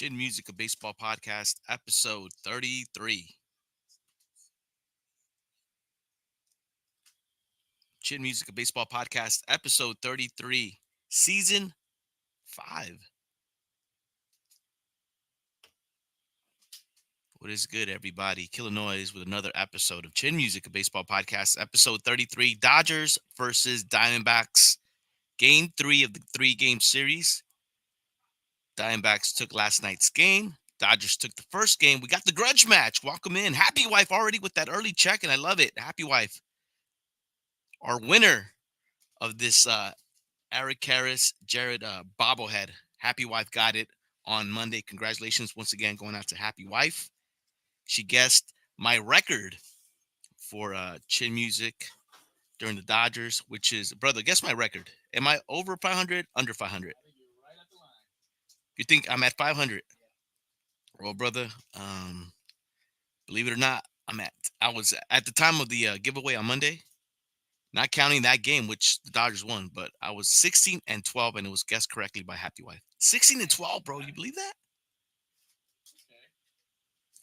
Chin Music, a baseball podcast, episode 33. Chin Music, a baseball podcast, episode 33, season 5. What is good, everybody? Killah Noez with another episode of Chin Music, a baseball podcast, episode 33, Dodgers versus Diamondbacks, game 3 of the 3-game series. Diamondbacks took last night's game. Dodgers took the first game. We got the grudge match. Welcome in. Happy Wife already with that early check, and I love it. Happy Wife. Our winner of this Eric Karras, Jared bobblehead. Happy Wife got it on Monday. Congratulations once again going out to Happy Wife. She guessed my record for Chin Music during the Dodgers, which is, brother, guess my record. Am I over 500, under 500? You think I'm at 500? Well, brother, believe it or not, I was at the time of the giveaway on Monday, not counting that game, which the Dodgers won, but I was 16-12, and it was guessed correctly by Happy Wife. 16-12, bro. You believe that?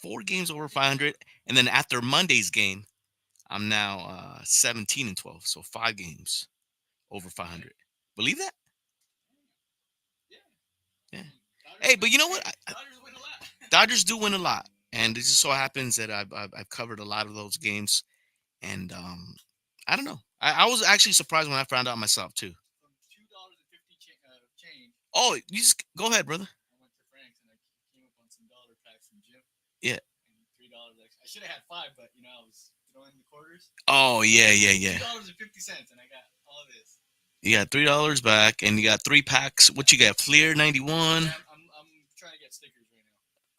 4 games over 500. And then after Monday's game, I'm now 17-12. So 5 games over 500. Believe that? Yeah. Hey, but you know what? Dodgers win a lot. Dodgers do win a lot. And it just so happens that I've covered a lot of those games. And I don't know. I was actually surprised when I found out myself, too. From $2.50 change. Oh, you just go ahead, brother. I went to Frank's and I came up on some dollar packs from Jim. Yeah. And $3 extra. I should have had 5, but I was throwing the quarters. Oh, yeah. $2.50, and I got all of this. You got $3 back, and you got 3 packs. What you got? Fleer 91. Yeah, I'm trying to get stickers right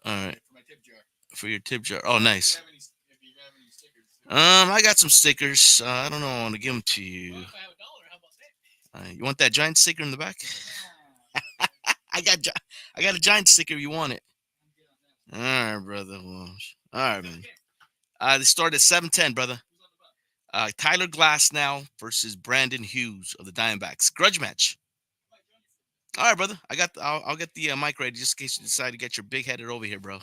now. All right. For my tip jar. For your tip jar. Oh, nice. If you have any stickers. I got some stickers. I don't know. I want to give them to you. Well, if I have $1, how about that? You want that giant sticker in the back? I got a giant sticker. You want it? All right, brother. Well, all right, man. They start at 7:10, brother. Tyler Glass now versus Brandon Hughes of the Diamondbacks. Grudge match. All right, brother. I'll get the mic ready just in case you decide to get your big headed over here, bro.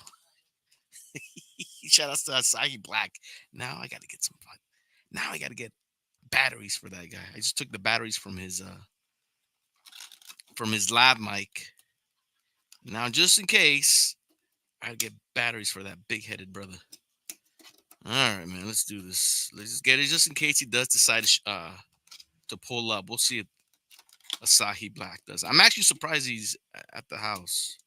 Shout out to Asahi Black. Now I got to get some fun. Now I got to get batteries for that guy. I just took the batteries from his lab mic. Now just in case, I get batteries for that big headed brother. All right, man. Let's do this. Let's just get it just in case he does decide to pull up. We'll see if Asahi Black does. I'm actually surprised he's at the house.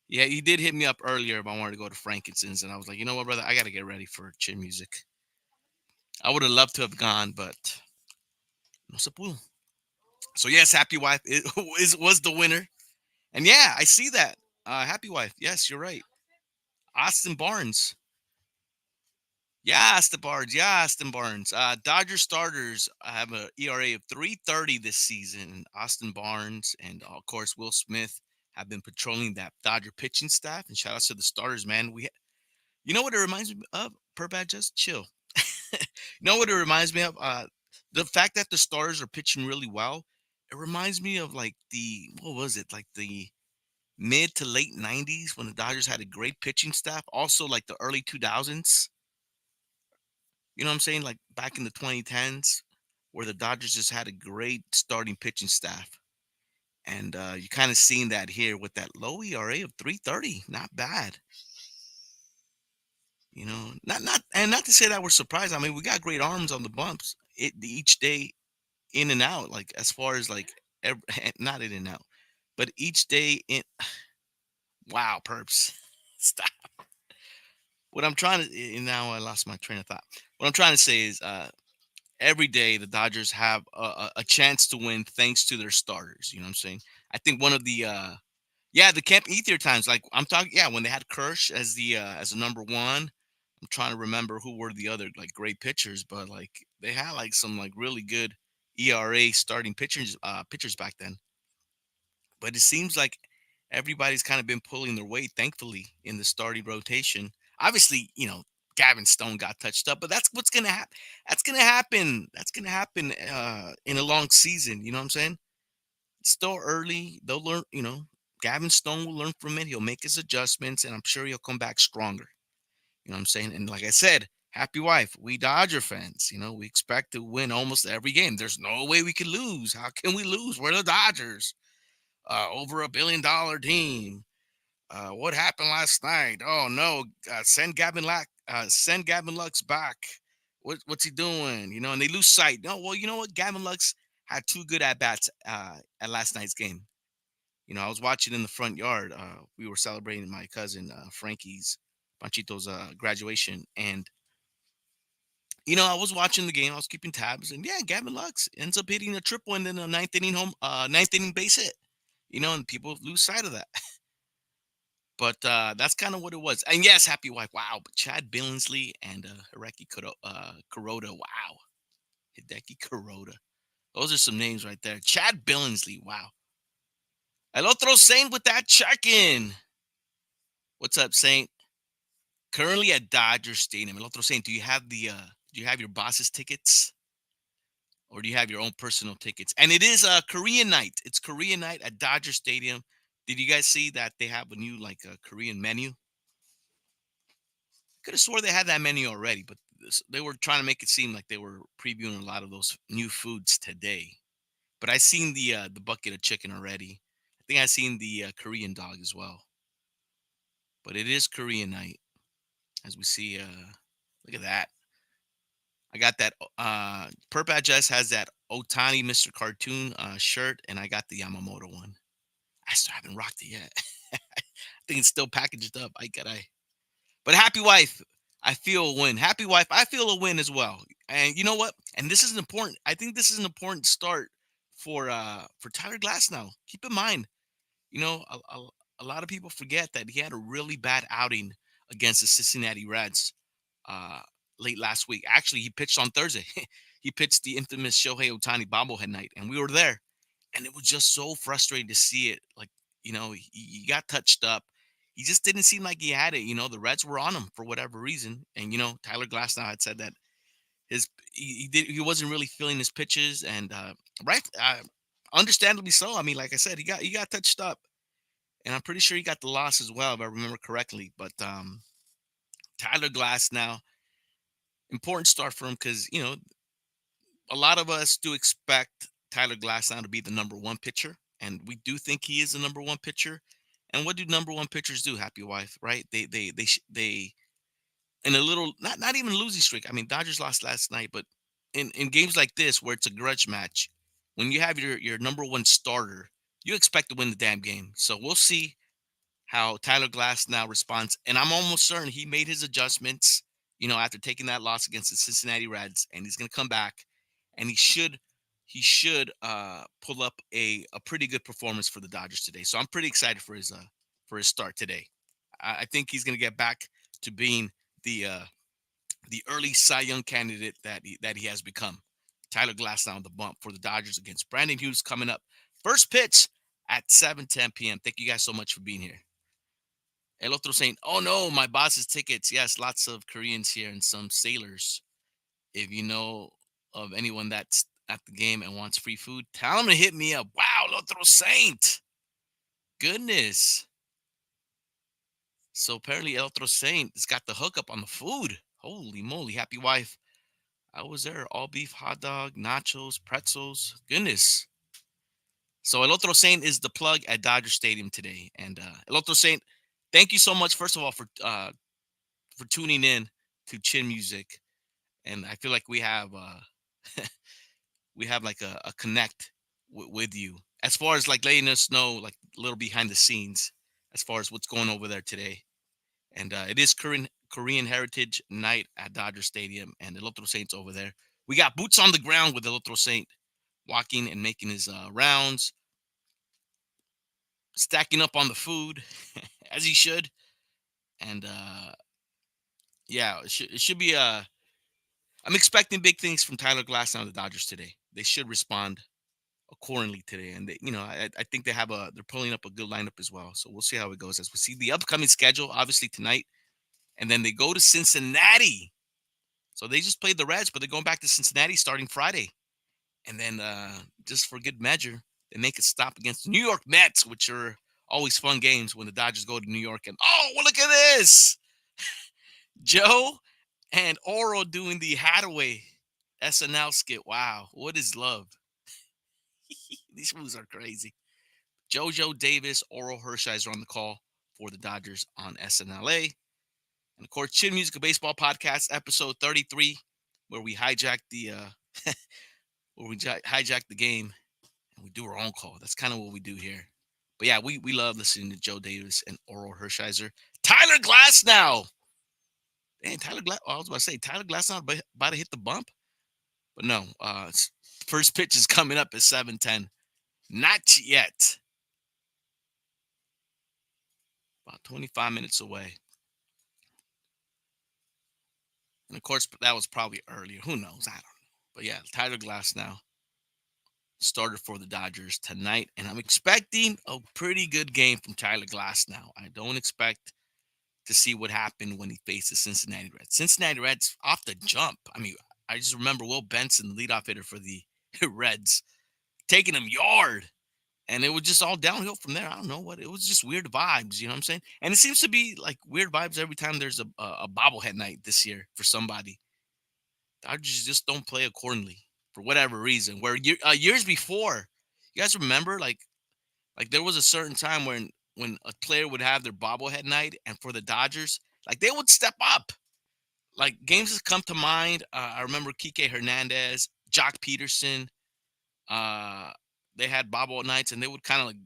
Yeah, he did hit me up earlier if I wanted to go to Frankincense, and I was like, you know what, brother, I got to get ready for Chin Music. I would have loved to have gone, but no se pudo. So yes, Happy Wife was the winner, and yeah, I see that. Happy Wife, yes, you're right. Austin Barnes. Yeah, Austin Barnes. Dodger starters have an ERA of 3.30 this season. Austin Barnes and, of course, Will Smith have been patrolling that Dodger pitching staff. And shout out to the starters, man. You know what it reminds me of? Purbat, just chill. You know what it reminds me of? The fact that the starters are pitching really well. It reminds me of like what was it? Like the mid to late 90s when the Dodgers had a great pitching staff. Also like the early 2000s. You know what I'm saying? Like back in the 2010s, where the Dodgers just had a great starting pitching staff. And you kind of seen that here with that low ERA of 3.30. Not bad. You know, not to say that we're surprised. I mean, we got great arms on the bumps each day in and out, like as far as like not in and out, but each day in. Wow, perps. Stop. What I'm trying to now I lost my train of thought. What I'm trying to say is every day the Dodgers have a chance to win thanks to their starters. You know what I'm saying? I think one of the the Camp Ether times, like I'm talking, when they had Kirsch as the number one. I'm trying to remember who were the other like great pitchers, but like they had like some like really good ERA starting pitchers back then. But it seems like everybody's kind of been pulling their weight, thankfully, in the starting rotation. Obviously, Gavin Stone got touched up, but that's what's gonna happen. That's gonna happen. That's gonna happen in a long season. You know what I'm saying? It's still early. They'll learn. Gavin Stone will learn from it. He'll make his adjustments, and I'm sure he'll come back stronger. You know what I'm saying? And like I said, happy wife, we Dodger fans, we expect to win almost every game. There's no way we could lose. How can we lose? We're the Dodgers, over $1 billion team. What happened last night? Oh no, send Gavin Lux back. What's he doing? And they lose sight. No, well, you know what? Gavin Lux had two good at bats at last night's game. I was watching in the front yard. We were celebrating my cousin Frankie's Panchito's graduation, and I was watching the game. I was keeping tabs, and yeah, Gavin Lux ends up hitting a triple and then a ninth inning base hit. And people lose sight of that. But that's kind of what it was. And yes, happy wife. Wow. But Chad Billingsley and Hideki Kuroda. Wow. Hideki Kuroda. Those are some names right there. Chad Billingsley. Wow. El Otro Saint with that check-in. What's up, Saint? Currently at Dodger Stadium. El Otro Saint, do you have your boss's tickets? Or do you have your own personal tickets? And it is Korean night. It's Korean night at Dodger Stadium. Did you guys see that they have a new Korean menu? Could have swore they had that menu already, but they were trying to make it seem like they were previewing a lot of those new foods today. But I seen the bucket of chicken already. I think I seen the Korean dog as well. But it is Korean night, as we see. Look at that. I got that. Perp Jess has that Otani Mr. Cartoon shirt, and I got the Yamamoto one. I still haven't rocked it yet. I think it's still packaged up. But happy wife, I feel a win. Happy wife, I feel a win as well. And you know what? And this is important. I think this is an important start for Tyler Glasnow. Keep in mind, a lot of people forget that he had a really bad outing against the Cincinnati Reds late last week. Actually, he pitched on Thursday. He pitched the infamous Shohei Ohtani bobblehead night, and we were there. And it was just so frustrating to see it. Like, he got touched up. He just didn't seem like he had it. The Reds were on him for whatever reason. And, Tyler Glasnow had said that he wasn't really feeling his pitches. And, understandably so. I mean, like I said, he got touched up. And I'm pretty sure he got the loss as well, if I remember correctly. But Tyler Glasnow, important start for him because, a lot of us do expect Tyler Glasnow to be the number one pitcher, and we do think he is the number one pitcher. And what do number one pitchers do? Happy wife, right? They in a little not even losing streak. I mean, Dodgers lost last night, but in games like this where it's a grudge match, when you have your number one starter, you expect to win the damn game. So we'll see how Tyler Glasnow responds, and I'm almost certain he made his adjustments. After taking that loss against the Cincinnati Reds, and he's going to come back, and he should pull up a pretty good performance for the Dodgers today. So I'm pretty excited for his start today. I think he's going to get back to being the early Cy Young candidate that he has become. Tyler Glasnow on the bump for the Dodgers against Brandon Hughes coming up. First pitch at 7:10 p.m. Thank you guys so much for being here. El Otro saying, oh no, my boss's tickets. Yes, lots of Koreans here and some sailors. If you know of anyone that's at the game and wants free food, tell them to hit me up. Wow, El Otro Saint. Goodness. So apparently El Otro Saint has got the hookup on the food. Holy moly, happy wife. I was there. All beef, hot dog, nachos, pretzels. Goodness. So El Otro Saint is the plug at Dodger Stadium today. And El Otro Saint, thank you so much, first of all, for tuning in to Chin Music. And I feel like we have like a connect with you as far as like letting us know like a little behind the scenes as far as what's going over there today. And it is Korean Heritage Night at Dodger Stadium, and El Otro Saint's over there. We got boots on the ground with El Otro Saint walking and making his rounds, stacking up on the food as he should. And yeah, it should be I'm expecting big things from Tyler Glasnow and the Dodgers today. They should respond accordingly today, and I think they're pulling up a good lineup as well. So we'll see how it goes as we see the upcoming schedule. Obviously tonight, and then they go to Cincinnati. So they just played the Reds, but they're going back to Cincinnati starting Friday, and then just for good measure, they make a stop against the New York Mets, which are always fun games when the Dodgers go to New York and well, look at this. Joe and Oro doing the Hadaway SNL skit. Wow, what is love? These moves are crazy. JoJo Davis, Oral Hershiser on the call for the Dodgers on SNLA. And of course, Chin Music Baseball Podcast, episode 33, where we hijack the hijack the game and we do our own call. That's kind of what we do here. But yeah, we love listening to Joe Davis and Oral Hershiser. Tyler Glass now. Man, Tyler Glass. I was about to say Tyler Glass not about to hit the bump, but no. First pitch is coming up at 7:10. Not yet. About 25 minutes away. And of course, that was probably earlier. Who knows? I don't know. But yeah, Tyler Glass now started for the Dodgers tonight, and I'm expecting a pretty good game from Tyler Glass now. I don't expect to see what happened when he faced the Cincinnati Reds. Cincinnati Reds off the jump. I mean, I just remember Will Benson, leadoff hitter for the Reds, taking him yard. And it was just all downhill from there. I don't know what. It was just weird vibes, you know what I'm saying? And it seems to be like weird vibes every time there's a bobblehead night this year for somebody. Dodgers just don't play accordingly for whatever reason. Where years before, you guys remember, like there was a certain time when a player would have their bobblehead night, and for the Dodgers, like they would step up. Like games that come to mind, I remember Kike Hernandez, Jock Peterson. They had bobblehead nights, and they would kind of like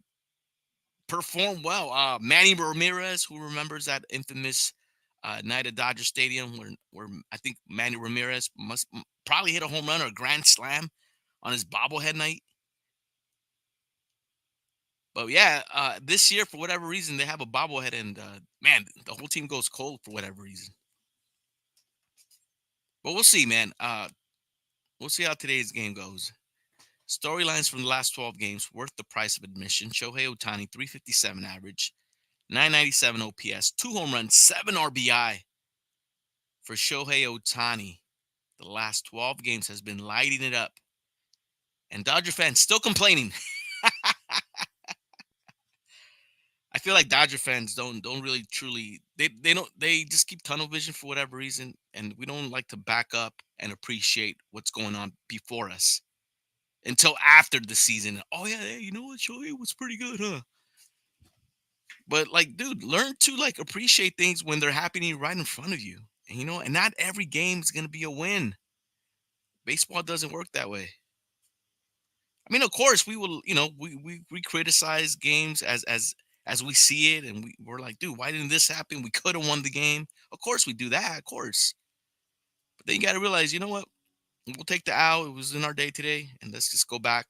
perform well. Manny Ramirez, who remembers that infamous night at Dodger Stadium where I think Manny Ramirez must probably hit a home run or a grand slam on his bobblehead night. But yeah, this year, for whatever reason, they have a bobblehead, and man, the whole team goes cold for whatever reason. But we'll see, man. We'll see how today's game goes. Storylines from the last 12 games worth the price of admission. Shohei Ohtani, 357 average, 997 OPS, 2 home runs, 7 RBI for Shohei Ohtani. The last 12 games has been lighting it up. And Dodger fans still complaining. I feel like Dodger fans don't really truly they just keep tunnel vision for whatever reason, and we don't like to back up and appreciate what's going on before us until after the season. Oh yeah, hey, you know what, Shohei was pretty good, huh? But like, dude, learn to like appreciate things when they're happening right in front of you. And, and not every game is gonna be a win. Baseball doesn't work that way. I mean, of course, we will, we criticize games as we see it, and we're like, dude, why didn't this happen? We could have won the game. Of course, we do that, of course. But then you got to realize, you know what? We'll take the L. It was in our day today, and let's just go back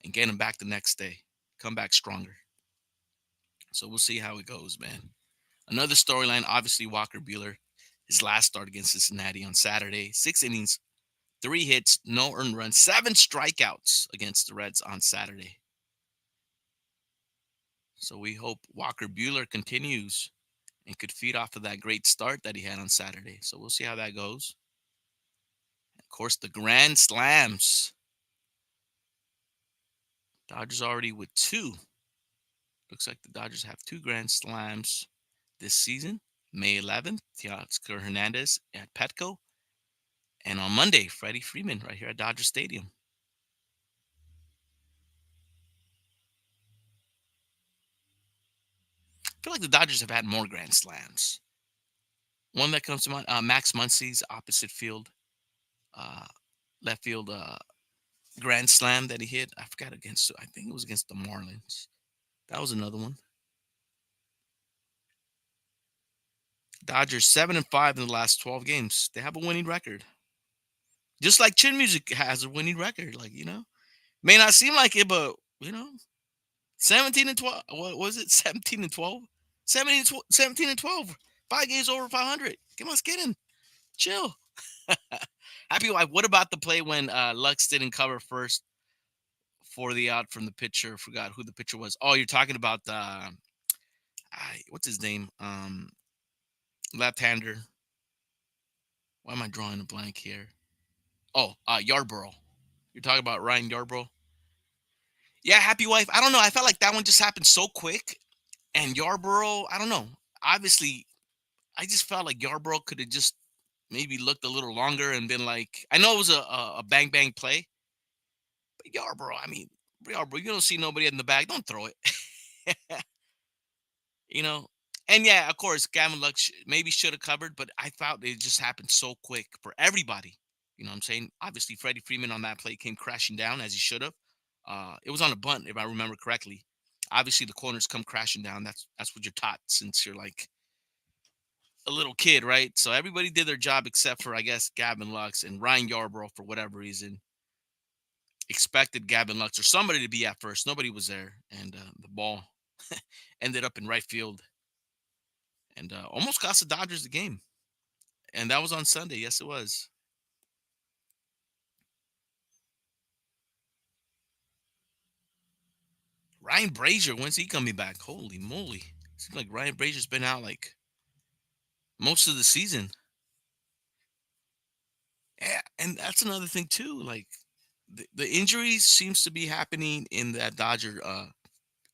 and get them back the next day. Come back stronger. So we'll see how it goes, man. Another storyline, obviously, Walker Buehler, his last start against Cincinnati on Saturday. 6 innings, 3 hits, no earned runs, 7 strikeouts against the Reds on Saturday. So we hope Walker Buehler continues and could feed off of that great start that he had on Saturday. So we'll see how that goes. Of course, the grand slams. Dodgers already with 2. Looks like the Dodgers have 2 grand slams this season. May 11th, Teoscar Hernandez at Petco. And on Monday, Freddie Freeman right here at Dodger Stadium. I feel like the Dodgers have had more grand slams. One that comes to mind, Max Muncy's opposite field, left field grand slam that he hit. I forgot I think it was against the Marlins. That was another one. Dodgers 7-5 in the last 12 games. They have a winning record. Just like Chin Music has a winning record. Like, may not seem like it, but 17 and 12. What was it? 17 and 12? 17 and 12. 5 games over 500. Come on, get in. Chill. Happy wife. What about the play when Lux didn't cover first for the out from the pitcher? Forgot who the pitcher was. Oh, you're talking about what's his name? Left-hander. Why am I drawing a blank here? Oh, Yarborough. You're talking about Ryan Yarborough? Yeah, happy wife. I don't know. I felt like that one just happened so quick. And Yarborough, I don't know. Obviously, I just felt like Yarborough could have just maybe looked a little longer and been like, I know it was a bang bang play, but Yarborough, I mean, Yarborough, you don't see nobody in the bag, don't throw it. you know. And yeah, of course, Gavin Luck maybe should have covered, but I thought it just happened so quick for everybody. You know what I'm saying? Obviously, Freddie Freeman on that play came crashing down as he should have. It was on a bunt, if I remember correctly. Obviously, the corners come crashing down. That's what you're taught since you're like a little kid, right? So everybody did their job except for, I guess, Gavin Lux and Ryan Yarbrough for whatever reason expected Gavin Lux or somebody to be at first. Nobody was there, and the ball ended up in right field and almost cost the Dodgers the game. And that was on Sunday. Yes, it was. Ryan Brazier, when's he coming back? Holy moly! Seems like Ryan Brazier's been out like most of the season. Yeah, and that's another thing too. Like the injuries seems to be happening in that Dodger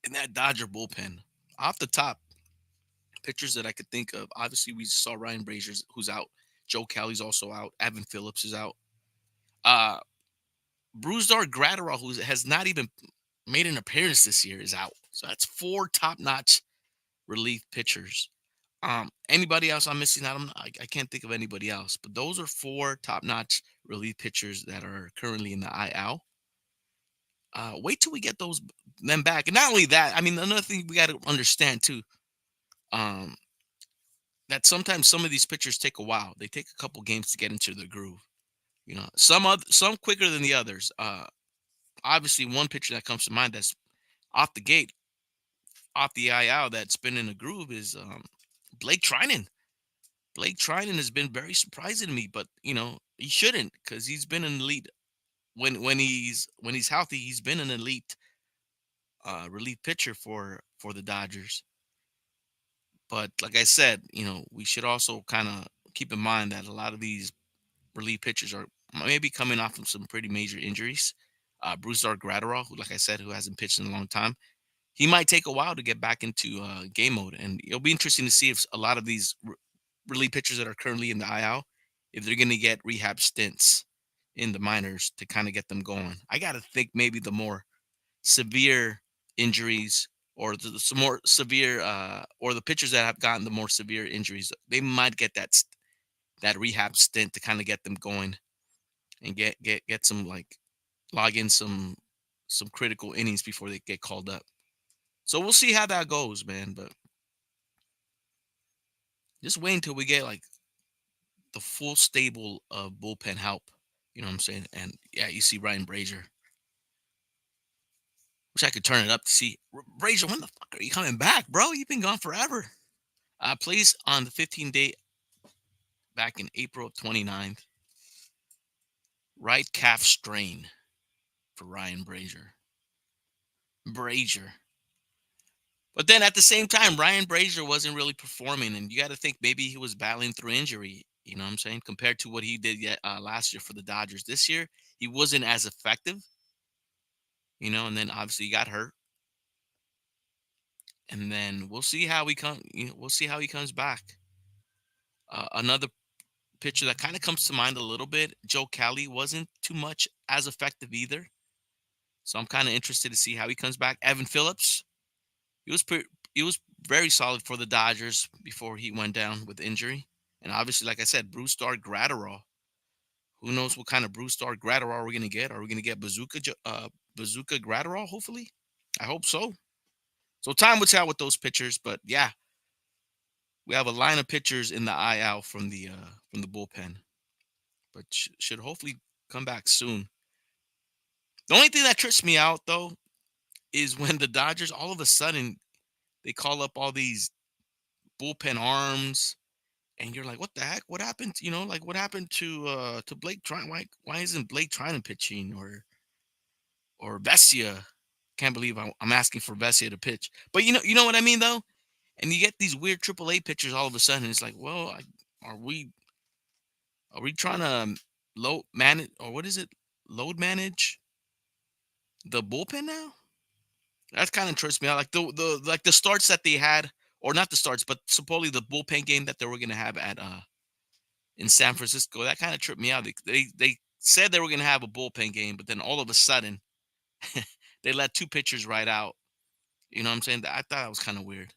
bullpen. Off the top, pitchers that I could think of. Obviously, we saw Ryan Brazier's who's out. Joe Kelly's also out. Evan Phillips is out. Uh Brusdar Gratterall, who has not even made an appearance this year, is out. So that's four top-notch relief pitchers. Anybody else I'm missing out? I can't think of anybody else, but those are four top-notch relief pitchers that are currently in the IL. Wait till we get them back, and not only that, I mean another thing we got to understand too. Um, that sometimes some of these pitchers take a while. They take a couple games to get into the groove. You know, some quicker than the others. Obviously, one pitcher that comes to mind that's off the gate, off the IL, that's been in a groove is Blake Trinan. Blake Trinan has been very surprising to me, but he shouldn't because he's been an elite when he's healthy. He's been an elite relief pitcher for the Dodgers. But like I said, we should also kind of keep in mind that a lot of these relief pitchers are maybe coming off of some pretty major injuries. Brusdar Gratterall, who, like I said, who hasn't pitched in a long time, he might take a while to get back into game mode, and it'll be interesting to see if a lot of these relief pitchers that are currently in the IL, if they're going to get rehab stints in the minors to kind of get them going. I got to think maybe the more severe injuries or some more severe or the pitchers that have gotten the more severe injuries, they might get that rehab stint to kind of get them going and get some like log in some critical innings before they get called up. So we'll see how that goes, man. But just wait until we get like the full stable of bullpen help. You know what I'm saying? And yeah, you see Ryan Brazier. Wish I could turn it up to see Brazier. When the fuck are you coming back, bro? You've been gone forever. Plays on the 15-day back in April of 29th. Right calf strain for Ryan Brazier. Brazier. But then at the same time, Ryan Brazier wasn't really performing, and you got to think maybe he was battling through injury. You know what I'm saying? Compared to what he did last year for the Dodgers, this year he wasn't as effective. And then obviously he got hurt, and then we'll see how he come. We'll see how he comes back. Another pitcher that kind of comes to mind a little bit, Joe Kelly, wasn't too much as effective either. So I'm kind of interested to see how he comes back. Evan Phillips, he was he was very solid for the Dodgers before he went down with injury. And obviously, like I said, Brusdar Gratterall. Who knows what kind of Brusdar Gratterall we're gonna get? Are we gonna get Bazooka Gratterall? Hopefully, I hope so. So time will tell with those pitchers, but yeah, we have a line of pitchers in the IL from the bullpen, but should hopefully come back soon. The only thing that trips me out though is when the Dodgers all of a sudden they call up all these bullpen arms, and you're like, what the heck? What happened? Like what happened to Blake Trine? Why isn't Blake Trine pitching or Vesia? Can't believe I'm asking for Vesia to pitch, but you know what I mean though. And you get these weird AAA pitchers all of a sudden. It's like, well, are we are we trying to load manage or what is it? Load manage the bullpen now? That kind of trips me out. Like the starts that they had, or not the starts, but supposedly the bullpen game that they were gonna have at in San Francisco. That kind of tripped me out. They said they were gonna have a bullpen game, but then all of a sudden they let two pitchers right out. You know what I'm saying? I thought that was kind of weird.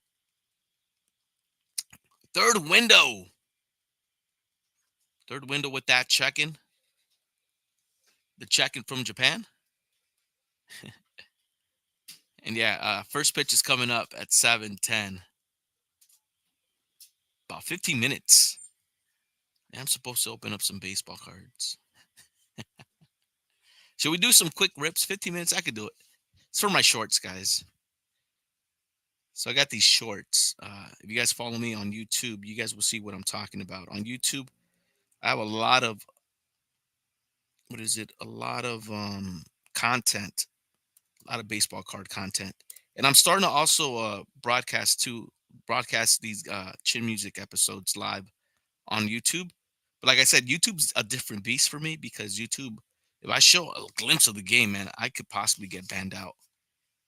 Third window. Third window with that check-in. The check-in from Japan. And yeah, first pitch is coming up at 7:10. About 15 minutes. I'm supposed to open up some baseball cards. Should we do some quick rips? 15 minutes? I could do it. It's for my shorts, guys. So I got these shorts. If you guys follow me on YouTube, you guys will see what I'm talking about. On YouTube, I have a lot of, a lot of content, a lot of baseball card content. And I'm starting to also broadcast these chin music episodes live on YouTube. But like I said, YouTube's a different beast for me because YouTube, if I show a glimpse of the game, man, I could possibly get banned out.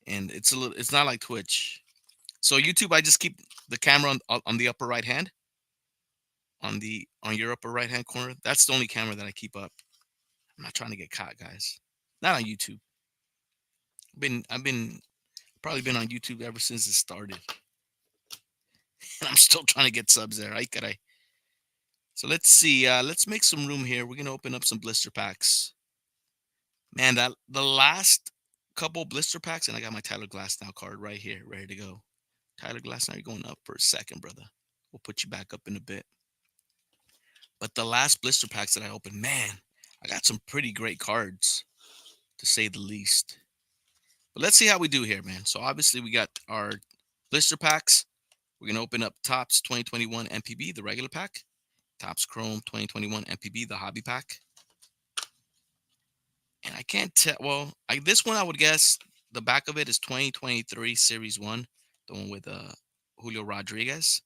And it's not like Twitch. So YouTube, I just keep the camera on the upper right hand, on your upper right hand corner. That's the only camera that I keep up. I'm not trying to get caught, guys. Not on YouTube. I've been probably been on YouTube ever since it started, and I'm still trying to get subs there. Right? Could I? So let's see. Let's make some room here. We're gonna open up some blister packs. Man, that the last couple blister packs, and I got my Tyler Glasnow card right here, ready to go. Tyler Glasnow, you're going up for a second, brother. We'll put you back up in a bit. But the last blister packs that I opened, man, I got some pretty great cards, to say the least. But let's see how we do here, man. So obviously we got our blister packs. We're gonna open up Topps 2021 MPB, the regular pack. Topps Chrome 2021 MPB, the hobby pack. And I can't tell. Well, this one I would guess the back of it is 2023 Series 1, the one with Julio Rodriguez.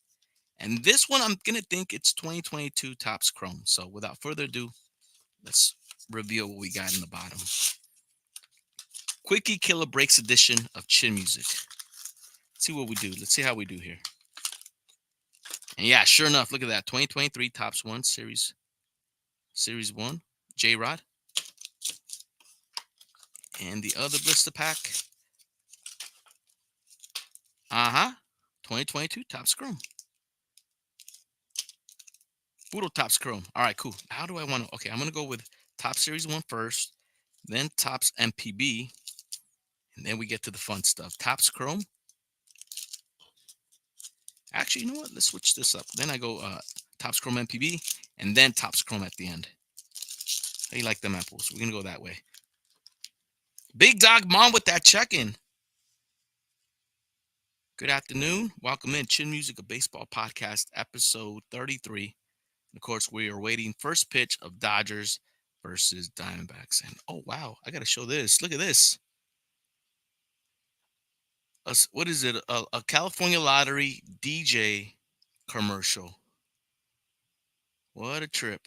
And this one, I'm going to think it's 2022 Topps Chrome. So without further ado, let's reveal what we got in the bottom. Quickie Killah Breaks edition of Chin Music. Let's see what we do. Let's see how we do here. And yeah, sure enough, look at that. 2023 Topps 1 Series 1, J-Rod. And the other blister pack. 2022 Topps Chrome. Puro Topps Chrome. All right, cool. How do I want to? Okay, I'm going to go with Topps Series 1 first, then Topps MPB, and then we get to the fun stuff. Topps Chrome. Actually, you know what? Let's switch this up. Then I go Topps Chrome MPB, and then Topps Chrome at the end. How you like them apples? We're going to go that way. Big Dog Mom with that check-in. Good afternoon. Welcome in. Chin Music, a baseball podcast, episode 33. Of course, we are waiting first pitch of Dodgers versus Diamondbacks. And oh wow, I gotta show this. Look at this. What is it? A California Lottery DJ commercial. What a trip.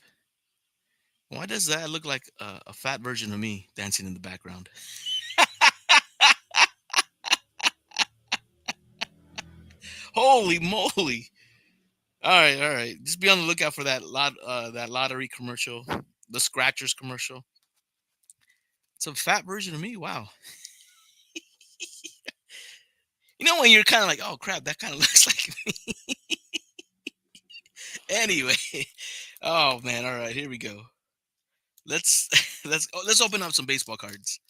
Why does that look like a fat version of me dancing in the background? Holy moly. All right. Just be on the lookout for that that lottery commercial, the Scratchers commercial. It's a fat version of me. Wow. You know when you're kind of like, oh crap, that kind of looks like me. Anyway, oh man, all right, here we go. Let's let's open up some baseball cards.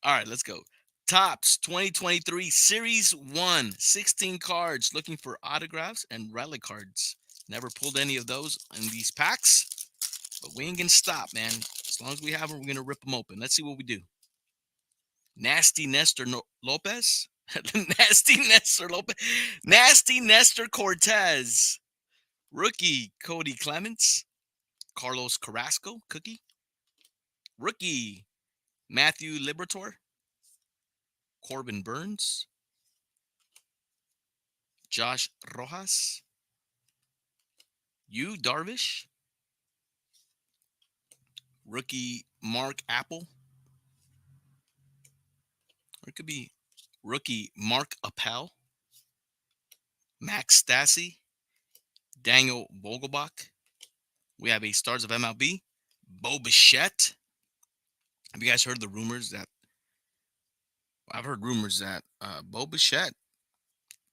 All right, let's go. Topps 2023 Series 1, 16 cards, looking for autographs and relic cards. Never pulled any of those in these packs, but we ain't gonna stop, man. As long as we have them, we're gonna rip them open. Let's see what we do. Nasty Nestor Lopez. Nasty Nestor Lopez. Nasty Nestor Cortez. Rookie Cody Clements. Carlos Carrasco. Cookie. Rookie Matthew Liberatore. Corbin Burns. Josh Rojas. Yu Darvish. Rookie Mark Apple. Or it could be rookie Mark Appel, Max Stassi, Daniel Vogelbach. We have a stars of MLB, Bo Bichette. Have you guys heard the rumors that I've heard rumors that Bo Bichette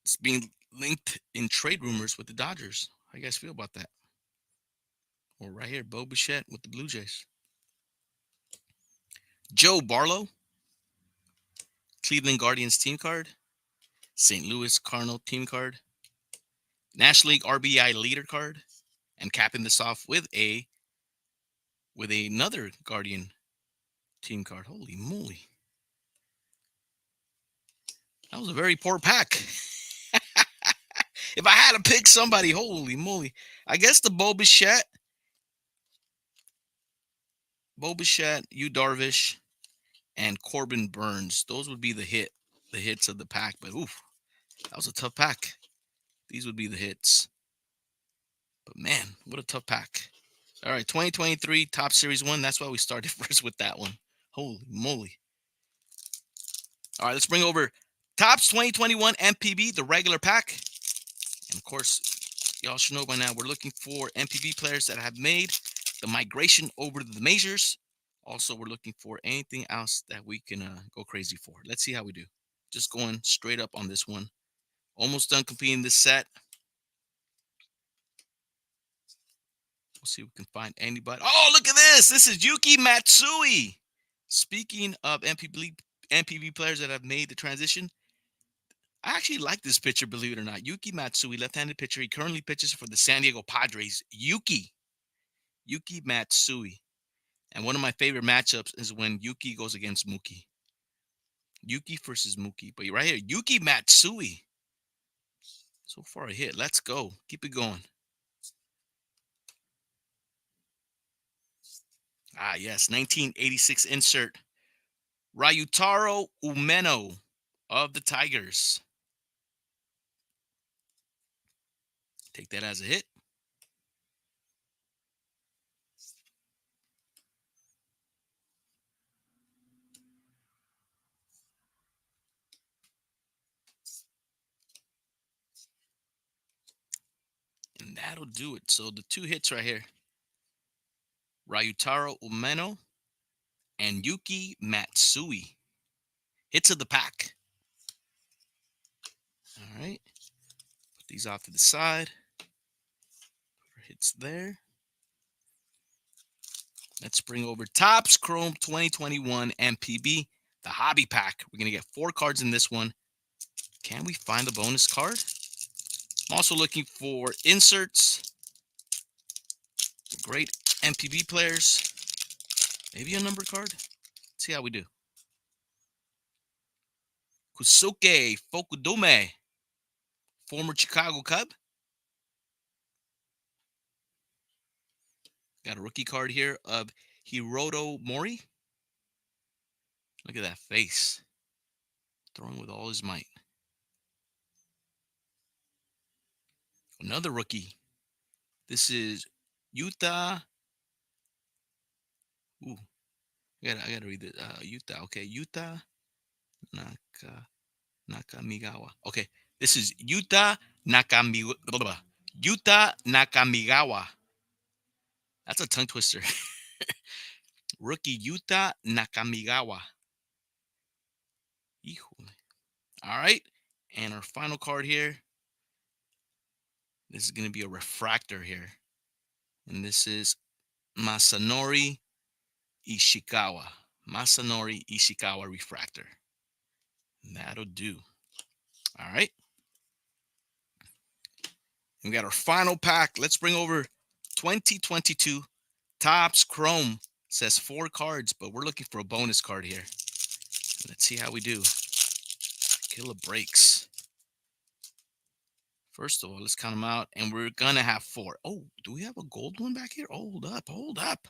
is being linked in trade rumors with the Dodgers? How you guys feel about that? Well, right here, Bo Bichette with the Blue Jays. Joe Barlow, Cleveland Guardians team card, St. Louis Cardinal team card, National League RBI leader card, and capping this off with another Guardian team card. Holy moly. That was a very poor pack. If I had to pick somebody, holy moly. I guess the Bo Bichette, Yu Darvish, and Corbin Burns. Those would be the hits of the pack. But oof, that was a tough pack. These would be the hits. But man, what a tough pack. All right, 2023 Top Series 1. That's why we started first with that one. Holy moly. All right, let's bring over Topps 2021 MPB, the regular pack. And of course, y'all should know by now, we're looking for MPB players that have made the migration over to the majors. Also, we're looking for anything else that we can go crazy for. Let's see how we do. Just going straight up on this one. Almost done completing this set. We'll see if we can find anybody. Oh, look at this. This is Yuki Matsui. Speaking of MPB players that have made the transition, I actually like this pitcher, believe it or not. Yuki Matsui, left-handed pitcher. He currently pitches for the San Diego Padres. Yuki Matsui. And one of my favorite matchups is when Yuki goes against Mookie. Yuki versus Mookie. But right here, Yuki Matsui. So far a hit. Let's go. Keep it going. Ah, yes. 1986 insert. Ryutaro Umeno of the Tigers. Take that as a hit. And that'll do it. So the two hits right here. Ryutaro Umeno and Yuki Matsui. Hits of the pack. All right. Put these off to the side. Hits there. Let's bring over Topps Chrome 2021 MPB, the hobby pack. We're going to get 4 cards in this one. Can we find the bonus card? I'm also looking for inserts. Great MPB players. Maybe a number card. Let's see how we do. Kusuke Fukudume, former Chicago Cub. Got a rookie card here of Hiroto Mori. Look at that face. Throwing with all his might. Another rookie. This is Utah. Ooh, I gotta read it. Utah. Okay, Utah Nakamigawa. Okay, this is Utah Nakamigawa. Utah Nakamigawa. That's a tongue twister. Rookie Utah Nakamigawa. All right, and our final card here. This is going to be a refractor here, and this is Masanori Ishikawa. Masanori Ishikawa refractor. And that'll do. All right. We got our final pack. Let's bring over 2022 Topps Chrome. It says 4 cards, but we're looking for a bonus card here. Let's see how we do. Killah breaks. First of all, let's count them out, and we're gonna have 4. Oh, do we have a gold one back here? Hold up.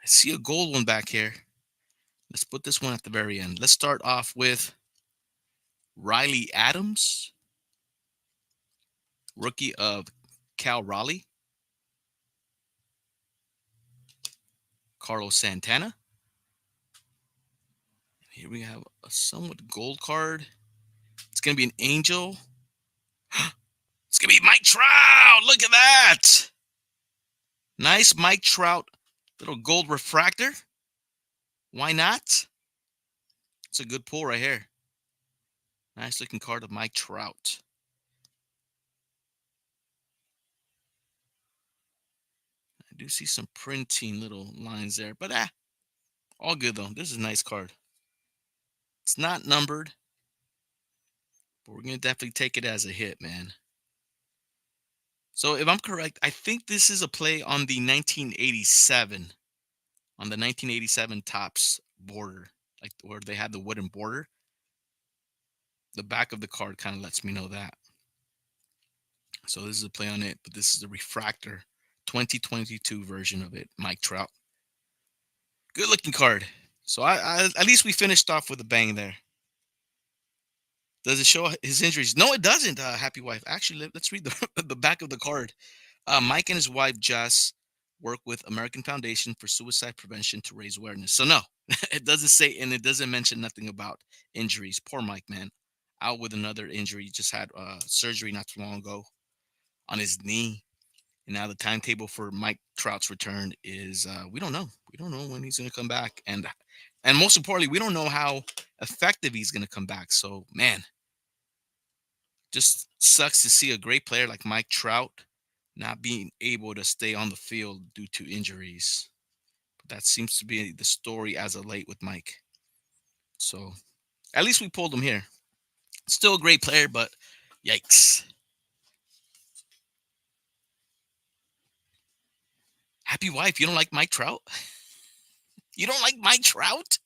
I see a gold one back here. Let's put this one at the very end. Let's start off with Riley Adams, rookie of Cal Raleigh. Carlos Santana. Here we have a somewhat gold card. It's going to be an Angel. It's going to be Mike Trout. Look at that. Nice Mike Trout little gold refractor. Why not? It's a good pull right here. Nice looking card of Mike Trout. I do see some printing little lines there, but all good though. This is a nice card. It's not numbered, but we're going to definitely take it as a hit, man. So if I'm correct, I think this is a play on the 1987, on the 1987 Topps border, like where they had the wooden border. The back of the card kind of lets me know that. So this is a play on it, but this is the refractor 2022 version of it, Mike Trout. Good looking card. So I at least we finished off with a bang there. Does it show his injuries? No, it doesn't. Happy wife. Actually, let's read the back of the card. Mike and his wife Jess work with American Foundation for Suicide Prevention to raise awareness. So no, it doesn't say, and it doesn't mention nothing about injuries. Poor Mike, man, out with another injury. He just had surgery not too long ago on his knee, and now the timetable for Mike Trout's return is we don't know. We don't know when he's going to come back, and most importantly, we don't know how effective he's going to come back. So man, just sucks to see a great player like Mike Trout not being able to stay on the field due to injuries. But that seems to be the story as of late with Mike. So at least we pulled him here. Still a great player, but yikes. Happy wife, you don't like Mike Trout? You don't like Mike Trout?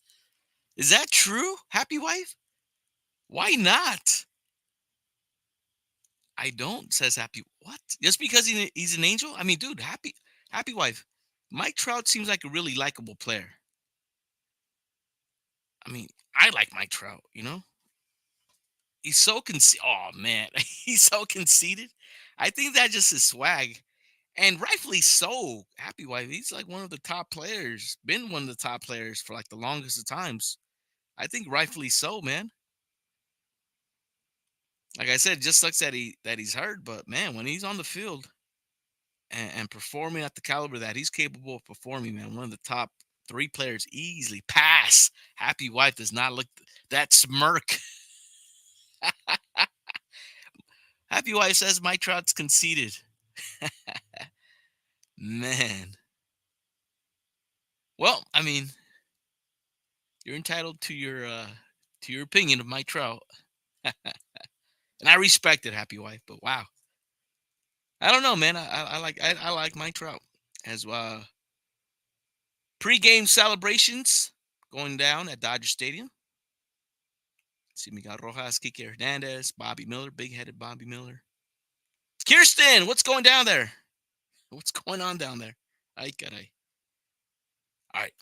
Is that true? Happy wife? Why not? I don't, says Happy. What? Just because he's an Angel? I mean, dude, happy wife. Mike Trout seems like a really likable player. I mean, I like Mike Trout, you know? He's so oh man, he's so conceited. I think that just is swag. And rightfully so. Happy wife, he's like one of the top players, been one of the top players for like the longest of times. I think rightfully so, man. Like I said, it just sucks that he's hurt, but man, when he's on the field and performing at the caliber that he's capable of performing, man, one of the top 3 players easily. Pass. Happy wife does not look that smirk. Happy wife says Mike Trout's conceited. Man. Well, I mean, you're entitled to your opinion of Mike Trout. And I respect it, happy wife, but wow. I don't know, man. I like Mike Trout. As pre-game celebrations going down at Dodger Stadium. See, Miguel Rojas, Kike Hernandez, Bobby Miller, big-headed Bobby Miller. Kirsten, what's going down there? What's going on down there? Ay, caray. All right.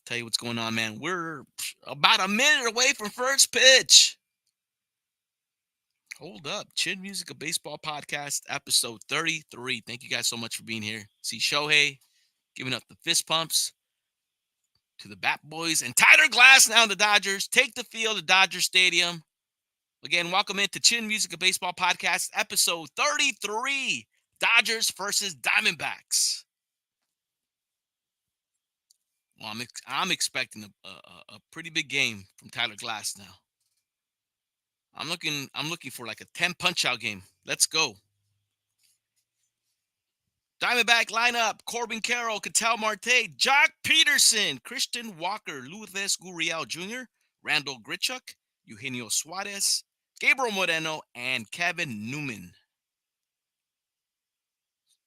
Tell you what's going on, man. We're about a minute away from first pitch. Hold up. Chin Music, a baseball podcast, episode 33. Thank you guys so much for being here. See Shohei giving up the fist pumps to the Bat Boys. And Tyler Glass now in the Dodgers. Take the field at Dodger Stadium. Again, welcome into Chin Music, a baseball podcast, episode 33. Dodgers versus Diamondbacks. Well, I'm expecting a pretty big game from Tyler Glass now. I'm looking for like a 10 punch-out game. Let's go. Diamondback lineup: Corbin Carroll, Ketel Marte, Jock Peterson, Christian Walker, Lourdes Gurriel Jr., Randall Grichuk, Eugenio Suarez, Gabriel Moreno, and Kevin Newman.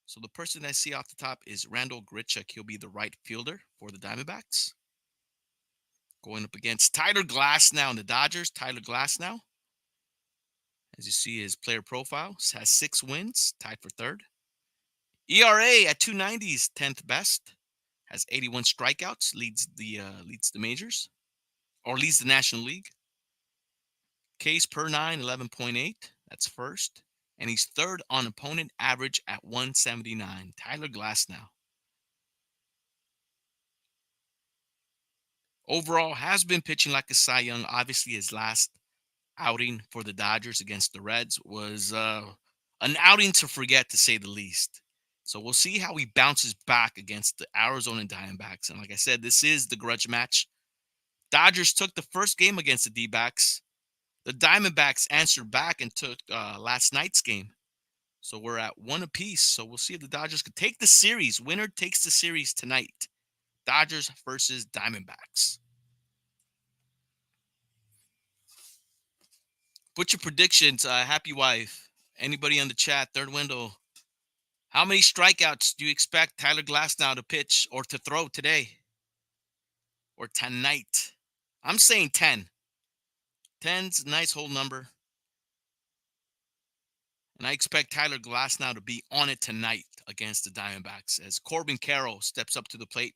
So the person I see off the top is Randall Grichuk. He'll be the right fielder for the Diamondbacks. Going up against Tyler Glass now in the Dodgers. Tyler Glass now, as you see his player profile, has 6 wins, tied for 3rd. ERA at 290s, 10th best. Has 81 strikeouts, leads the majors, or leads the National League. Ks per 9, 11.8. That's first. And he's 3rd on opponent average at 179. Tyler Glass now. Overall, has been pitching like a Cy Young. Obviously, his last outing for the Dodgers against the Reds was an outing to forget, to say the least. So we'll see how he bounces back against the Arizona Diamondbacks. And like I said, this is the grudge match. Dodgers took the first game against the D-backs. The Diamondbacks answered back and took last night's game. So we're at one apiece. So we'll see if the Dodgers could take the series. Winner takes the series tonight. Dodgers versus Diamondbacks. Put your predictions, happy wife. Anybody on the chat, third window. How many strikeouts do you expect Tyler Glasnow to pitch or to throw today or tonight? I'm saying 10. 10's a nice whole number. And I expect Tyler Glasnow to be on it tonight against the Diamondbacks as Corbin Carroll steps up to the plate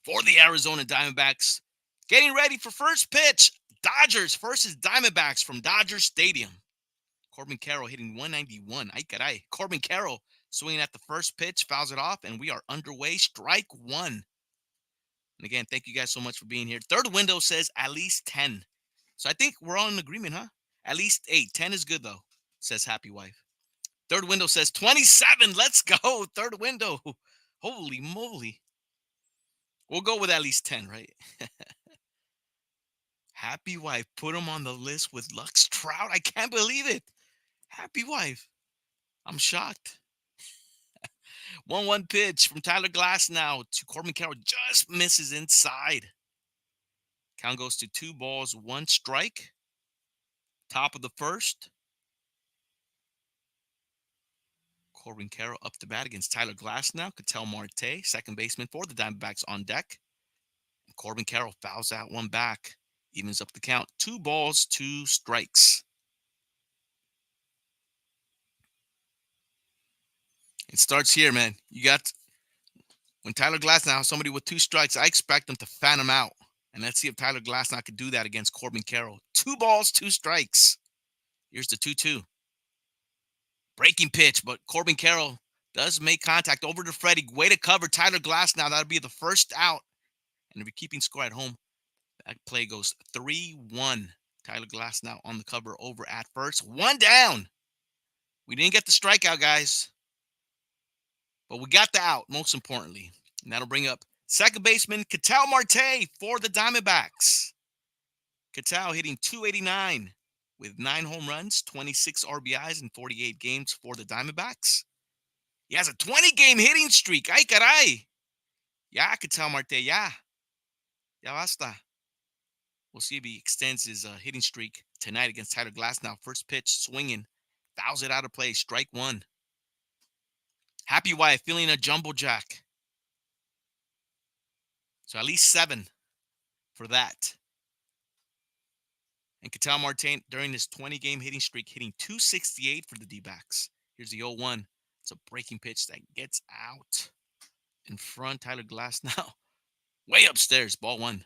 for the Arizona Diamondbacks. Getting ready for first pitch. Dodgers versus Diamondbacks from Dodger Stadium. Corbin Carroll hitting 191. Ay caray. Corbin Carroll swinging at the first pitch, fouls it off, and we are underway. Strike one. And again, thank you guys so much for being here. Third window says at least 10. So I think we're all in agreement, huh? At least 8. 10 is good, though, says happy wife. Third window says 27. Let's go. Third window. Holy moly. We'll go with at least 10, right? Happy wife. Put him on the list with Lux Trout. I can't believe it. Happy wife. I'm shocked. 1-1 pitch from Tyler Glasnow to Corbin Carroll. Just misses inside. Count goes to 2 balls, 1 strike. Top of the first. Corbin Carroll up to bat against Tyler Glasnow. Ketel Marte, second baseman for the Diamondbacks, on deck. And Corbin Carroll fouls out one back. Evens up the count. 2 balls, 2 strikes. It starts here, man. You got, when Tyler Glasnow has somebody with 2 strikes, I expect them to fan him out. And let's see if Tyler Glasnow could do that against Corbin Carroll. 2 balls, 2 strikes. Here's the 2-2. Breaking pitch, but Corbin Carroll does make contact over to Freddie. Way to cover Tyler Glasnow. That'll be the first out. And if you're keeping score at home, that play goes 3-1. Tyler Glasnow on the cover over at first. 1 down. We didn't get the strikeout, guys. But we got the out, most importantly. And that'll bring up second baseman Ketel Marte for the Diamondbacks. Ketel hitting 289 with 9 home runs, 26 RBIs in 48 games for the Diamondbacks. He has a 20-game hitting streak. Ay, caray. Ya, Ketel Marte, ya. Ya basta. We'll see if he extends his hitting streak tonight against Tyler Glasnow. First pitch, swinging. Fouls it out of play. Strike 1. Happy wife feeling a jumbo jack. So at least 7 for that. And Ketel Marte, during this 20-game hitting streak, hitting 268 for the D-backs. Here's the 0-1. It's a breaking pitch that gets out in front. Tyler Glasnow way upstairs. Ball 1.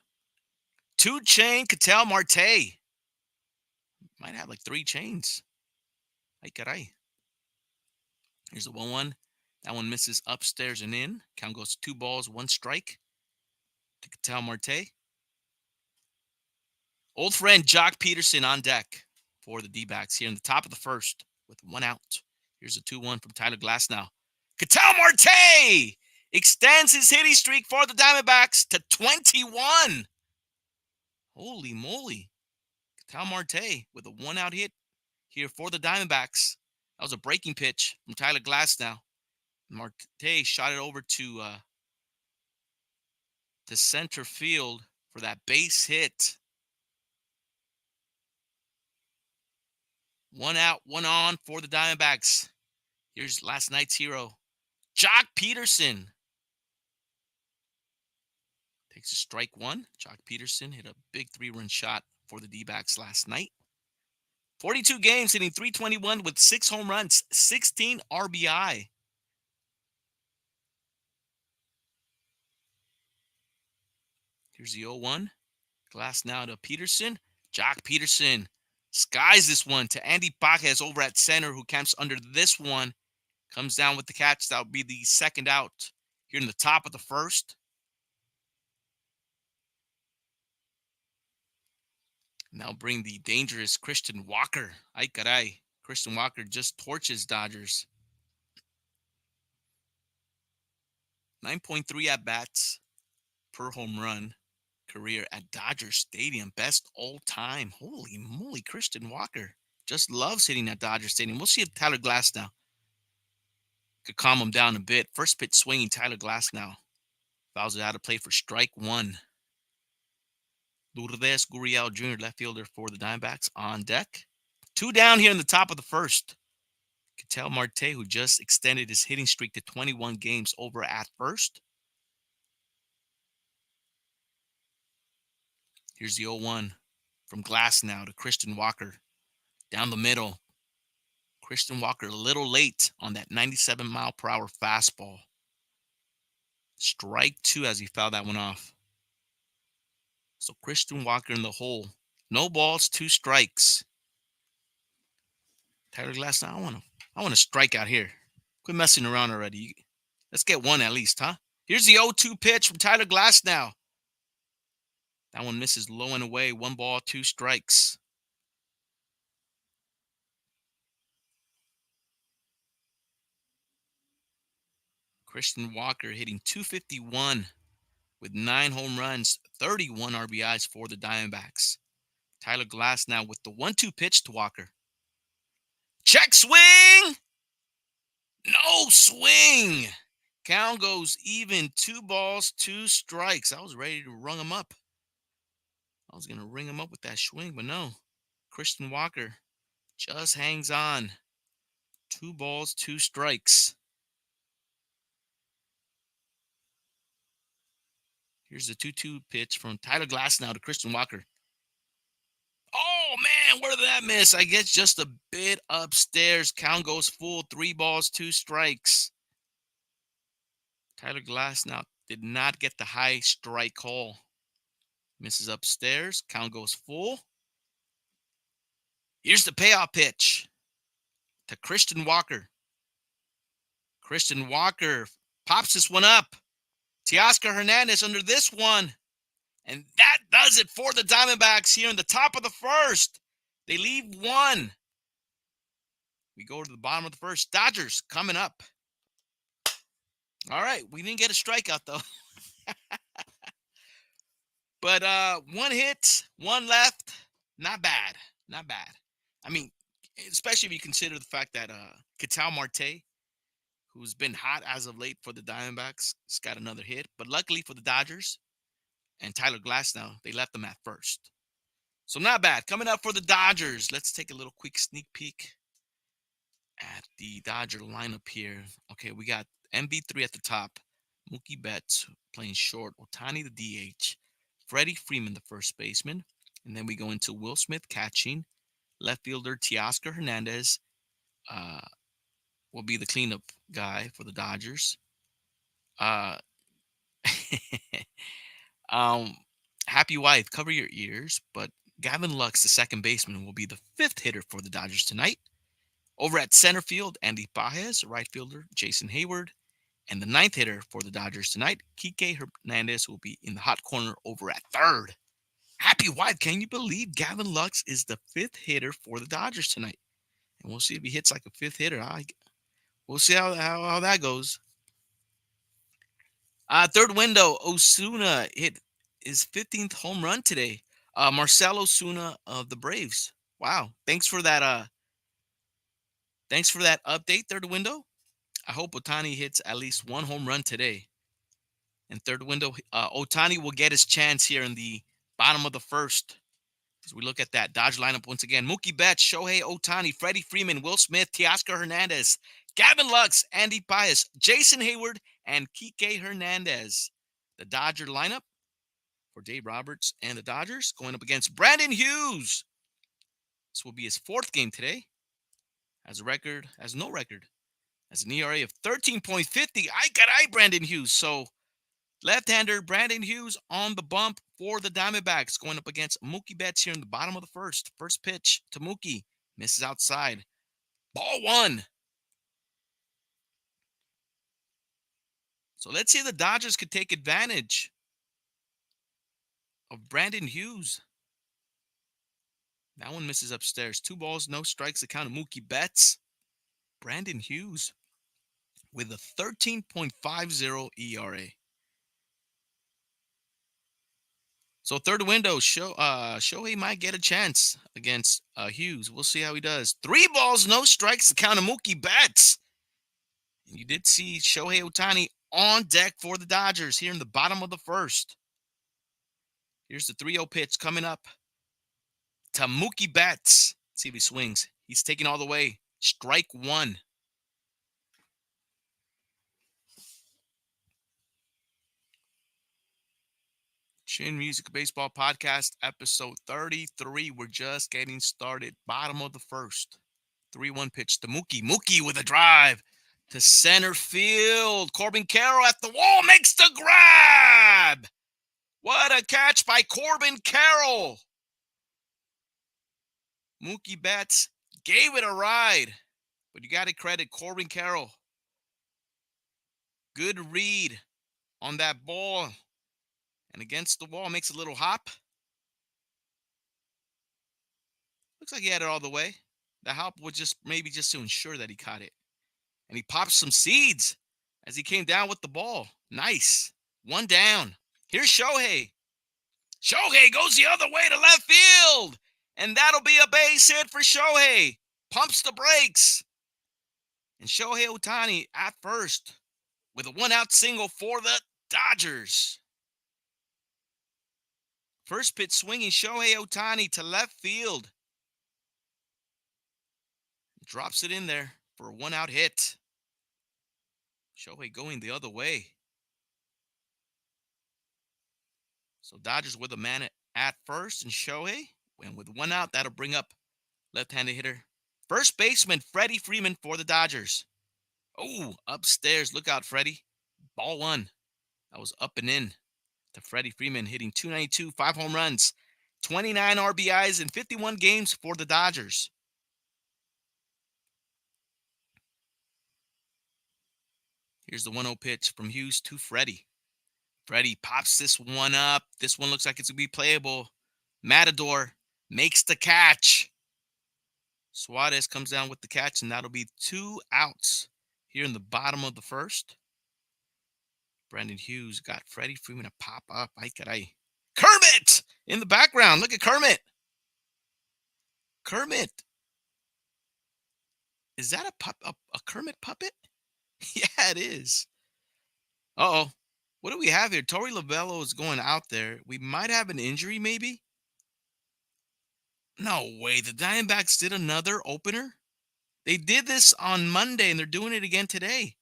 2-chain Ketel Marte. Might have like 3 chains. Ay caray. Here's the 1-1. That one misses upstairs and in. Count goes 2 balls, 1 strike to Ketel Marte. Old friend Jock Peterson on deck for the D-backs here in the top of the first with 1 out. Here's a 2-1 from Tyler Glasnow. Ketel Marte extends his hitting streak for the Diamondbacks to 21. Holy moly. Ketel Marte with a 1-out hit here for the Diamondbacks. That was a breaking pitch from Tyler Glasnow. Marte shot it over to center field for that base hit. 1 out, 1 on for the Diamondbacks. Here's last night's hero, Jock Peterson. Takes a strike 1. Jock Peterson hit a big 3-run shot for the D-backs last night. 42 games, hitting 321 with 6 home runs, 16 RBI. Here's the 0-1. Glasnow to Peterson. Jock Peterson skies this one to Andy Pages over at center, who camps under this one. Comes down with the catch. That would be the second out here in the top of the first. Now bring the dangerous Christian Walker. Ay caray. Christian Walker just torches Dodgers. 9.3 at bats per home run career at Dodger Stadium. Best all time. Holy moly, Christian Walker just loves hitting at Dodger Stadium. We'll see if Tyler Glasnow could calm him down a bit. First pitch swinging, Tyler Glasnow fouls it out of play for strike one. Lourdes Gurriel Jr., left fielder for the Diamondbacks, on deck. 2 down here in the top of the first. Ketel Marte, who just extended his hitting streak to 21 games, over at first. Here's the 0-1 from Glasnow to Christian Walker. Down the middle. Christian Walker a little late on that 97-mile-per-hour fastball. Strike 2 as he fouled that one off. So Christian Walker in the hole. No balls, 2 strikes. Tyler Glasnow, I want to strike out here. Quit messing around already. Let's get one at least, huh? Here's the 0-2 pitch from Tyler Glasnow. That one misses low and away. 1 ball, 2 strikes. Christian Walker hitting .251 with 9 home runs, 31 RBIs for the Diamondbacks. Tyler Glasnow with the 1-2 pitch to Walker. Check swing! No swing! Count goes even. 2 balls, 2 strikes. I was ready to rung him up. I was going to ring him up with that swing, but no. Christian Walker just hangs on. 2 balls, 2 strikes. Here's the 2-2 pitch from Tyler Glasnow to Christian Walker. Oh, man, where did that miss? I guess just a bit upstairs. Count goes full. 3 balls, 2 strikes. Tyler Glasnow did not get the high strike call. Misses upstairs. Count goes full. Here's the payoff pitch to Christian Walker. Christian Walker pops this one up. Teoscar Hernandez under this one. And that does it for the Diamondbacks here in the top of the first. They leave 1. We go to the bottom of the first. Dodgers coming up. All right, we didn't get a strikeout, though. But 1 hit, 1 left. Not bad. Not bad. I mean, especially if you consider the fact that Ketel Marte, who's been hot as of late for the Diamondbacks, has got another hit. But luckily for the Dodgers and Tyler Glasnow, they left them at first. So not bad. Coming up for the Dodgers, let's take a little quick sneak peek at the Dodger lineup here. Okay, we got MB3 at the top. Mookie Betts playing short. Ohtani, the DH. Freddie Freeman, the first baseman. And then we go into Will Smith catching. Left fielder Teoscar Hernandez will be the cleanup guy for the Dodgers. Happy wife, cover your ears. But Gavin Lux, the second baseman, will be the 5th hitter for the Dodgers tonight. Over at center field, Andy Pages, right fielder Jason Hayward. And the 9th hitter for the Dodgers tonight, Kike Hernandez, will be in the hot corner over at third. Happy wife, can you believe Gavin Lux is the 5th hitter for the Dodgers tonight? And we'll see if he hits like a 5th hitter. We'll see how that goes. Third window, Osuna hit his 15th home run today. Marcell Osuna of the Braves. Wow. Thanks for that update, third window. I hope Ohtani hits at least 1 home run today. And third window, Ohtani will get his chance here in the bottom of the first. As we look at that Dodge lineup once again. Mookie Betts, Shohei Ohtani, Freddie Freeman, Will Smith, Teoscar Hernandez, Gavin Lux, Andy Pages, Jason Hayward, and Kike Hernandez. The Dodger lineup for Dave Roberts and the Dodgers going up against Brandon Hughes. This will be his 4th game today. Has no record. Has an ERA of 13.50. I Brandon Hughes. So left-hander Brandon Hughes on the bump for the Diamondbacks going up against Mookie Betts here in the bottom of the first. First pitch to Mookie. Misses outside. Ball 1. So let's see if the Dodgers could take advantage of Brandon Hughes. That one misses upstairs. 2 balls, no strikes. The count of Mookie Betts. Brandon Hughes with a 13.50 ERA. So third window, Shohei might get a chance against Hughes. We'll see how he does. 3 balls, no strikes. The count of Mookie Betts. And you did see Shohei Ohtani on deck for the Dodgers here in the bottom of the first. Here's the 3-0 pitch coming up to Mookie Betts. Let's see if he swings. He's taking all the way. Strike 1. Chin Music Baseball Podcast, episode 33. We're just getting started. Bottom of the first. 3-1 pitch to Mookie. Mookie with a drive to center field. Corbin Carroll at the wall makes the grab. What a catch by Corbin Carroll. Mookie Betts gave it a ride, but you got to credit Corbin Carroll. Good read on that ball. And against the wall, makes a little hop. Looks like he had it all the way. The hop was just to ensure that he caught it. And he popped some seeds as he came down with the ball. Nice. 1 down. Here's Shohei. Shohei goes the other way to left field. And that'll be a base hit for Shohei. Pumps the brakes. And Shohei Ohtani at first with a 1-out single for the Dodgers. First pitch swinging Shohei Ohtani to left field. Drops it in there for a 1-out hit. Shohei going the other way. So Dodgers with a man at first and Shohei. And with 1 out, that'll bring up left-handed hitter. First baseman Freddie Freeman for the Dodgers. Oh, upstairs. Look out, Freddie. Ball 1. That was up and in to Freddie Freeman, hitting .292, 5 home runs, 29 RBIs in 51 games for the Dodgers. Here's the 1-0 pitch from Hughes to Freddie. Freddie pops this one up. This one looks like it's going to be playable. Matador makes the catch. Suarez comes down with the catch, and that'll be 2 outs here in the bottom of the first. Brandon Hughes got Freddie Freeman to pop up. Ay caray. Kermit in the background. Look at Kermit. Kermit. Is that a Kermit puppet? Yeah, it is. Uh-oh. What do we have here? Torey Lovullo is going out there. We might have an injury, maybe? No way. The Diamondbacks did another opener? They did this on Monday, and they're doing it again today.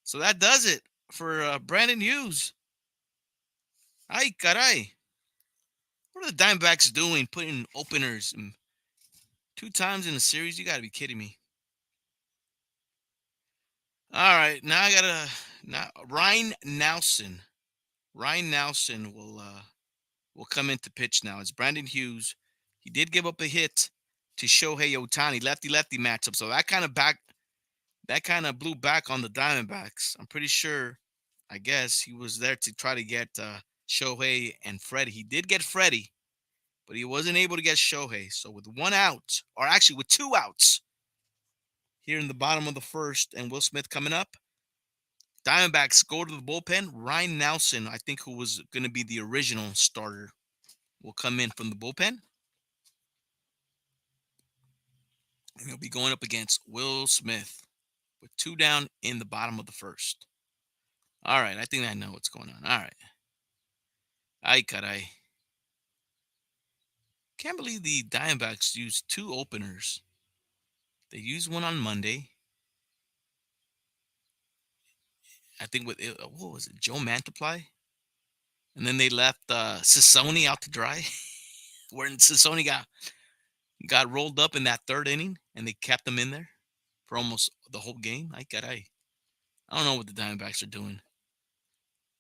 So that does it for Brandon Hughes. Ay, caray. What are the Diamondbacks doing, putting openers 2 times in a series? You got to be kidding me. All right, now I got Ryan Nelson. Ryan Nelson will come into pitch now. It's Brandon Hughes. He did give up a hit to Shohei Ohtani, lefty-lefty matchup. So that kind of blew back on the Diamondbacks. I'm pretty sure, I guess, he was there to try to get Shohei and Freddie. He did get Freddie, but he wasn't able to get Shohei. So with 1 out, or actually with 2 outs, here in the bottom of the first, and Will Smith coming up, Diamondbacks go to the bullpen. Ryan Nelson, I think, who was going to be the original starter, will come in from the bullpen. And he'll be going up against Will Smith with 2 down in the bottom of the first. All right, I think I know what's going on. All right. Ay caray. Can't believe the Diamondbacks used 2 openers. They used one on Monday. I think with, what was it, Joe Mantiply? And then they left Sassoni out to dry. When Sassoni got rolled up in that 3rd inning, and they kept him in there for almost the whole game. Ay caray. I don't know what the Diamondbacks are doing.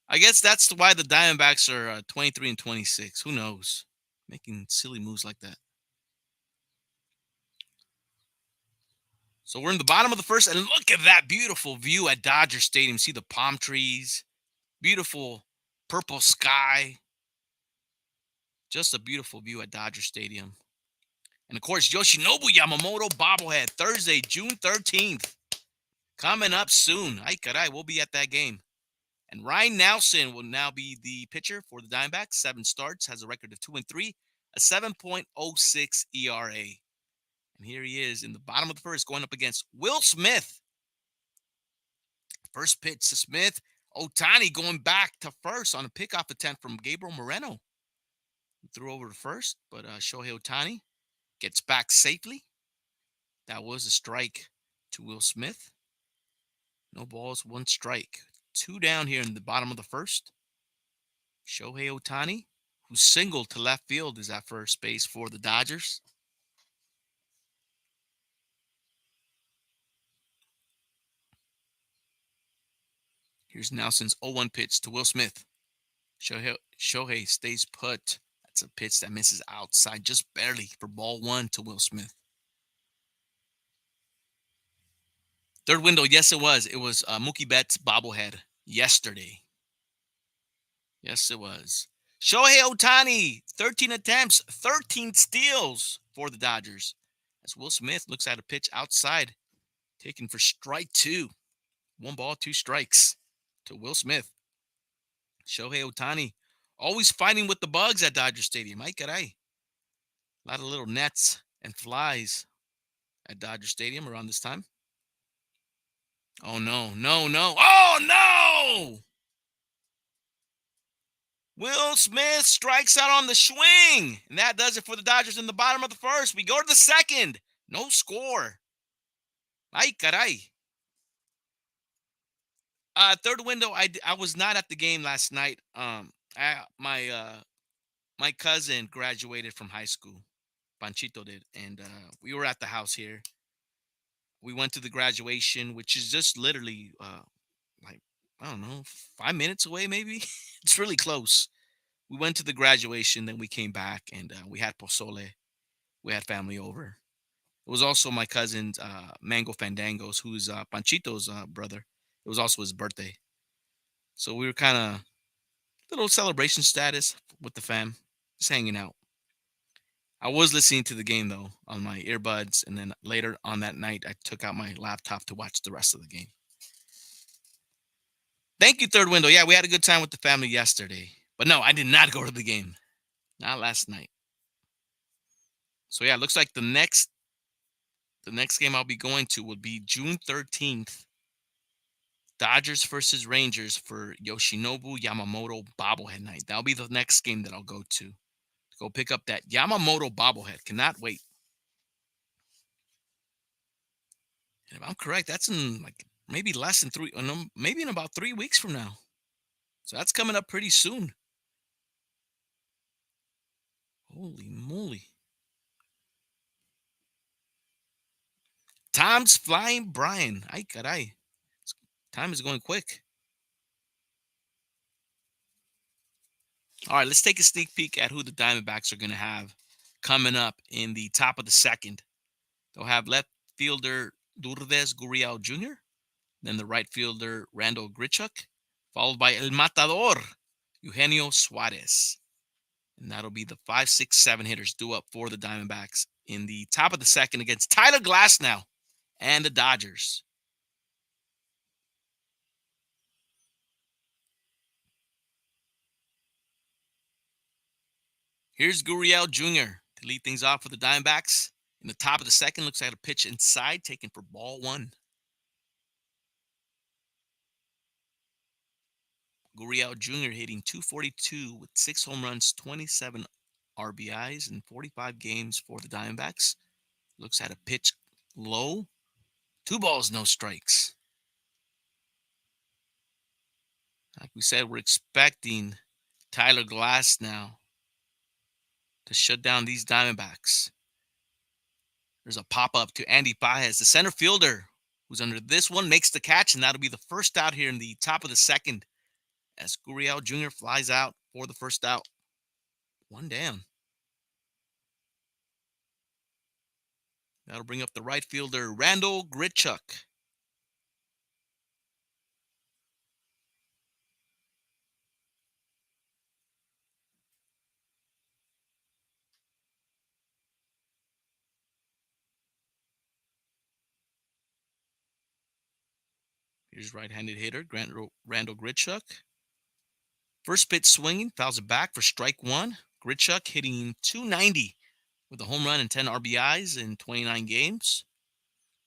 I guess that's why the Diamondbacks are 23-26. Who knows? Making silly moves like that. So we're in the bottom of the first, and look at that beautiful view at Dodger Stadium. See the palm trees, beautiful purple sky. Just a beautiful view at Dodger Stadium. And of course, Yoshinobu Yamamoto bobblehead Thursday, June 13th. Coming up soon. Ay caray, we'll be at that game. And Ryan Nelson will now be the pitcher for the Diamondbacks. 7 starts, has a record of 2-3, a 7.06 ERA. And here he is in the bottom of the first going up against Will Smith. First pitch to Smith. Otani going back to first on a pickoff attempt from Gabriel Moreno. He threw over to first, but Shohei Otani gets back safely. That was a strike to Will Smith. No balls, 1 strike. 2 down here in the bottom of the first. Shohei Otani, who singled to left field, is at first base for the Dodgers. Here's Nelson's 0-1 pitch to Will Smith. Shohei stays put. That's a pitch that misses outside just barely for ball 1 to Will Smith. Third window, yes, it was. It was Mookie Betts' bobblehead yesterday. Yes, it was. Shohei Otani, 13 attempts, 13 steals for the Dodgers. As Will Smith looks at a pitch outside, taken for strike 2. 1 ball, 2 strikes to Will Smith. Shohei Otani, always fighting with the bugs at Dodger Stadium. Ay caray. A lot of little nets and flies at Dodger Stadium around this time. Oh, no. Oh, no! Will Smith strikes out on the swing. And that does it for the Dodgers in the bottom of the first. We go to the second. No score. Ay, caray. Third window, I was not at the game last night. My cousin graduated from high school. Panchito did. And we were at the house here. We went to the graduation, which is just literally like, I don't know, 5 minutes away maybe. It's really close. We went to the graduation, then we came back and we had pozole. We had family over. It was also my cousin's Mango Fandangos, who's Panchito's brother. It was also his birthday. So we were kind of little celebration status with the fam, just hanging out. I was listening to the game though on my earbuds, and then later on that night, I took out my laptop to watch the rest of the game. Thank you, third window. Yeah, we had a good time with the family yesterday. But no, I did not go to the game. Not last night. So yeah, it looks like the next game I'll be going to will be June 13th. Dodgers versus Rangers for Yoshinobu Yamamoto bobblehead night. That'll be the next game that I'll go to. Go pick up that Yamamoto bobblehead. Cannot wait. And if I'm correct, that's in like maybe less than maybe in about 3 weeks from now. So that's coming up pretty soon. Holy moly. Time's flying, Brian. Ay caray. Time is going quick. All right, let's take a sneak peek at who the Diamondbacks are going to have coming up in the top of the second. They'll have left fielder Lourdes Gurriel Jr., then the right fielder Randall Grichuk, followed by El Matador, Eugenio Suarez. And that'll be the 5, 6, 7 hitters due up for the Diamondbacks in the top of the second against Tyler Glasnow and the Dodgers. Here's Gurriel Jr. to lead things off for the Diamondbacks. In the top of the second, looks like a pitch inside, taken for ball 1. Gurriel Jr. hitting .242 with 6 home runs, 27 RBIs in 45 games for the Diamondbacks. Looks at a pitch low. 2 balls, no strikes. Like we said, we're expecting Tyler Glasnow to shut down these Diamondbacks. There's a pop-up to Andy Paez, the center fielder, who's under this one, makes the catch, and that'll be the first out here in the top of the second as Gurriel Jr. flies out for the first out. 1 down. That'll bring up the right fielder, Randall Grichuk. Here's right-handed hitter Randall Grichuk. First pitch swinging, fouls it back for strike one. Grichuk hitting .290 with a home run and 10 RBIs in 29 games.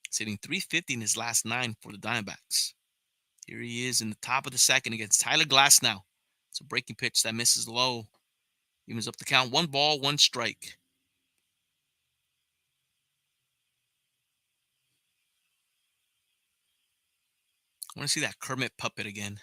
He's hitting .350 in his last 9 for the Diamondbacks. Here he is in the top of the second against Tyler Glasnow. It's a breaking pitch that misses low. Evens up the count. 1 ball, 1 strike. I want to see that Kermit puppet again.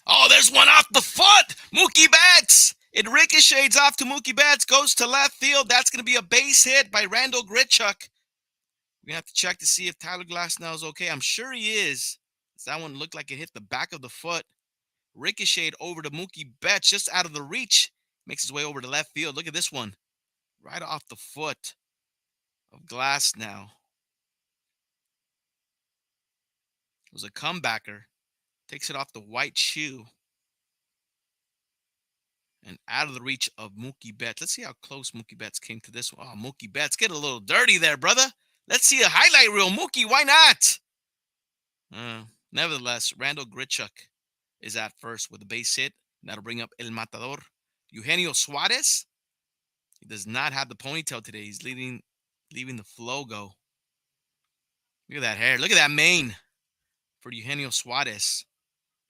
Oh, there's one off the foot. Mookie Betts. It ricochets off to Mookie Betts, goes to left field. That's going to be a base hit by Randall Grichuk. We're going to have to check to see if Tyler Glasnow is okay. I'm sure he is. That one looked like it hit the back of the foot. Ricocheted over to Mookie Betts, just out of the reach. Makes his way over to left field. Look at this one. Right off the foot of Glasnow. It was a comebacker. Takes it off the white shoe. And out of the reach of Mookie Betts. Let's see how close Mookie Betts came to this one. Oh, Mookie Betts, get a little dirty there, brother. Let's see a highlight reel. Mookie, why not? Nevertheless, Randall Grichuk is at first with a base hit. That'll bring up El Matador. Eugenio Suarez. He does not have the ponytail today. He's leaving the flow go. Look at that hair. Look at that mane for Eugenio Suarez.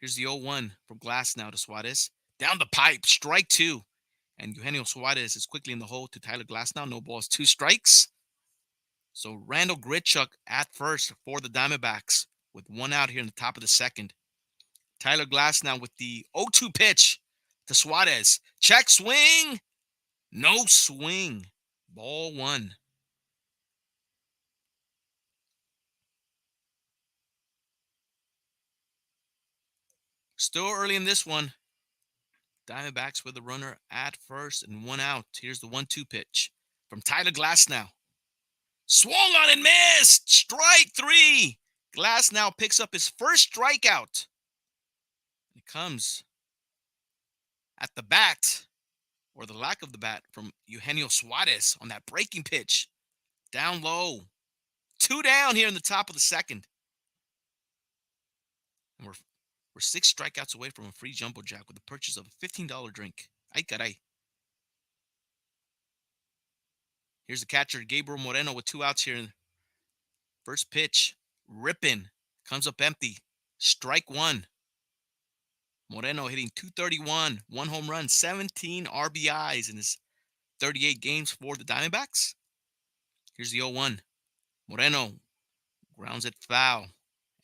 Here's the 0-1 from Glasnow to Suarez. Down the pipe, strike 2. And Eugenio Suarez is quickly in the hole to Tyler Glasnow. No balls, 2 strikes. So Randall Grichuk at first for the Diamondbacks with 1 out here in the top of the second. Tyler Glasnow with the 0-2 pitch to Suarez. Check swing. No swing. Ball 1. Still early in this one. Diamondbacks with a runner at first and 1 out. Here's the 1-2 pitch from Tyler Glasnow. Swung on and missed. Strike 3. Glasnow picks up his first strikeout. It comes at the bat, or the lack of the bat, from Eugenio Suarez on that breaking pitch. Down low. 2 down here in the top of the second. And we're 6 strikeouts away from a free jumbo jack with the purchase of a $15 drink. Ay caray. Here's the catcher, Gabriel Moreno, with 2 outs here. First pitch, ripping. Comes up empty. Strike 1. Moreno hitting .231, 1 home run, 17 RBIs in his 38 games for the Diamondbacks. Here's the 0-1. Moreno grounds it foul.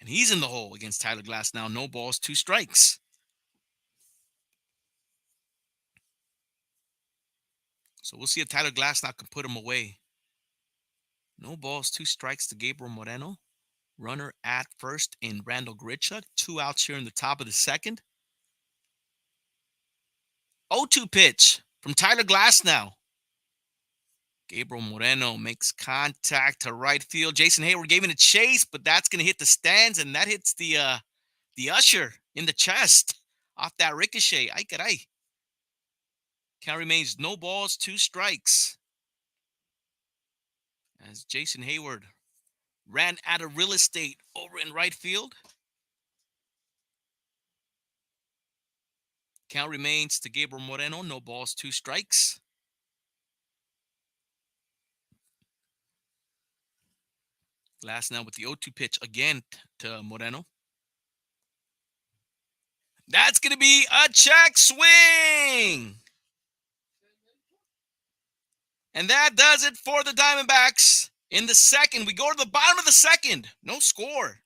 And he's in the hole against Tyler Glasnow. No balls, 2 strikes. So we'll see if Tyler Glasnow can put him away. No balls, 2 strikes to Gabriel Moreno. Runner at first in Randall Grichuk. 2 outs here in the top of the second. 0-2 pitch from Tyler Glasnow. Gabriel Moreno makes contact to right field. Jason Hayward gave it a chase, but that's going to hit the stands, and that hits the usher in the chest off that ricochet. Ay caray. Count remains no balls, 2 strikes. As Jason Hayward ran out of real estate over in right field. Count remains to Gabriel Moreno, no balls, 2 strikes. Glasnow with the 0-2 pitch again to Moreno. That's going to be a check swing. And that does it for the Diamondbacks in the second. We go to the bottom of the second. No score.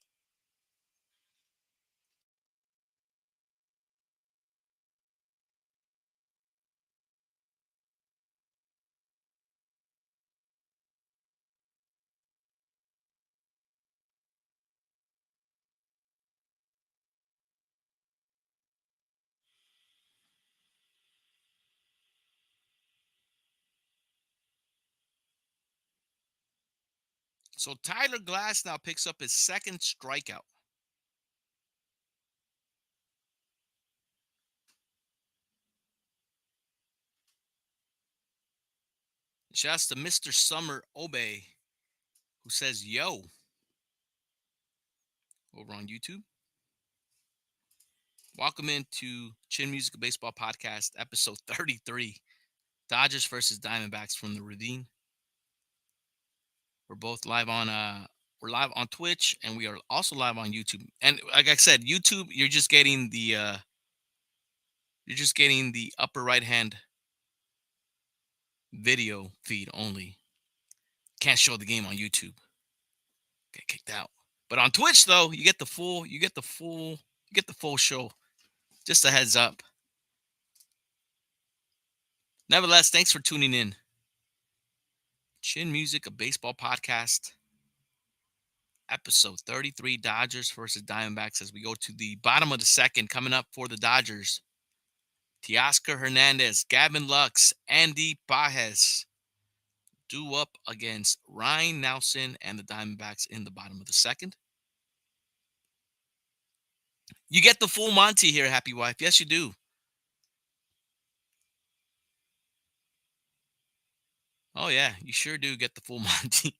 So Tyler Glasnow picks up his second strikeout. Shouts to Mr. Summer Obey, who says, yo. over on YouTube. Welcome into Chin Music Baseball Podcast, episode 33. Dodgers versus Diamondbacks from the Ravine. We're both live on we're live on Twitch, and we are also live on YouTube. And like I said, YouTube, you're just getting the upper right hand video feed only. Can't show the game on YouTube. Get kicked out. But on Twitch though, you get the full show. Just a heads up. Nevertheless, thanks for tuning in. Chin Music, a baseball podcast. Episode 33, Dodgers versus Diamondbacks, as we go to the bottom of the second. Coming up for the Dodgers, Teoscar Hernandez, Gavin Lux, Andy Pages due up against Ryan Nelson and the Diamondbacks in the bottom of the second. You get the full Monty here, Happy Wife. Yes, you do. Oh, yeah, you sure do get the full Monty.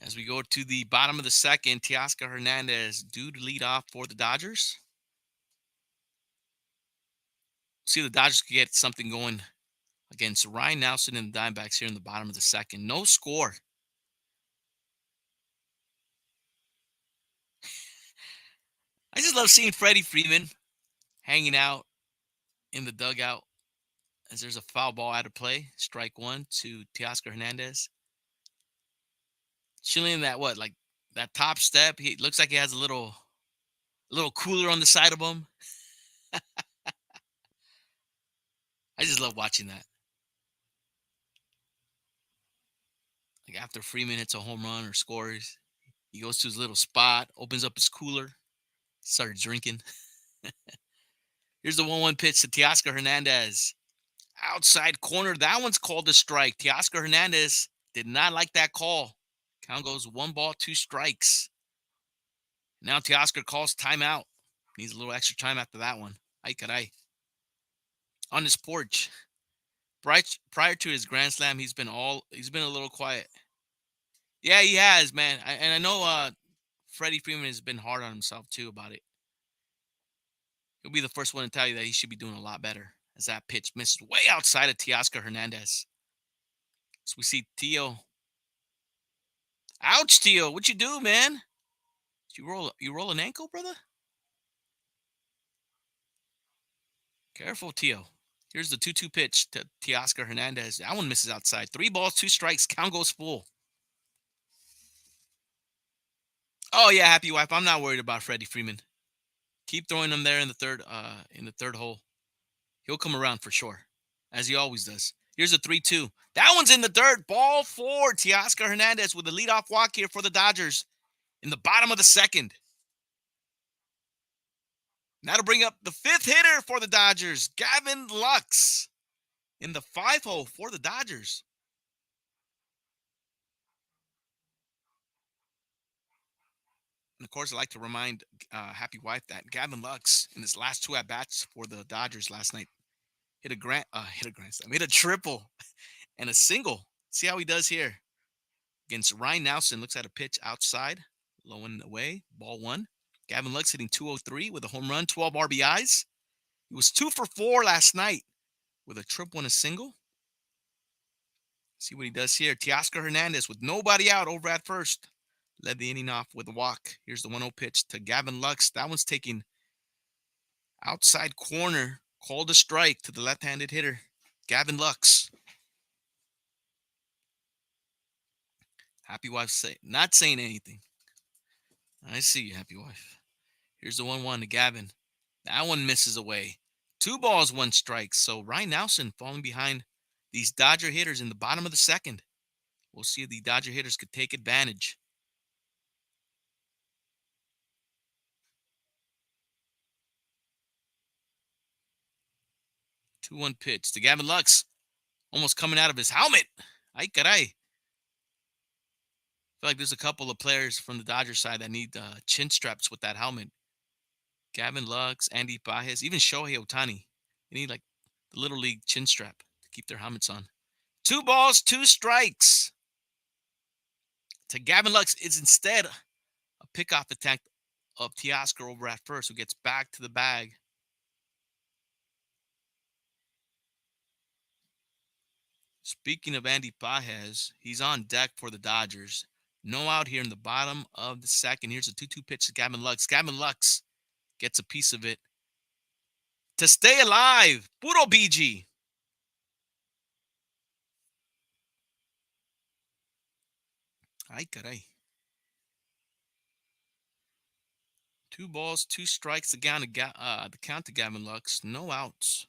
As we go to the bottom of the second, Teoscar Hernandez due to lead off for the Dodgers. See, the Dodgers could get something going against Ryan Nelson and the Diamondbacks here in the bottom of the second. No score. I just love seeing Freddie Freeman hanging out in the dugout as there's a foul ball out of play. Strike one to Teoscar Hernandez. Chilling that that top step. He looks like he has a little cooler on the side of him. I just love watching that. Like after Freeman hits a home run or scores, he goes to his little spot, opens up his cooler, starts drinking. Here's the 1-1 pitch to Teoscar Hernandez. Outside corner. That one's called a strike. Teoscar Hernandez did not like that call. Count goes 1 ball, 2 strikes. Now Teoscar calls timeout. Needs a little extra time after that one. Ay caray. On his porch. Prior to his grand slam, he's been a little quiet. Yeah, he has, man. I know Freddie Freeman has been hard on himself too about it. He'll be the first one to tell you that he should be doing a lot better, as that pitch misses way outside of Teoscar Hernandez. So we see Tio. Ouch, Tio. What you do, man? You roll an ankle, brother? Careful, Tio. Here's the 2-2 pitch to Teoscar Hernandez. That one misses outside. 3 balls, 2 strikes. Count goes full. Oh yeah, Happy Wife. I'm not worried about Freddie Freeman. Keep throwing him there in the third hole. He'll come around for sure, as he always does. Here's a 3-2. That one's in the dirt. Ball 4. Teoscar Hernandez with a leadoff walk here for the Dodgers in the bottom of the second. Now to bring up the 5th hitter for the Dodgers, Gavin Lux, in the 5 hole for the Dodgers. And of course, I'd like to remind Happy Wife that Gavin Lux, in his last 2 at-bats for the Dodgers last night, hit a triple and a single. See how he does here against Ryan Nelson. Looks at a pitch outside, low and away, ball 1. Gavin Lux hitting .203 with a home run, 12 RBIs. He was 2 for 4 last night with a triple and a single. See what he does here. Teoscar Hernandez with nobody out over at first. Led the inning off with a walk. Here's the 1-0 pitch to Gavin Lux. That one's taking outside corner. Called a strike to the left-handed hitter, Gavin Lux. Happy Wife not saying anything. I see you, Happy Wife. Here's the 1-1 to Gavin. That one misses away. 2 balls, 1 strike. So Ryan Nelson falling behind these Dodger hitters in the bottom of the second. We'll see if the Dodger hitters could take advantage. 2-1 pitch to Gavin Lux. Almost coming out of his helmet. Ay caray. I feel like there's a couple of players from the Dodger side that need chin straps with that helmet. Gavin Lux, Andy Pages, even Shohei Ohtani. They need like the Little League chin strap to keep their helmets on. 2 balls, 2 strikes to Gavin Lux. It's instead a pickoff attempt of Teoscar over at first, who gets back to the bag. Speaking of Andy Pages, he's on deck for the Dodgers. No out here in the bottom of the second. Here's a 2-2 pitch to Gavin Lux. Gavin Lux gets a piece of it to stay alive. Puro BG. Ay, caray. 2 balls, 2 strikes the count to Gavin Lux. No outs.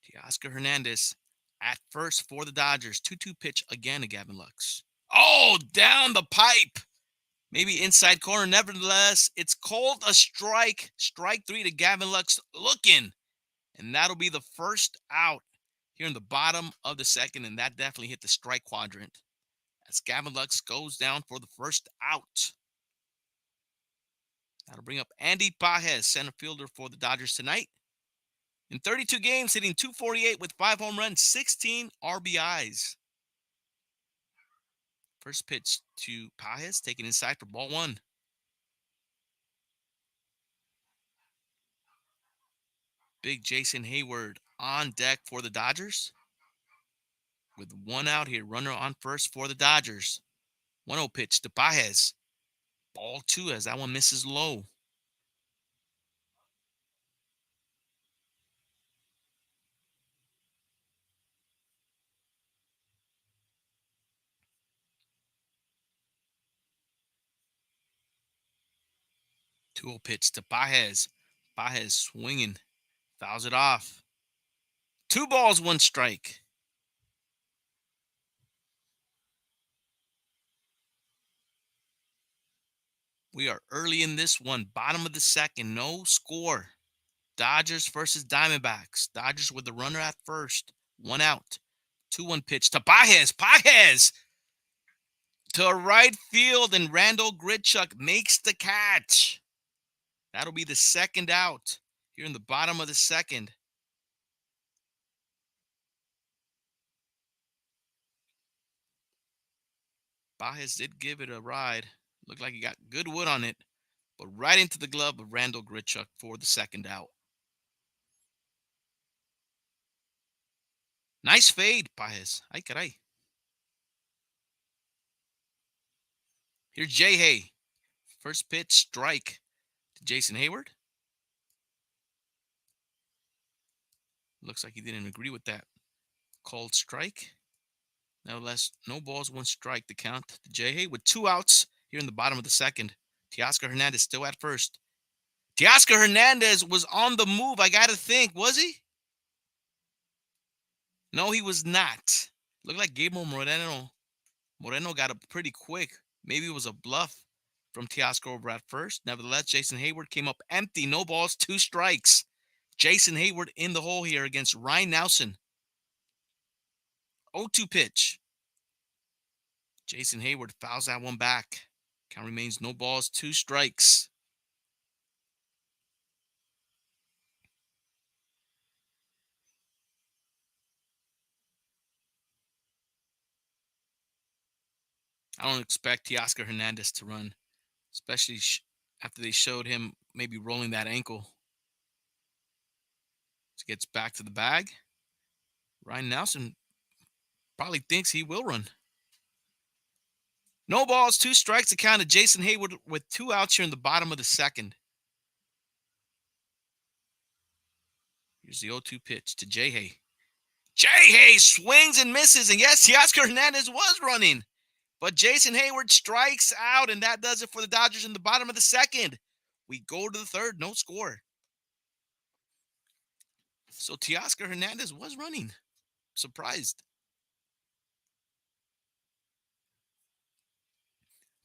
Teoscar Hernandez at first for the Dodgers. 2-2 pitch again to Gavin Lux. Oh, down the pipe. Maybe inside corner. Nevertheless, it's called a strike. Strike 3 to Gavin Lux looking. And that'll be the first out here in the bottom of the second. And that definitely hit the strike quadrant as Gavin Lux goes down for the first out. That'll bring up Andy Pages, center fielder for the Dodgers tonight. In 32 games, hitting .248 with 5 home runs, 16 RBIs. First pitch to Pages, taken inside for ball 1. Big Jason Hayward on deck for the Dodgers. With 1 out here, runner on first for the Dodgers. 1-0 pitch to Pages. Ball 2 as that one misses low. Two pitch to Pages. Pages swinging. Fouls it off. 2 balls, 1 strike. We are early in this one. Bottom of the second. No score. Dodgers versus Diamondbacks. Dodgers with the runner at first. 1 out. 2-1 pitch to Pages. Pages to right field, and Randall Grichuk makes the catch. That'll be the second out here in the bottom of the second. Pages did give it a ride. Looked like he got good wood on it, but right into the glove of Randall Grichuk for the second out. Nice fade, Pages. Ay, caray. Here's Jay Hay. First pitch, strike to Jason Hayward. Looks like he didn't agree with that called strike. Nevertheless, no balls, 1 strike to count to Jay Hay with 2 outs here in the bottom of the second. Teoscar Hernandez still at first. Teoscar Hernandez was on the move, I got to think. Was he? No, he was not. Looked like Gabriel Moreno got up pretty quick. Maybe it was a bluff from Teoscar over at first. Nevertheless, Jason Hayward came up empty. No balls, 2 strikes. Jason Hayward in the hole here against Ryan Nelson. 0-2 pitch. Jason Hayward fouls that one back. Count remains no balls, 2 strikes. I don't expect Teoscar Hernandez to run, especially after they showed him maybe rolling that ankle. So gets back to the bag. Ryan Nelson probably thinks he will run. No balls, 2 strikes to count to Jason Hayward with 2 outs here in the bottom of the second. Here's the 0-2 pitch to Jay Hay. Jay Hay swings and misses, and yes, Teoscar Hernandez was running. But Jason Hayward strikes out, and that does it for the Dodgers in the bottom of the second. We go to the third, no score. So Teoscar Hernandez was running. Surprised.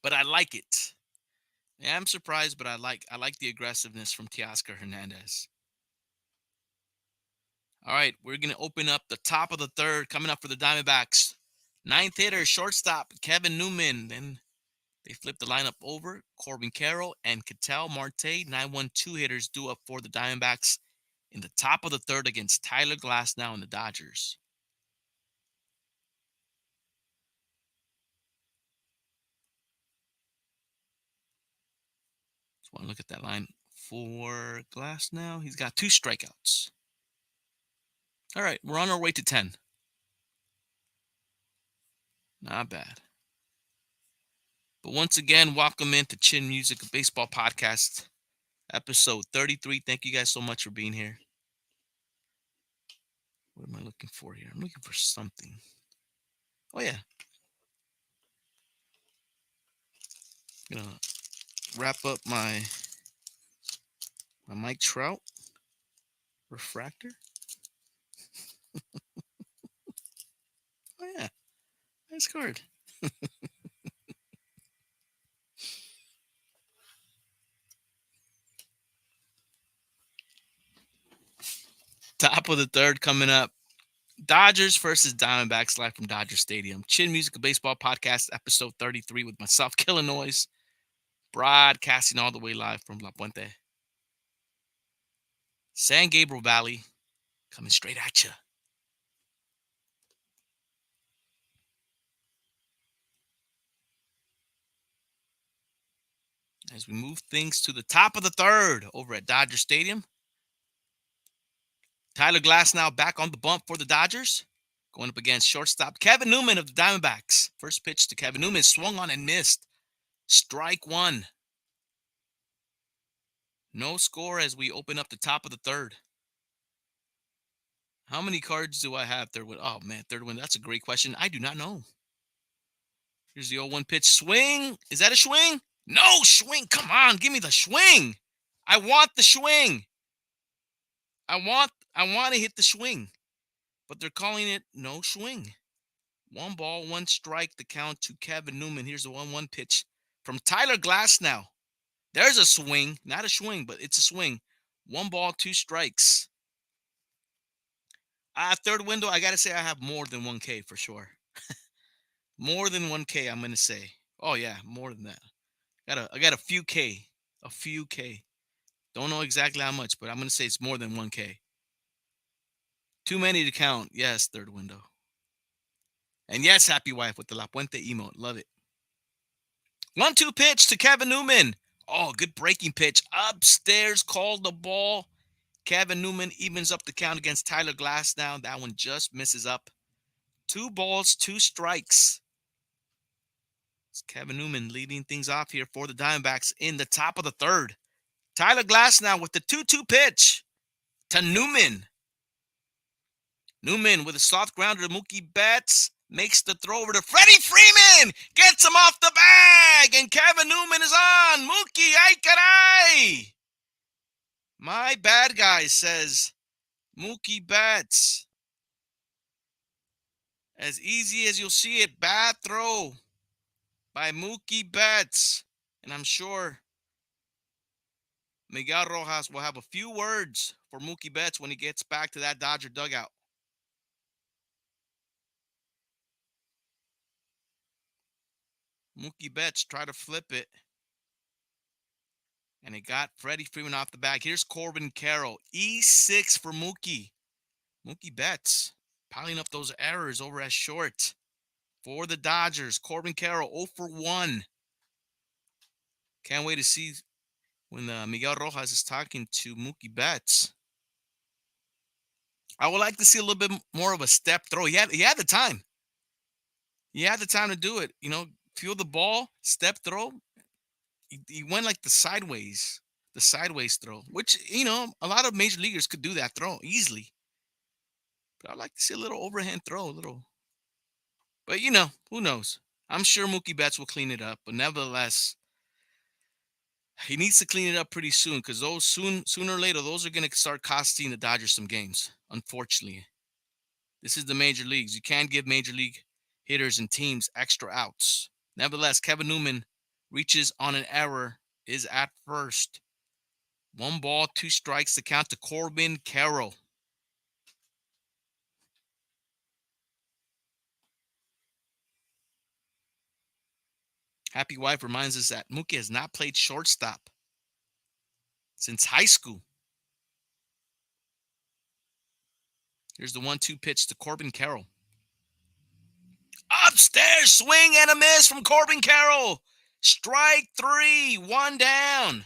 But I like it. Yeah, I'm surprised, but I like the aggressiveness from Teoscar Hernandez. All right, we're going to open up the top of the third coming up for the Diamondbacks. 9th hitter, shortstop, Kevin Newman. Then they flip the lineup over. Corbin Carroll and Ketel Marte, 9-1-2 hitters due up for the Diamondbacks in the top of the third against Tyler Glasnow and the Dodgers. Want to look at that line for Glass now. He's got 2 strikeouts. All right, we're on our way to 10. Not bad. But once again, welcome into Chin Music, a baseball podcast, episode 33. Thank you guys so much for being here. What am I looking for here? I'm looking for something. Oh, yeah. I'm going to wrap up my Mike Trout refractor. Oh, yeah. Nice card. Top of the third coming up. Dodgers versus Diamondbacks live from Dodger Stadium. Chin Music, a baseball podcast, episode 33 with myself, Killah Noez, broadcasting all the way live from La Puente. San Gabriel Valley, coming straight at you. As we move things to the top of the third over at Dodger Stadium. Tyler Glasnow back on the bump for the Dodgers. Going up against shortstop Kevin Newman of the Diamondbacks. First pitch to Kevin Newman, swung on and missed. Strike one. No score as we open up the top of the third. How many cards do I have? Third one. Oh, man, third one. That's a great question. I do not know. Here's the 0-1 pitch. Swing. Is that a swing? No swing. Come on. Give me the swing. I want the swing. I want to hit the swing. But they're calling it no swing. 1 ball, 1 strike, the count to Kevin Newman. Here's the 1-1 pitch from Tyler Glasnow. There's a swing. Not a swing, but it's a swing. 1 ball, 2 strikes. Third window, I got to say I have more than 1K for sure. More than 1K, I'm going to say. Oh, yeah, more than that. I got a few K. A few K. Don't know exactly how much, but I'm going to say it's more than 1K. Too many to count. Yes, third window. And yes, happy wife with the La Puente emote. Love it. 1-2 pitch to Kevin Newman. Oh, good breaking pitch. Upstairs, called the ball. Kevin Newman evens up the count against Tyler Glasnow. That one just misses up. 2 balls, 2 strikes. It's Kevin Newman leading things off here for the Diamondbacks in the top of the third. Tyler Glasnow with the 2-2 pitch to Newman. Newman with a soft grounder to Mookie Betts. Makes the throw over to Freddie Freeman. Gets him off the bag. And Kevin Newman is on. Mookie, ay caray. My bad guy, says Mookie Betts. As easy as you'll see it. Bad throw by Mookie Betts. And I'm sure Miguel Rojas will have a few words for Mookie Betts when he gets back to that Dodger dugout. Mookie Betts tried to flip it. And it got Freddie Freeman off the bag. Here's Corbin Carroll. E6 for Mookie. Mookie Betts piling up those errors over at short. For the Dodgers, Corbin Carroll 0 for 1. Can't wait to see when Miguel Rojas is talking to Mookie Betts. I would like to see a little bit more of a step throw. He had the time. He had the time to do it. You know, feel the ball, step throw. He went like the sideways throw, which, you know, a lot of major leaguers could do that throw easily. But I'd like to see a little overhand throw, But, you know, who knows? I'm sure Mookie Betts will clean it up. But nevertheless, he needs to clean it up pretty soon because those sooner or later, those are going to start costing the Dodgers some games, unfortunately. This is the major leagues. You can't give major league hitters and teams extra outs. Nevertheless, Kevin Newman reaches on an error, is at first. 1 ball, 2 strikes to count to Corbin Carroll. Happy wife reminds us that Mookie has not played shortstop since high school. Here's the 1-2 pitch to Corbin Carroll. Upstairs, swing and a miss from Corbin Carroll. Strike 3, 1 down.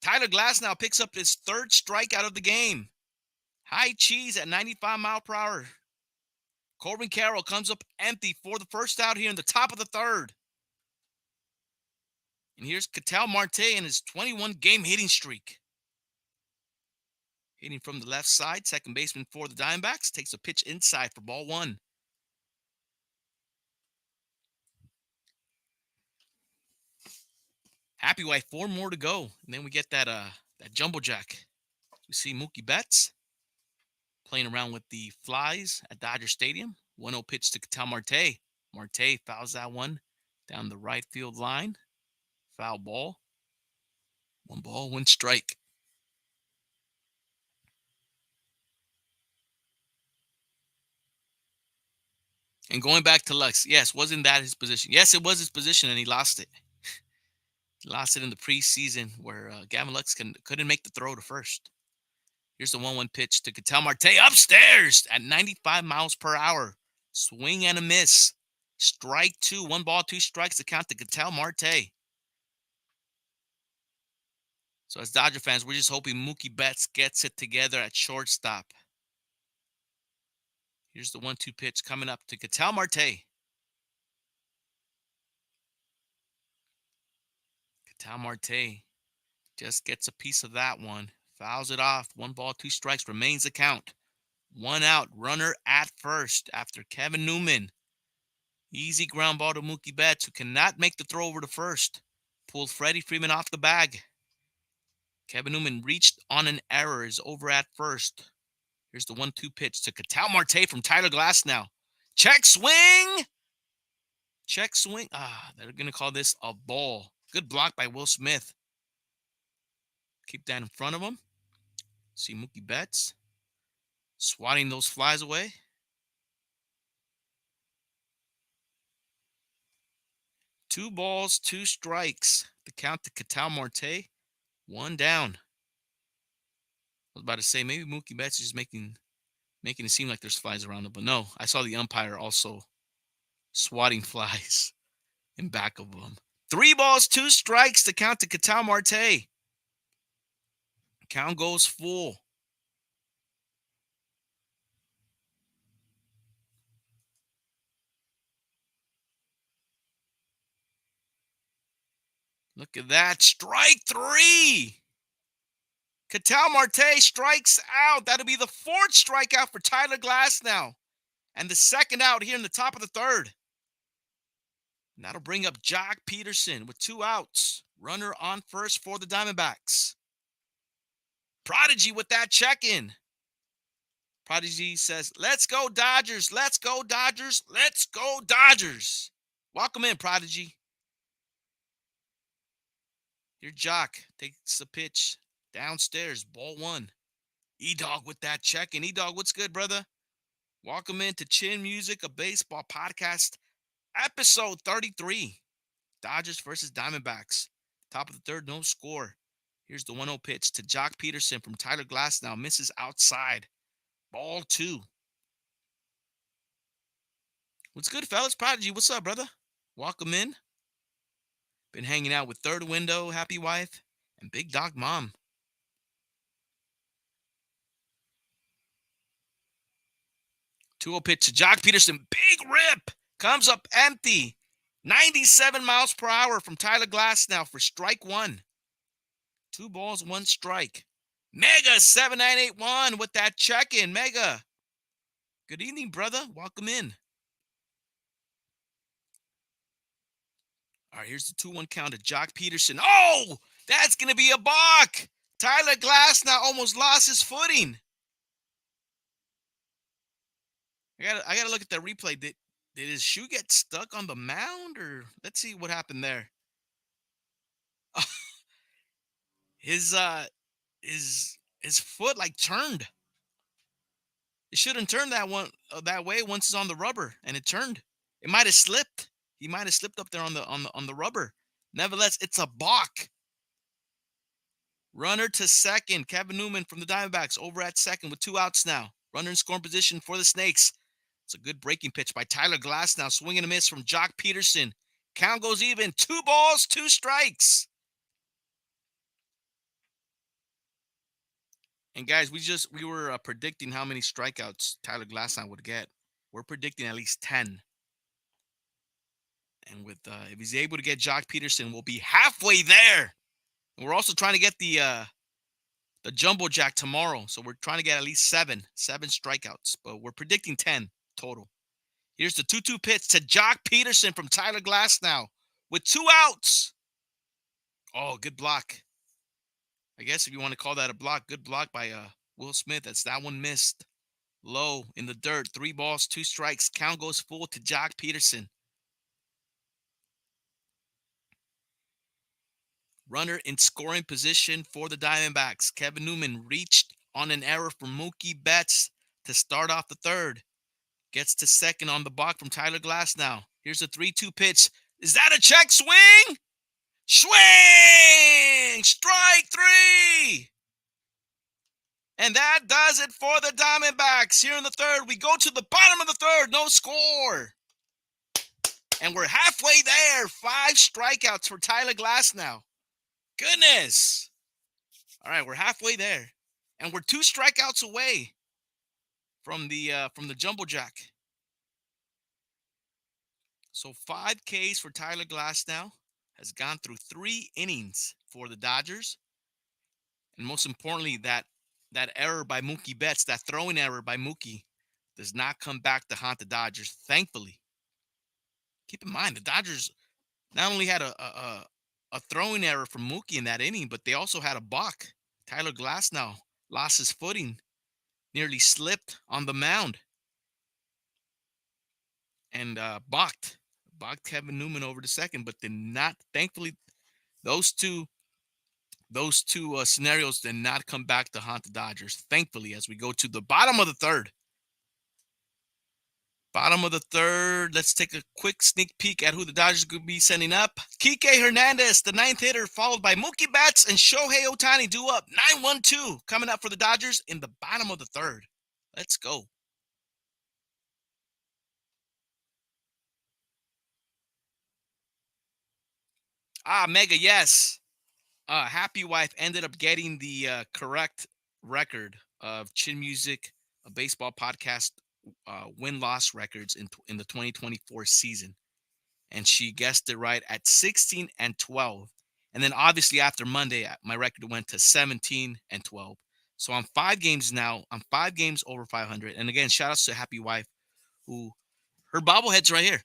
Tyler Glasnow picks up his third strikeout of the game. High cheese at 95 mile per hour. Corbin Carroll comes up empty for the first out here in the top of the third. And here's Ketel Marte and his 21-game hitting streak. Hitting from the left side, second baseman for the Diamondbacks takes a pitch inside for ball one. Happy wife, 4 more to go. And then we get that jumbo jack. We see Mookie Betts playing around with the Flies at Dodger Stadium. 1-0 pitch to Ketel Marte. Marte fouls that one down the right field line. Foul ball. 1 ball, 1 strike. And going back to Lux, yes, wasn't that his position? Yes, it was his position, and he lost it. He lost it in the preseason where Gavin Lux couldn't make the throw to first. Here's the 1-1 pitch to Ketel Marte upstairs at 95 miles per hour. Swing and a miss. Strike 2, 1 ball, 2 strikes to count to Ketel Marte. So as Dodger fans, we're just hoping Mookie Betts gets it together at shortstop. Here's the 1-2 pitch coming up to Ketel Marte. Ketel Marte just gets a piece of that one. Fouls it off. 1 ball, 2 strikes. Remains the count. 1 out. Runner at first after Kevin Newman. Easy ground ball to Mookie Betts, who cannot make the throw over to first. Pulled Freddie Freeman off the bag. Kevin Newman reached on an error. Is over at first. Here's the 1-2 pitch to Ketel Marte from Tyler Glasnow. Check swing. Check swing. They're going to call this a ball. Good block by Will Smith. Keep that in front of him. See Mookie Betts swatting those flies away. 2 balls, 2 strikes. The count to Ketel Marte. 1 down. I was about to say maybe Mookie Betts is just making it seem like there's flies around him, but no. I saw the umpire also swatting flies in back of him. 3 balls, 2 strikes to count to Ketel Marte. Count goes full. Look at that. Strike 3. Ketel Marte strikes out. That'll be the 4th strikeout for Tyler Glasnow. And the 2nd out here in the top of the 3rd. And that'll bring up Jock Peterson with 2 outs. Runner on first for the Diamondbacks. Prodigy with that check-in. Prodigy says, let's go Dodgers. Let's go Dodgers. Let's go Dodgers. Welcome in, Prodigy. Your Jock takes a pitch downstairs. Ball 1. E-Dog with that check-in. E-Dog, what's good, brother? Welcome into Chin Music, a baseball podcast, episode 33. Dodgers versus Diamondbacks. Top of the 3rd, no score. Here's the 1-0 pitch to Jock Peterson from Tyler Glasnow. Misses outside. Ball 2. What's good, fellas? Prodigy, what's up, brother? Welcome in. Been hanging out with Third Window, Happy Wife, and Big Dog Mom. 2-0 pitch to Jock Peterson. Big rip. Comes up empty. 97 miles per hour from Tyler Glasnow for strike 1. 2 balls, 1 strike. Mega 7981 with that check-in. Mega. Good evening, brother. Welcome in. All right, here's the 2-1 count to Jock Peterson. Oh, that's going to be a balk. Tyler Glasnow almost lost his footing. I gotta look at that replay. Did his shoe get stuck on the mound, or let's see what happened there? His foot like turned. It shouldn't turn that way once it's on the rubber, and it turned. It might have slipped. He might have slipped up there on the rubber. Nevertheless, it's a balk. Runner to second. Kevin Newman from the Diamondbacks over at second with 2 outs now. Runner in scoring position for the Snakes. It's a good breaking pitch by Tyler Glasnow. Swing and a miss from Jock Peterson. Count goes even. 2 balls, 2 strikes. And guys, we were predicting how many strikeouts Tyler Glasnow would get. We're predicting at least 10. And with if he's able to get Jock Peterson, we'll be halfway there. And we're also trying to get the jumbo jack tomorrow. So we're trying to get at least seven strikeouts, but we're predicting 10 total. Here's the 2-2 pitch to Jock Peterson from Tyler Glasnow with 2 outs. Oh, good block. I guess if you want to call that a block, good block by Will Smith. That's that one missed. Low in the dirt. 3 balls, 2 strikes. Count goes full to Jock Peterson. Runner in scoring position for the Diamondbacks. Kevin Newman reached on an error from Mookie Betts to start off the third. Gets to second on the balk from Tyler Glasnow. Here's a 3-2 pitch. Is that a check swing? Swing! Strike 3! And that does it for the Diamondbacks. Here in the third, we go to the bottom of the third. No score. And we're halfway there. 5 strikeouts for Tyler Glasnow. Goodness. All right, we're halfway there. And we're 2 strikeouts away from the jumbo jack. So 5 Ks for Tyler Glasnow. Has gone through 3 innings for the Dodgers. And most importantly, that error by Mookie Betts, that throwing error by Mookie, does not come back to haunt the Dodgers, thankfully. Keep in mind, the Dodgers not only had a throwing error from Mookie in that inning, but they also had a balk. Tyler Glasnow lost his footing, nearly slipped on the mound, and balked Kevin Newman over to second, but did not. Thankfully, those two scenarios did not come back to haunt the Dodgers. Thankfully, as we go to the bottom of the third. Let's take a quick sneak peek at who the Dodgers could be sending up. Kike Hernandez, the 9th hitter, followed by Mookie Betts and Shohei Ohtani, due up 9-1-2, coming up for the Dodgers in the bottom of the third. Let's go. Mega, yes. Happy Wife ended up getting the correct record of Chin Music, a baseball podcast win-loss records in the 2024 season. And she guessed it right at 16-12. And then obviously after Monday, my record went to 17-12. So I'm 5 games now. I'm 5 games over 500. And again, shout outs to Happy Wife, who her bobblehead's right here.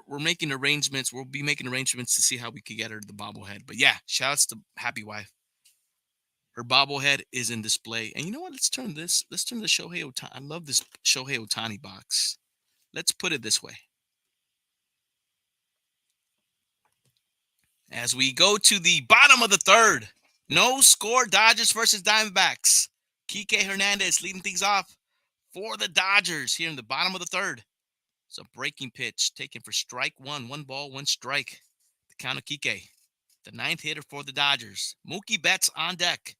We're making arrangements. We'll be making arrangements to see how we could get her the bobblehead. But yeah, shout outs to Happy Wife. Her bobblehead is in display. And you know what? Let's turn the Shohei Ohtani. I love this Shohei Ohtani box. Let's put it this way. As we go to the bottom of the third, no score, Dodgers versus Diamondbacks. Kike Hernandez leading things off for the Dodgers here in the bottom of the third. It's a breaking pitch taken for strike 1. 1 ball, 1 strike. The count of Kike, the 9th hitter for the Dodgers. Mookie Betts on deck.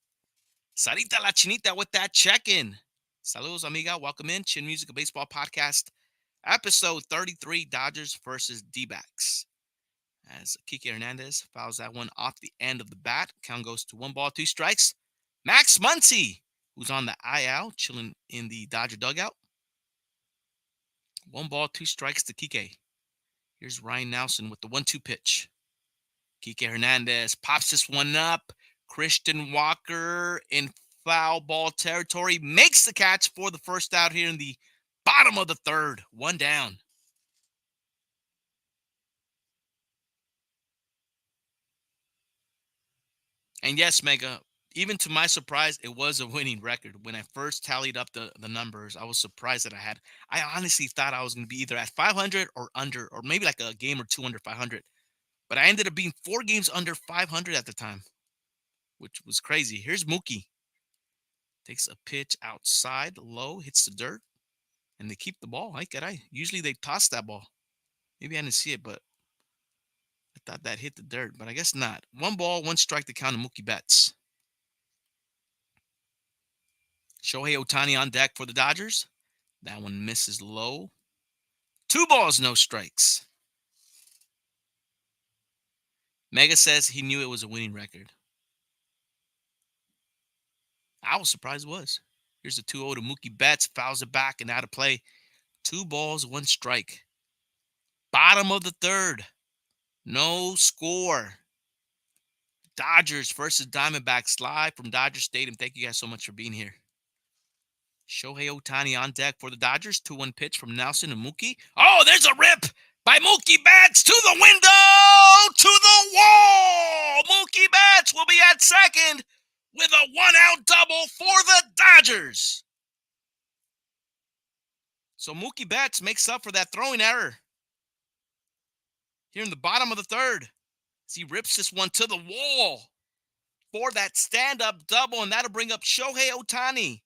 Sarita La Chinita with that check-in. Saludos, amiga. Welcome in. Chin Music, a baseball podcast. Episode 33, Dodgers versus D-backs. As Kike Hernandez fouls that one off the end of the bat. Count goes to 1 ball, 2 strikes. Max Muncy, who's on the IL, chilling in the Dodger dugout. 1 ball, 2 strikes to Kike. Here's Ryan Nelson with the 1-2 pitch. Kike Hernandez pops this one up. Christian Walker in foul ball territory makes the catch for the first out here in the bottom of the third. 1 down. And yes, Mega, even to my surprise, it was a winning record. When I first tallied up the numbers, I was surprised that I honestly thought I was going to be either at 500 or under, or maybe like a game or 2 under 500. But I ended up being 4 games under 500 at the time, which was crazy. Here's Mookie. Takes a pitch outside, low, hits the dirt, and they keep the ball. Like I usually they toss that ball. Maybe I didn't see it, but I thought that hit the dirt, but I guess not. 1 ball, 1 strike to count of Mookie Betts. Shohei Ohtani on deck for the Dodgers. That one misses low. 2 balls, no strikes. Mega says he knew it was a winning record. I was surprised it was. Here's the 2-0 to Mookie Betts. Fouls it back and out of play. 2 balls, 1 strike. Bottom of the third. No score. Dodgers versus Diamondbacks live from Dodger Stadium. Thank you guys so much for being here. Shohei Ohtani on deck for the Dodgers. 2-1 pitch from Nelson and Mookie. Oh, there's a rip by Mookie Betts to the window, to the wall. Mookie Betts will be at second with a 1-out double for the Dodgers. So Mookie Betts makes up for that throwing error here in the bottom of the third. As he rips this one to the wall for that stand-up double, and that'll bring up Shohei Ohtani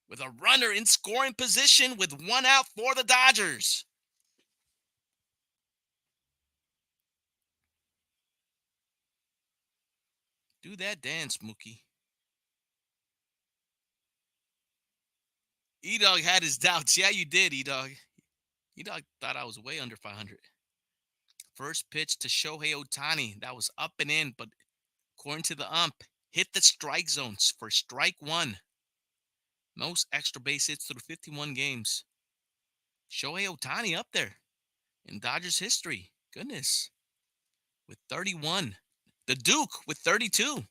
with a runner in scoring position with 1 out for the Dodgers. Do that dance, Mookie. E-Dog had his doubts. Yeah, you did, E-Dog. E-Dog thought I was way under 500. First pitch to Shohei Ohtani. That was up and in, but according to the ump, hit the strike zones for strike 1. Most extra base hits through 51 games. Shohei Ohtani up there in Dodgers history. Goodness. With 31. The Duke with 32.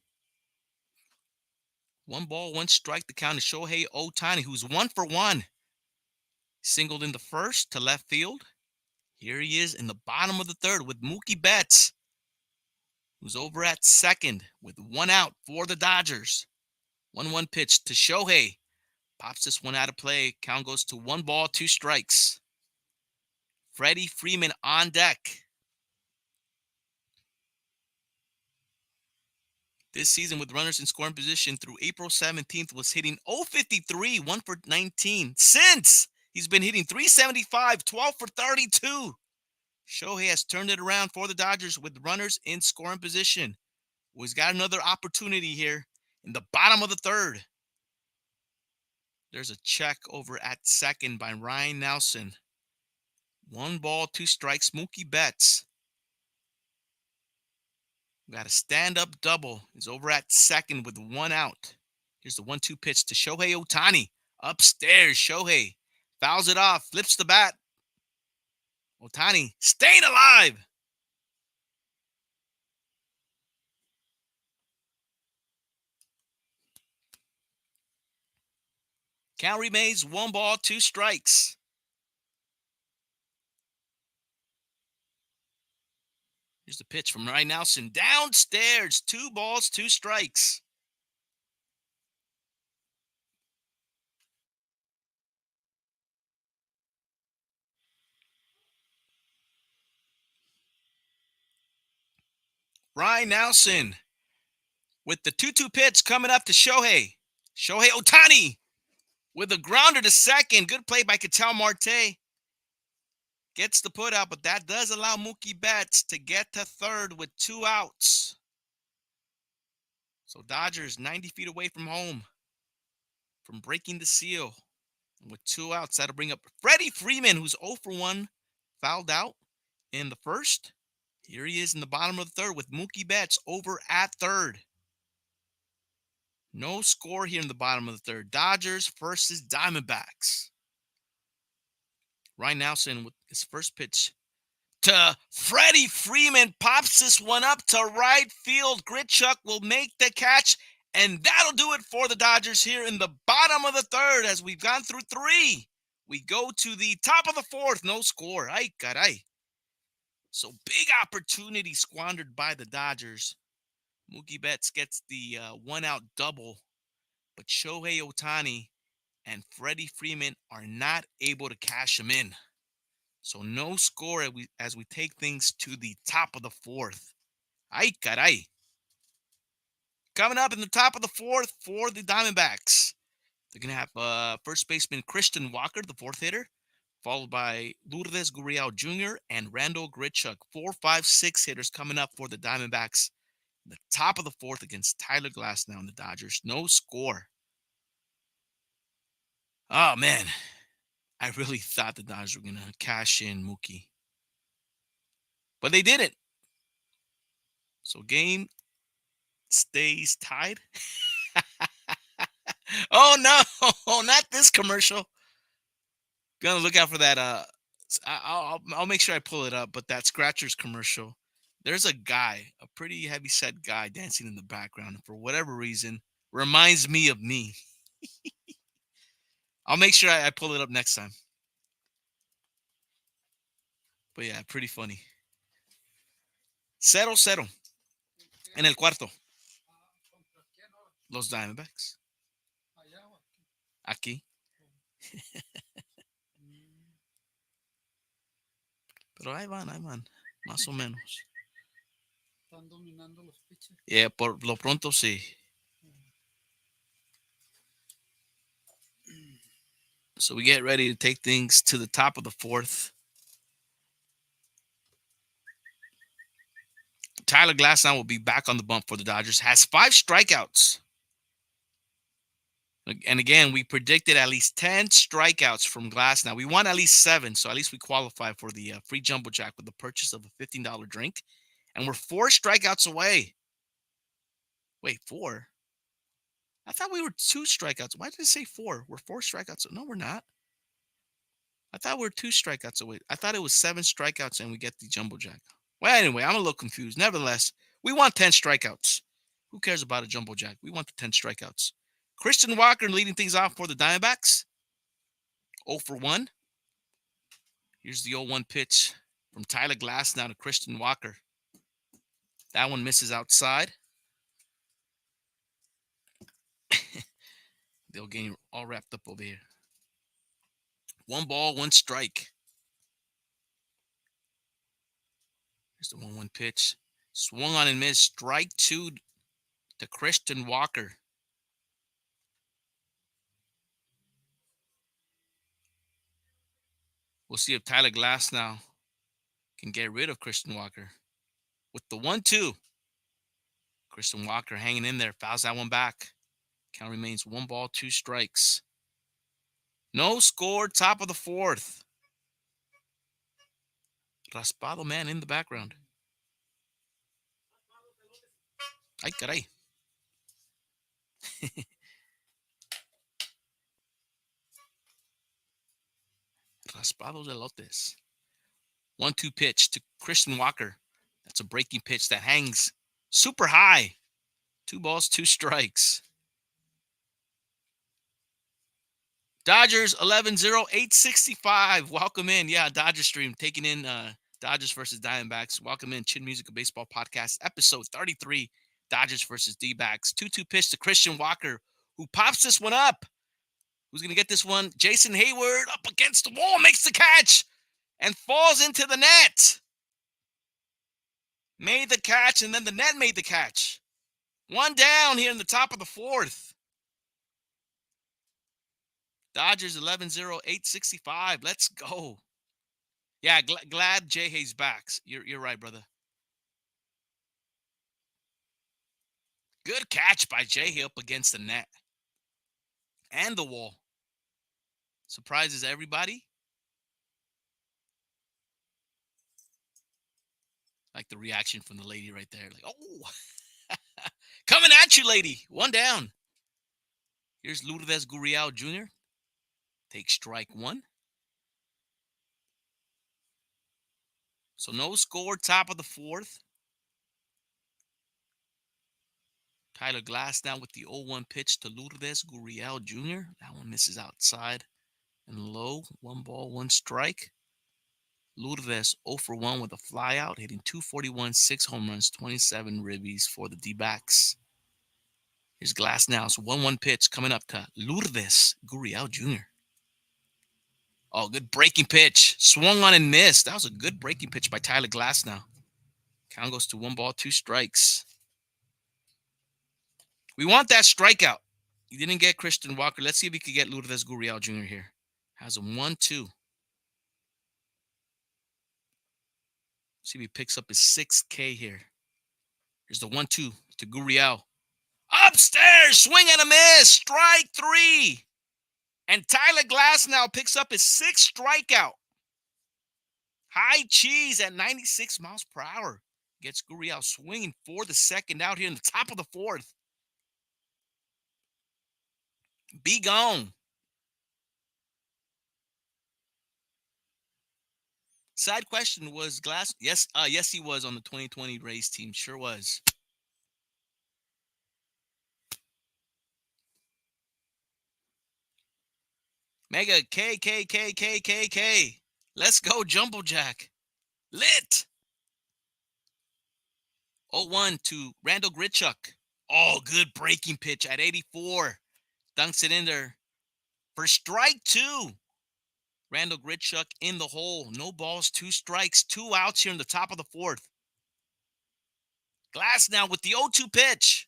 1 ball, 1 strike. The count is Shohei Ohtani, who's 1 for 1. Singled in the first to left field. Here he is in the bottom of the third with Mookie Betts, who's over at second with 1 out for the Dodgers. 1-1 pitch to Shohei. Pops this one out of play. Count goes to 1 ball, 2 strikes. Freddie Freeman on deck. This season with runners in scoring position through April 17th was hitting .053, 1 for 19. Since he's been hitting .375, 12 for 32. Shohei has turned it around for the Dodgers with runners in scoring position. Well, he's got another opportunity here in the bottom of the third. There's a check over at second by Ryan Nelson. 1 ball, 2 strikes. Mookie Betts. We got a stand-up double. He's over at second with 1 out. Here's the 1-2 pitch to Shohei Ohtani. Upstairs, Shohei fouls it off, flips the bat. Ohtani staying alive. Count remains 1 ball, 2 strikes. Here's the pitch from Ryan Nelson. Downstairs, 2 balls, 2 strikes. Ryan Nelson with the 2-2 pitch coming up to Shohei. Shohei Ohtani with a grounder to second. Good play by Ketel Marte. Gets the put out, but that does allow Mookie Betts to get to third with 2 outs. So Dodgers 90 feet away from home from breaking the seal. With 2 outs, that'll bring up Freddie Freeman, who's 0 for 1, fouled out in the first. Here he is in the bottom of the third with Mookie Betts over at third. No score here in the bottom of the third. Dodgers versus Diamondbacks. Ryan Nelson with his first pitch to Freddie Freeman. Pops this one up to right field. Grichuk will make the catch. And that'll do it for the Dodgers here in the bottom of the third. As we've gone through 3, we go to the top of the fourth. No score. Ay, caray. So big opportunity squandered by the Dodgers. Mookie Betts gets the 1-out double. But Shohei Ohtani and Freddie Freeman are not able to cash him in. So no score as we take things to the top of the fourth. Ay, caray. Coming up in the top of the fourth for the Diamondbacks, they're going to have first baseman Christian Walker, the 4th hitter, followed by Lourdes Gurriel Jr. and Randall Grichuk. 4, 5, 6 hitters coming up for the Diamondbacks. The top of the fourth against Tyler Glass now in the Dodgers. No score. Oh, man. I really thought the Dodgers were going to cash in Mookie. But they didn't. So game stays tied. Oh no, not this commercial. Gonna look out for that. I'll make sure I pull it up. But that Scratchers commercial. There's a guy, a pretty heavy set guy, dancing in the background. And for whatever reason, reminds me of me. I'll make sure I pull it up next time. But yeah, pretty funny. 0-0 en el cuarto. Los Diamondbacks. Aquí. Pero ahí van. Más o menos. Están dominando los pitchers. Yeah, por lo pronto sí. So we get ready to take things to the top of the fourth. Tyler Glasnow will be back on the bump for the Dodgers. Has 5 strikeouts. And again, we predicted at least 10 strikeouts from Glasnow. We want at least 7, so at least we qualify for the free Jumbo Jack with the purchase of a $15 drink. And we're 4 strikeouts away. Wait, 4? I thought we were 2 strikeouts. Why did it say 4? We're 4 strikeouts. No, we're not. I thought we were 2 strikeouts away. I thought it was 7 strikeouts and we get the Jumbo Jack. Well, anyway, I'm a little confused. Nevertheless, we want 10 strikeouts. Who cares about a Jumbo Jack? We want the 10 strikeouts. Christian Walker leading things off for the Diamondbacks. 0 for 1. Here's the 0-1 pitch from Tyler Glasnow to Christian Walker. That one misses outside. They'll get all wrapped up over here. 1 ball, 1 strike. Here's the 1-1 pitch. Swung on and missed. Strike 2 to Christian Walker. We'll see if Tyler Glasnow can get rid of Christian Walker. With the 1-2. Christian Walker hanging in there. Fouls that one back. Count remains 1 ball, 2 strikes. No score, top of the fourth. Raspado man in the background. Ay, caray. Raspados elotes. 1-2 pitch to Christian Walker. That's a breaking pitch that hangs super high. 2 balls, 2 strikes. Dodgers 11-0, 865. Welcome in. Yeah, Dodger stream taking in Dodgers versus Diamondbacks. Welcome in Chin Music, a baseball podcast, episode 33. Dodgers versus D-backs. 2-2 pitch to Christian Walker, who pops this one up. Who's going to get this one? Jason Hayward up against the wall, makes the catch, and falls into the net. Made the catch, and then the net made the catch. 1 down here in the top of the fourth. Dodgers 11-0, 865. Let's go. Yeah, glad Jay Hay's back. You're right, brother. Good catch by Jay Hay up against the net. And the wall. Surprises everybody. Like the reaction from the lady right there. Like, oh, coming at you, lady. 1 down. Here's Lourdes Gurriel Jr. Take strike 1. So no score, top of the fourth. Tyler Glasnow with the 0-1 pitch to Lourdes Gurriel Jr. That one misses outside and low. 1 ball, 1 strike. Lourdes 0 for 1 with a flyout, hitting .241, 6 home runs, 27 ribbies for the D-backs. Here's Glasnow's 1-1 pitch coming up to Lourdes Gurriel Jr. Oh, good breaking pitch. Swung on and missed. That was a good breaking pitch by Tyler Glasnow. Count goes to 1 ball, 2 strikes. We want that strikeout. You didn't get Christian Walker. Let's see if we can get Lourdes Gurriel Jr. here. Has a 1-2. See if he picks up his 6th K here. Here's the 1-2 to Gurriel. Upstairs, swing and a miss. Strike 3. And Tyler Glasnow picks up his 6th strikeout. High cheese at 96 miles per hour. Gets Gurriel swinging for the second out here in the top of the fourth. Be gone. Side question, was Glass? Yes, yes, he was on the 2020 Rays team. Sure was. Mega K K K K K K. Let's go, Jumbo Jack. Lit. 0-1 to Randall Grichuk. Oh, good breaking pitch at 84. Dunks it in there for strike two. Randall Grichuk in the hole. No balls, 2 strikes, 2 outs here in the top of the fourth. Glass now with the 0-2 pitch.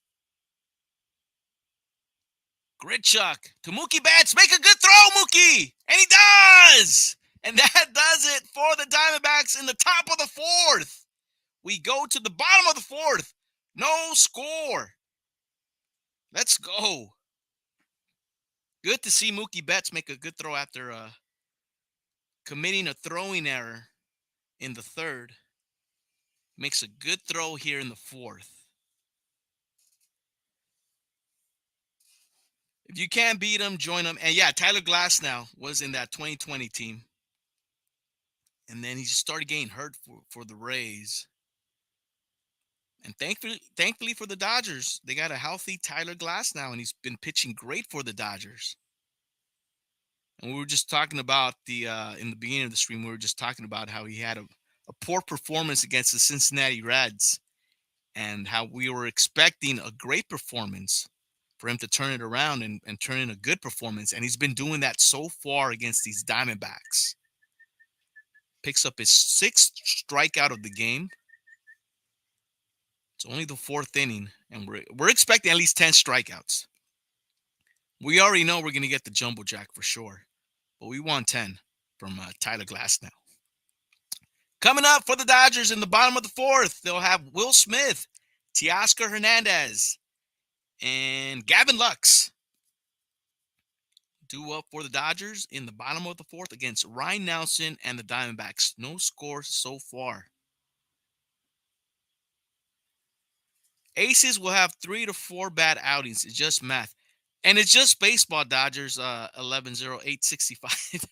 Grichuk to Mookie Betts. Make a good throw, Mookie. And he does. And that does it for the Diamondbacks in the top of the fourth. We go to the bottom of the fourth. No score. Let's go. Good to see Mookie Betts make a good throw after committing a throwing error in the third. Makes a good throw here in the fourth. If you can't beat him, join him. And yeah, Tyler Glasnow was in that 2020 team. And then he just started getting hurt for the Rays. And thankfully for the Dodgers, they got a healthy Tyler Glasnow, and he's been pitching great for the Dodgers. And we were just talking about in the beginning of the stream, we were just talking about how he had a poor performance against the Cincinnati Reds and how we were expecting a great performance for him to turn it around and turn in a good performance. And he's been doing that so far against these Diamondbacks. Picks up his 6th strikeout of the game. It's only the 4th inning, and we're expecting at least 10 strikeouts. We already know we're going to get the Jumbo Jack for sure, but we want 10 from Tyler Glasnow. Coming up for the Dodgers in the bottom of the fourth, they'll have Will Smith, Teoscar Hernandez, and Gavin Lux. Due up for the Dodgers in the bottom of the fourth against Ryan Nelson and the Diamondbacks. No score so far. Aces will have 3 to 4 bad outings. It's just math. And it's just baseball, Dodgers 11-0-8-65.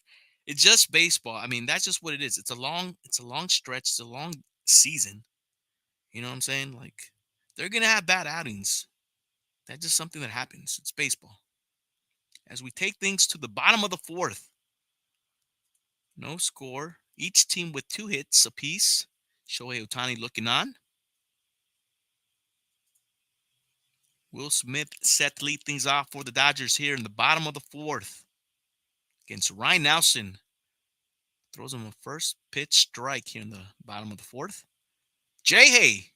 It's just baseball. I mean, that's just what it is. It's a long stretch. It's a long season. You know what I'm saying? Like, they're going to have bad outings. That's just something that happens. It's baseball. As we take things to the bottom of the fourth. No score. Each team with 2 hits apiece. Shohei Ohtani looking on. Will Smith set to lead things off for the Dodgers here in the bottom of the fourth against Ryan Nelson. Throws him a first pitch strike here in the bottom of the fourth. J-Hay.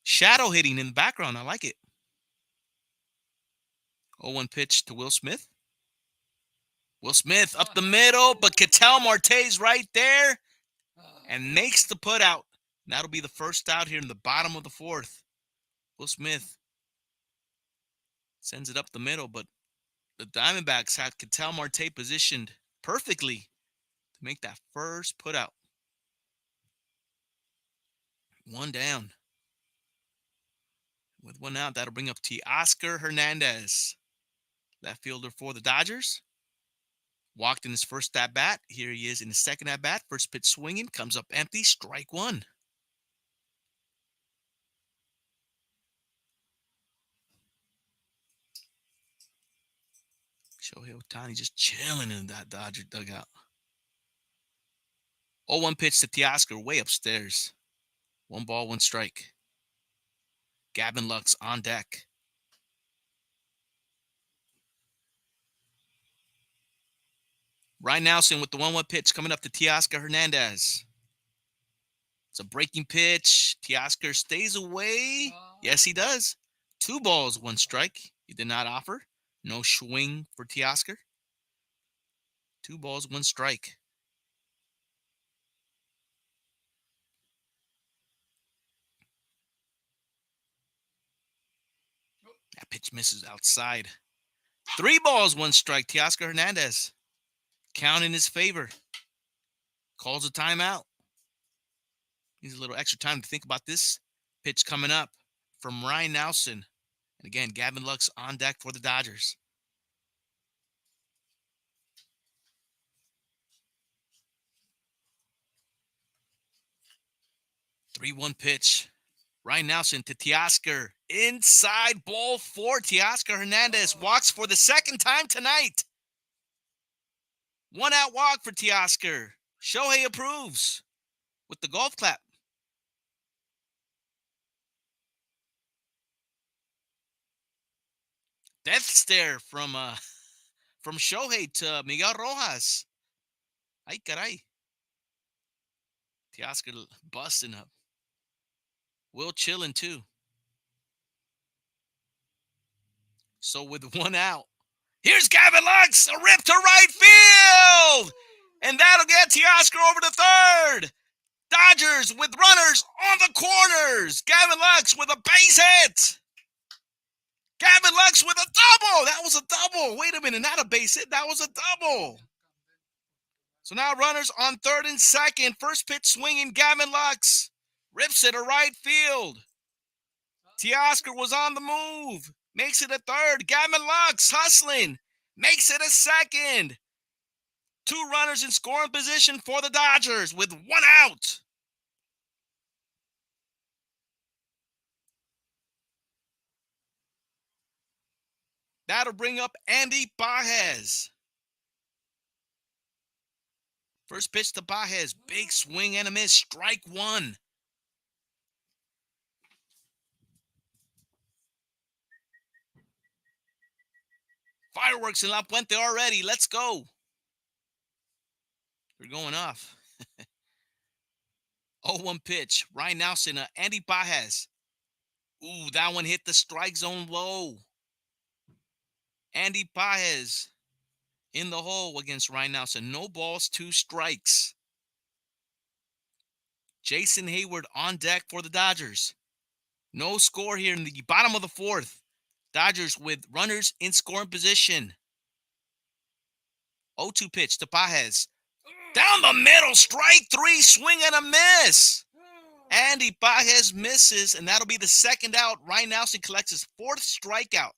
Shadow hitting in the background. I like it. 0-1 pitch to Will Smith. Will Smith up the middle, but Ketel Marte's right there and makes the put out. That'll be the first out here in the bottom of the fourth. Will Smith sends it up the middle, but the Diamondbacks had Ketel Marte positioned perfectly to make that first put out. 1 down. With 1 out, that'll bring up Teoscar Hernandez, left fielder for the Dodgers. Walked in his first at-bat. Here he is in his second at-bat. First pitch swinging. Comes up empty. Strike 1. Shohei Ohtani just chilling in that Dodger dugout. 0-1 pitch to Teoscar way upstairs. 1 ball, 1 strike. Gavin Lux on deck. Ryan Nelson with the 1-1 pitch coming up to Teoscar Hernandez. It's a breaking pitch. Teoscar stays away. Yes, he does. 2 balls, 1 strike. He did not offer. No swing for Teoscar. 2 balls, 1 strike. That pitch misses outside. 3 balls, 1 strike. Teoscar Hernandez. Count in his favor. Calls a timeout. Needs a little extra time to think about this pitch coming up from Ryan Nelson. And again, Gavin Lux on deck for the Dodgers. 3-1 pitch. Ryan Nelson to Teoscar. Inside ball 4. Teoscar Hernandez walks for the second time tonight. 1 out walk for Teoscar. Shohei approves with the golf clap. Death stare from Shohei to Miguel Rojas. Ay caray. Teoscar busting up. Will chilling too. So with 1 out, here's Gavin Lux, a rip to right field, and that'll get Teoscar over to third. Dodgers with runners on the corners. Gavin Lux with a base hit. Gavin Lux with a double. That was a double. Wait a minute, not a base hit. That was a double. So now runners on third and second. First pitch swinging, Gavin Lux rips it to right field. Teoscar was on the move. Makes it a third. Gavin Lux hustling. Makes it a second. 2 runners in scoring position for the Dodgers with 1 out. That'll bring up Andy Baez. First pitch to Baez. Big swing and a miss. Strike 1. Fireworks in La Puente already. Let's go. We're going off. 0-1 pitch. Ryan Nelson, Andy Baez. Ooh, that one hit the strike zone low. Andy Baez in the hole against Ryan Nelson. No balls, 2 strikes. Jason Hayward on deck for the Dodgers. No score here in the bottom of the 4th. Dodgers with runners in scoring position. 0-2 pitch to Baez. Down the middle, strike 3, swing and a miss. Andy Baez misses, and that'll be the second out. Ryan Nelson collects his 4th strikeout.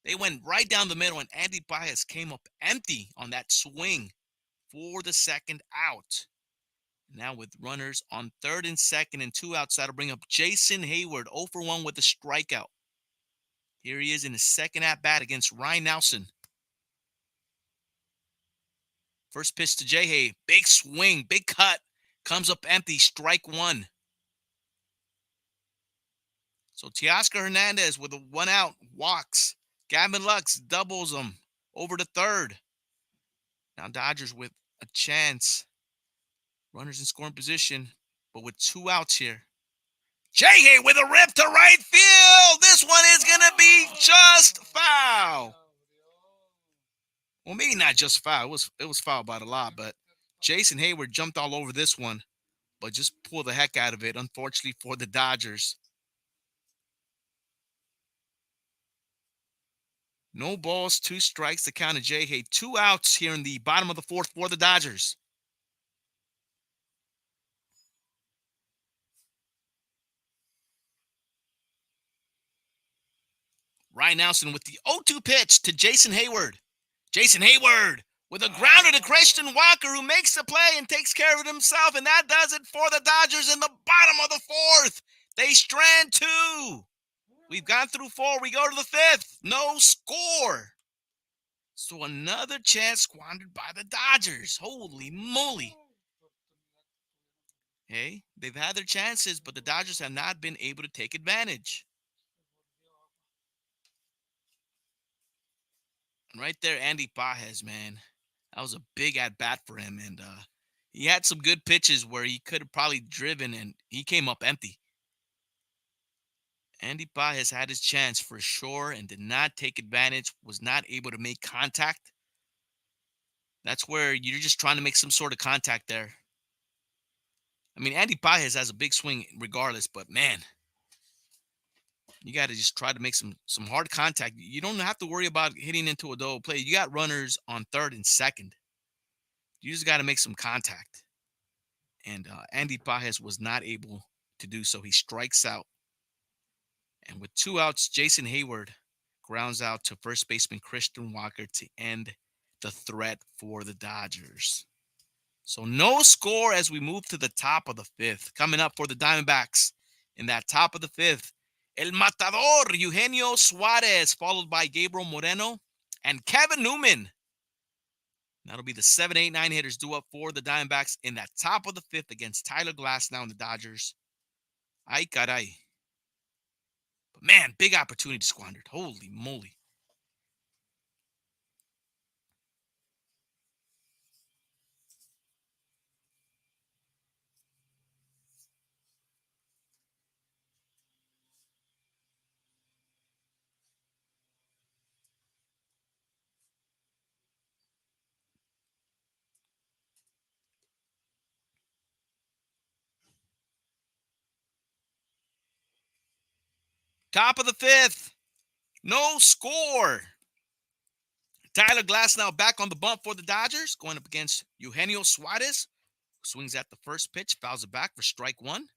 They went right down the middle, and Andy Baez came up empty on that swing for the second out. Now with runners on third and second and 2 outs, that'll bring up Jason Hayward, 0 for 1 with a strikeout. Here he is in his second at-bat against Ryan Nelson. First pitch to J-Hay. Big swing, big cut. Comes up empty, strike 1. So Teoscar Hernandez with a 1 out, walks. Gavin Lux doubles him over to third. Now Dodgers with a chance. Runners in scoring position, but with 2 outs here. J-Hay with a rip to right field. This one is going to be just foul. Well, maybe not just foul. It was foul by a lot, but Jason Hayward jumped all over this one, but just pulled the heck out of it, unfortunately, for the Dodgers. No balls, 2 strikes to count to J-Hay. 2 outs here in the bottom of the 4th for the Dodgers. Ryan Nelson with the 0-2 pitch to Jason Hayward. Jason Hayward with a grounder to Christian Walker, who makes the play and takes care of it himself, and that does it for the Dodgers in the bottom of the 4th. They strand 2. We've gone through 4. We go to the 5th. No score. So another chance squandered by the Dodgers. Holy moly. Hey, they've had their chances, but the Dodgers have not been able to take advantage. And right there, Andy Baez, man. That was a big at-bat for him, and he had some good pitches where he could have probably driven, and he came up empty. Andy Baez had his chance for sure and did not take advantage, was not able to make contact. That's where you're just trying to make some sort of contact there. I mean, Andy Baez has a big swing regardless, but man, you got to just try to make some hard contact. You don't have to worry about hitting into a double play. You got runners on third and second. You just got to make some contact. And Andy Baez was not able to do so. He strikes out. And with 2 outs, Jason Hayward grounds out to first baseman Christian Walker to end the threat for the Dodgers. So no score as we move to the top of the fifth. Coming up for the Diamondbacks in that top of the fifth, El Matador, Eugenio Suarez, followed by Gabriel Moreno and Kevin Newman. That'll be the 7, 8, 9 hitters due up for the Diamondbacks in that top of the fifth against Tyler Glasnow and the Dodgers. Ay caray. But man, big opportunity squandered. Holy moly. Top of the fifth. No score. Tyler Glasnow back on the bump for the Dodgers, going up against Eugenio Suarez. Swings at the first pitch, fouls it back for strike one.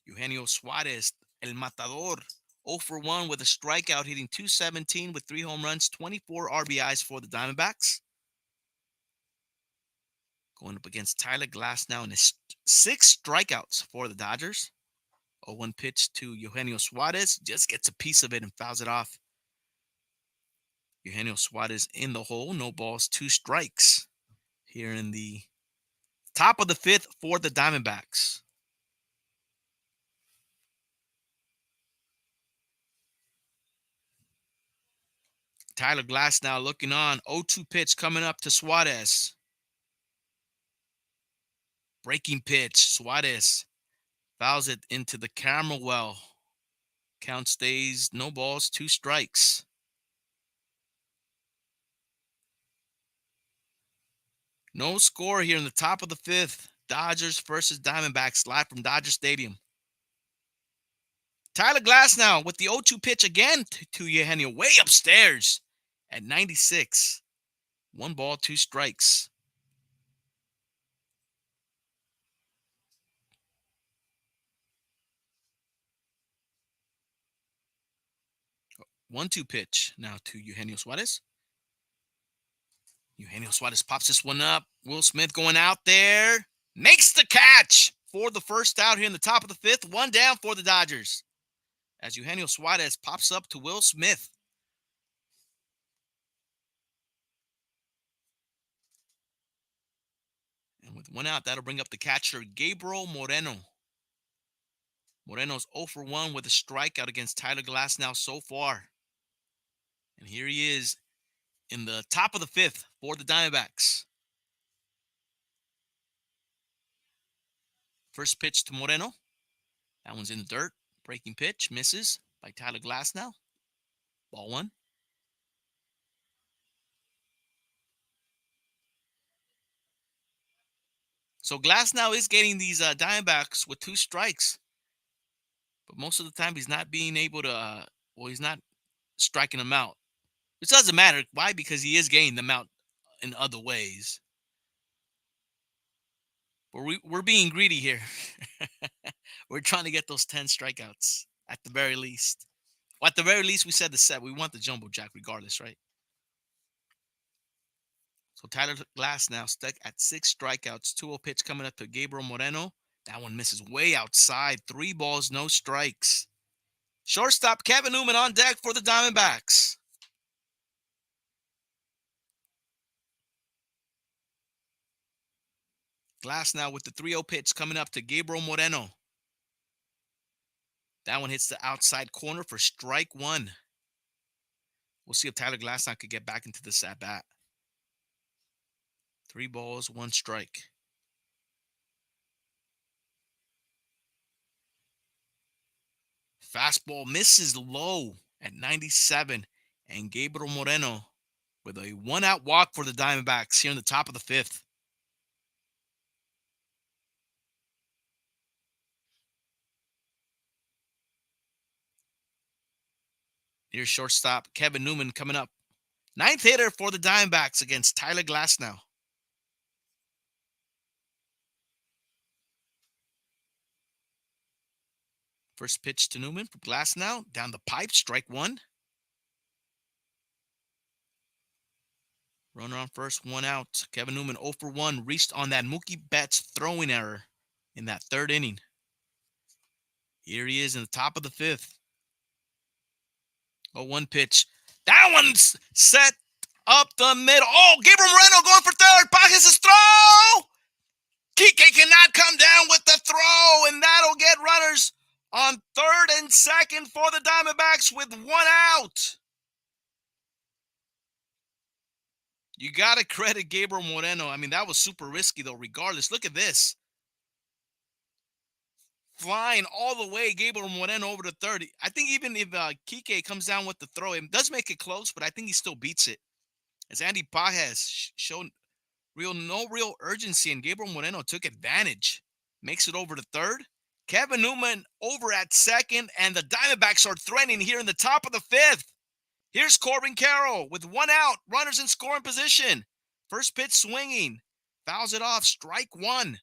Eugenio Suarez, El Matador, 0 for 1 with a strikeout, hitting .217 with 3 home runs, 24 RBIs for the Diamondbacks. Going up against Tyler Glasnow in his 6 strikeouts for the Dodgers. 0-1 pitch to Eugenio Suarez, just gets a piece of it and fouls it off. Eugenio Suarez in the hole, no balls, 2 strikes here in the top of the fifth for the Diamondbacks. Tyler Glasnow looking on. 0-2 pitch coming up to Suarez. Breaking pitch. Suarez fouls it into the camera well. Count stays no balls, 2 strikes. No score here in the top of the fifth. Dodgers versus Diamondbacks live from Dodger Stadium. Tyler Glasnow with the 0-2 pitch again to Eugenio, way upstairs at 96. 1 ball, 2 strikes. One-two pitch now to Eugenio Suarez. Eugenio Suarez pops this one up. Will Smith going out there. Makes the catch for the first out here in the top of the fifth. 1 down for the Dodgers. As Eugenio Suarez pops up to Will Smith. And with 1 out, that'll bring up the catcher, Gabriel Moreno. Moreno's 0 for 1 with a strikeout against Tyler Glasnow so far. And here he is in the top of the fifth for the Diamondbacks. First pitch to Moreno. That one's in the dirt. Breaking pitch, misses by Tyler Glasnow. Ball 1. So Glasnow is getting these Diamondbacks with 2 strikes. But most of the time he's not being able to, he's not striking them out. Which doesn't matter. Why? Because he is getting them out in other ways. But we're being greedy here. We're trying to get those 10 strikeouts at the very least. Well, at the very least, we said the set. We want the jumbo jack regardless, right? So Tyler Glasnow stuck at 6 strikeouts. 2-0 pitch coming up to Gabriel Moreno. That one misses way outside. 3 balls, no strikes. Shortstop Kevin Newman on deck for the Diamondbacks. Glasnow with the 3-0 pitch coming up to Gabriel Moreno. That one hits the outside corner for strike 1. We'll see if Tyler Glasnow could get back into this at bat. 3 balls, 1 strike. Fastball misses low at 97. And Gabriel Moreno with a 1-out walk for the Diamondbacks here in the top of the fifth. Here's shortstop Kevin Newman coming up. 9th hitter for the Diamondbacks against Tyler Glasnow. First pitch to Newman from Glasnow. Down the pipe, strike 1. Runner on first, 1 out. Kevin Newman 0 for 1, reached on that Mookie Betts throwing error in that third inning. Here he is in the top of the fifth. 0-1 pitch. That one's set up the middle. Oh, Gabriel Moreno going for third. Bajes his throw. Kike cannot come down with the throw, and that'll get runners on third and second for the Diamondbacks with 1 out. You got to credit Gabriel Moreno. I mean, that was super risky, though, regardless. Look at this. Flying all the way, Gabriel Moreno over to third. I think even if Kike comes down with the throw, it does make it close, but I think he still beats it. As Andy Bajes showed no real urgency, and Gabriel Moreno took advantage. Makes it over to third. Kevin Newman over at second, and the Diamondbacks are threatening here in the top of the fifth. Here's Corbin Carroll with 1 out, runners in scoring position. First pitch swinging, fouls it off, strike 1.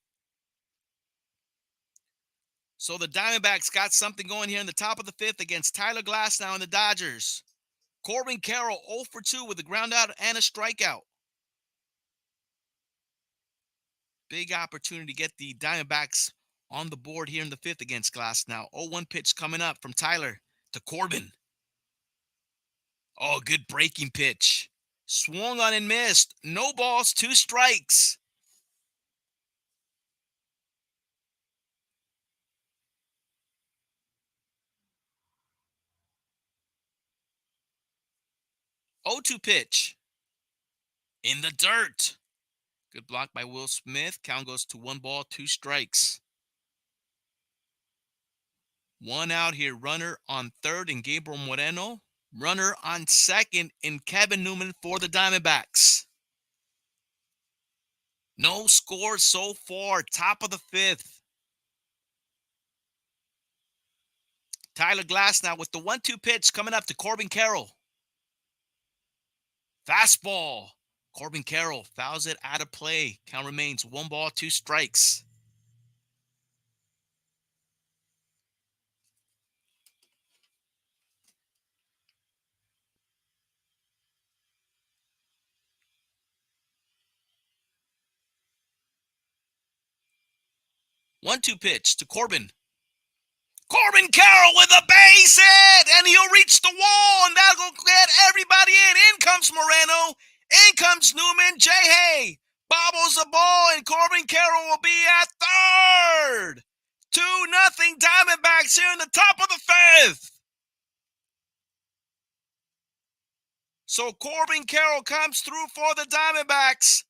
So the Diamondbacks got something going here in the top of the fifth against Tyler Glasnow and the Dodgers. Corbin Carroll 0 for 2 with a ground out and a strikeout. Big opportunity to get the Diamondbacks on the board here in the fifth against Glasnow. 0-1 pitch coming up from Tyler to Corbin. Oh, good breaking pitch. Swung on and missed. No balls, 2 strikes. Oh, 2 pitch. In the dirt. Good block by Will Smith. Count goes to 1 ball, 2 strikes. 1 out here. Runner on third in Gabriel Moreno. Runner on second in Kevin Newman for the Diamondbacks. No score so far. Top of the fifth. Tyler Glasnow with the 1-2 pitch coming up to Corbin Carroll. Fastball. Corbin Carroll fouls it out of play. Count remains 1 ball, 2 strikes. One-two pitch to Corbin. Corbin Carroll with a base hit, and he'll reach the wall, and that'll get everybody in. In comes Moreno. In comes Newman. J-Hay bobbles the ball, and Corbin Carroll will be at third. 2-0 Diamondbacks here in the top of the fifth. So Corbin Carroll comes through for the Diamondbacks.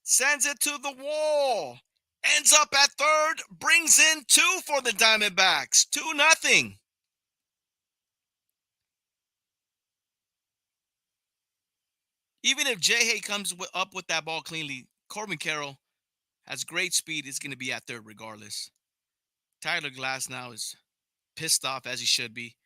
Sends it to the wall. Ends up at third. Brings in 2 for the Diamondbacks. 2-0. Even if J-Hay comes up with that ball cleanly, Corbin Carroll has great speed. Is going to be at third regardless. Tyler Glasnow is pissed off, as he should be.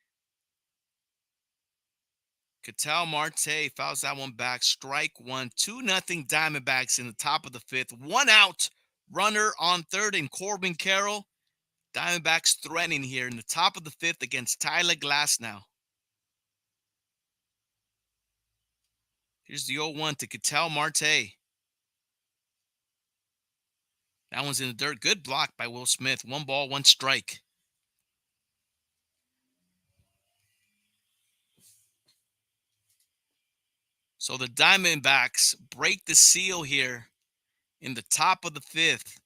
Ketel Marte fouls that one back. Strike 1. 2-0 Diamondbacks in the top of the fifth. 1 out. Runner on third in Corbin Carroll. Diamondbacks threatening here in the top of the fifth against Tyler Glasnow. Here's the 0-1 to Ketel Marte. That one's in the dirt. Good block by Will Smith. 1 ball, 1 strike. So the Diamondbacks break the seal here in the top of the fifth.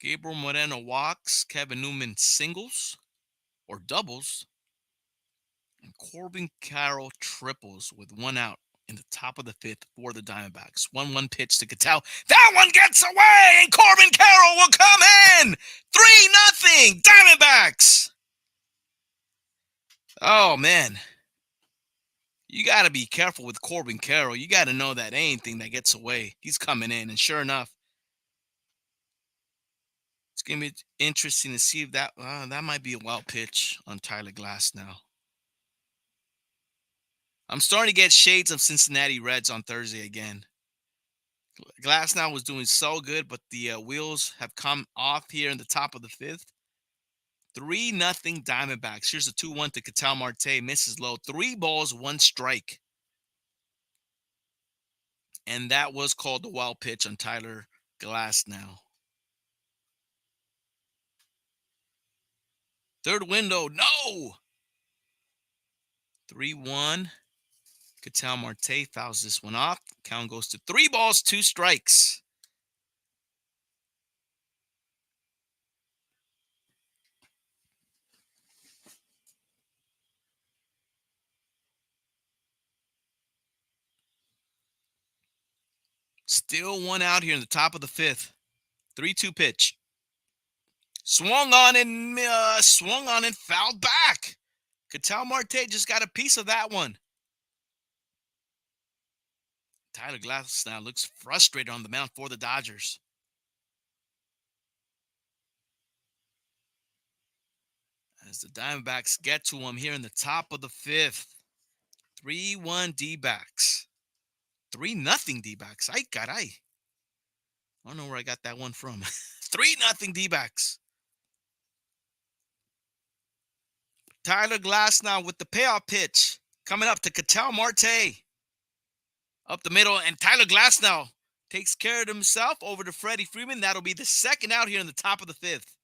Gabriel Moreno walks. Kevin Newman singles or doubles. And Corbin Carroll triples with 1 out in the top of the fifth for the Diamondbacks. 1-1 pitch to Ketel. That one gets away, and Corbin Carroll will come in. 3-0 Diamondbacks. Oh, man. You got to be careful with Corbin Carroll. You got to know that anything that gets away, he's coming in. And sure enough, it's going to be interesting to see if that might be a wild pitch on Tyler Glasnow. I'm starting to get shades of Cincinnati Reds on Thursday again. Glasnow was doing so good, but the wheels have come off here in the top of the fifth. 3-0 Diamondbacks. Here's a 2-1 to Killah Marte. Misses low. 3 balls, 1 strike. And that was called the wild pitch on Tyler Glasnow. Third window, no! 3-1. Killah Marte fouls this one off. Count goes to 3 balls, 2 strikes. Still 1 out here in the top of the 5th. 3-2 pitch. Swung on and fouled back. Killah Marte just got a piece of that one. Tyler Glasnow looks frustrated on the mound for the Dodgers. As the Diamondbacks get to him here in the top of the 5th. 3-1 D-backs. 3-0 D-backs. Ay, caray. I don't know where I got that one from. 3-0 D-backs. Tyler Glasnow with the payoff pitch. Coming up to Killah Marte. Up the middle, and Tyler Glasnow takes care of himself over to Freddie Freeman. That'll be the 2nd out here in the top of the 5th.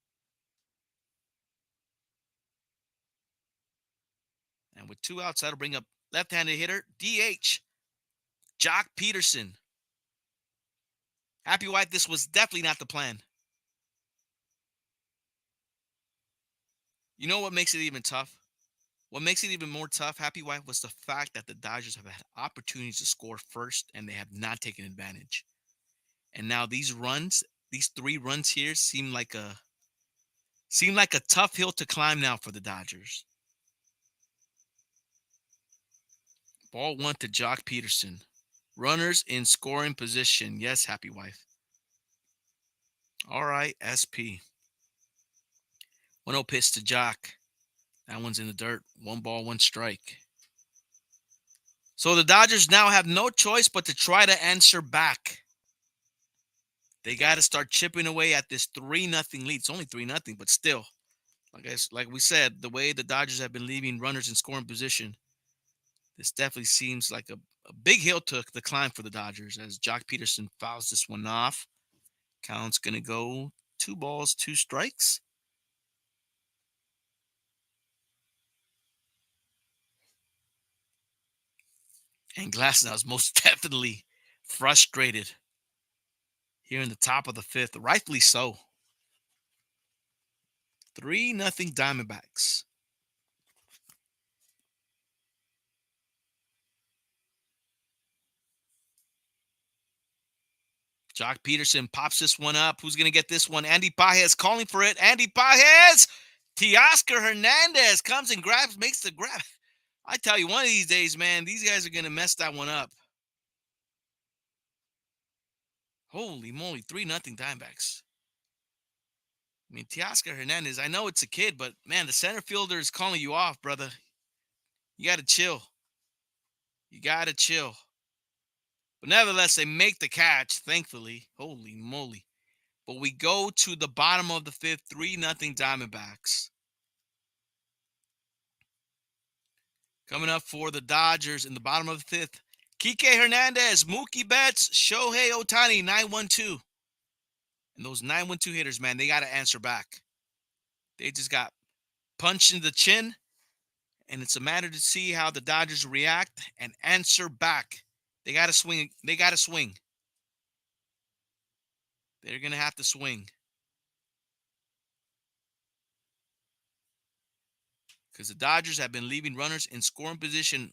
And with 2 outs, that'll bring up left-handed hitter, DH, Jock Peterson. Happy Wife, this was definitely not the plan. You know what makes it even tough? What makes it even more tough, Happy Wife, was the fact that the Dodgers have had opportunities to score first, and they have not taken advantage. And now these 3 runs here seem like a tough hill to climb now for the Dodgers. Ball 1 to Jock Peterson. Runners in scoring position. Yes, Happy Wife. All right, SP. 1-0 pitch to Jock. That one's in the dirt. 1 ball, 1 strike. So the Dodgers now have no choice but to try to answer back. They got to start chipping away at this 3-0 lead. It's only 3-0, but still, like we said, the way the Dodgers have been leaving runners in scoring position, this definitely seems like a big hill to the climb for the Dodgers as Jock Peterson fouls this one off. Count's going to go 2 balls, 2 strikes. And Glasnow is most definitely frustrated here in the top of the 5th. Rightfully so. 3-0 Diamondbacks. Jock Peterson pops this one up. Who's going to get this one? Andy Pages calling for it. Andy Pages! Teoscar Hernandez comes and makes the grab. I tell you, one of these days, man, these guys are going to mess that one up. Holy moly, 3-0 Diamondbacks. I mean, Teoscar Hernandez, I know it's a kid, but, man, the center fielder is calling you off, brother. You got to chill. You got to chill. But nevertheless, they make the catch, thankfully. Holy moly. But we go to the bottom of the 5th, 3-0 Diamondbacks. Coming up for the Dodgers in the bottom of the 5th, Kike Hernandez, Mookie Betts, Shohei Ohtani, 9-1-2. And those 9-1-2 hitters, man, they got to answer back. They just got punched in the chin, and it's a matter to see how the Dodgers react and answer back. They got to swing. They got to swing. They're going to have to swing. Because the Dodgers have been leaving runners in scoring position.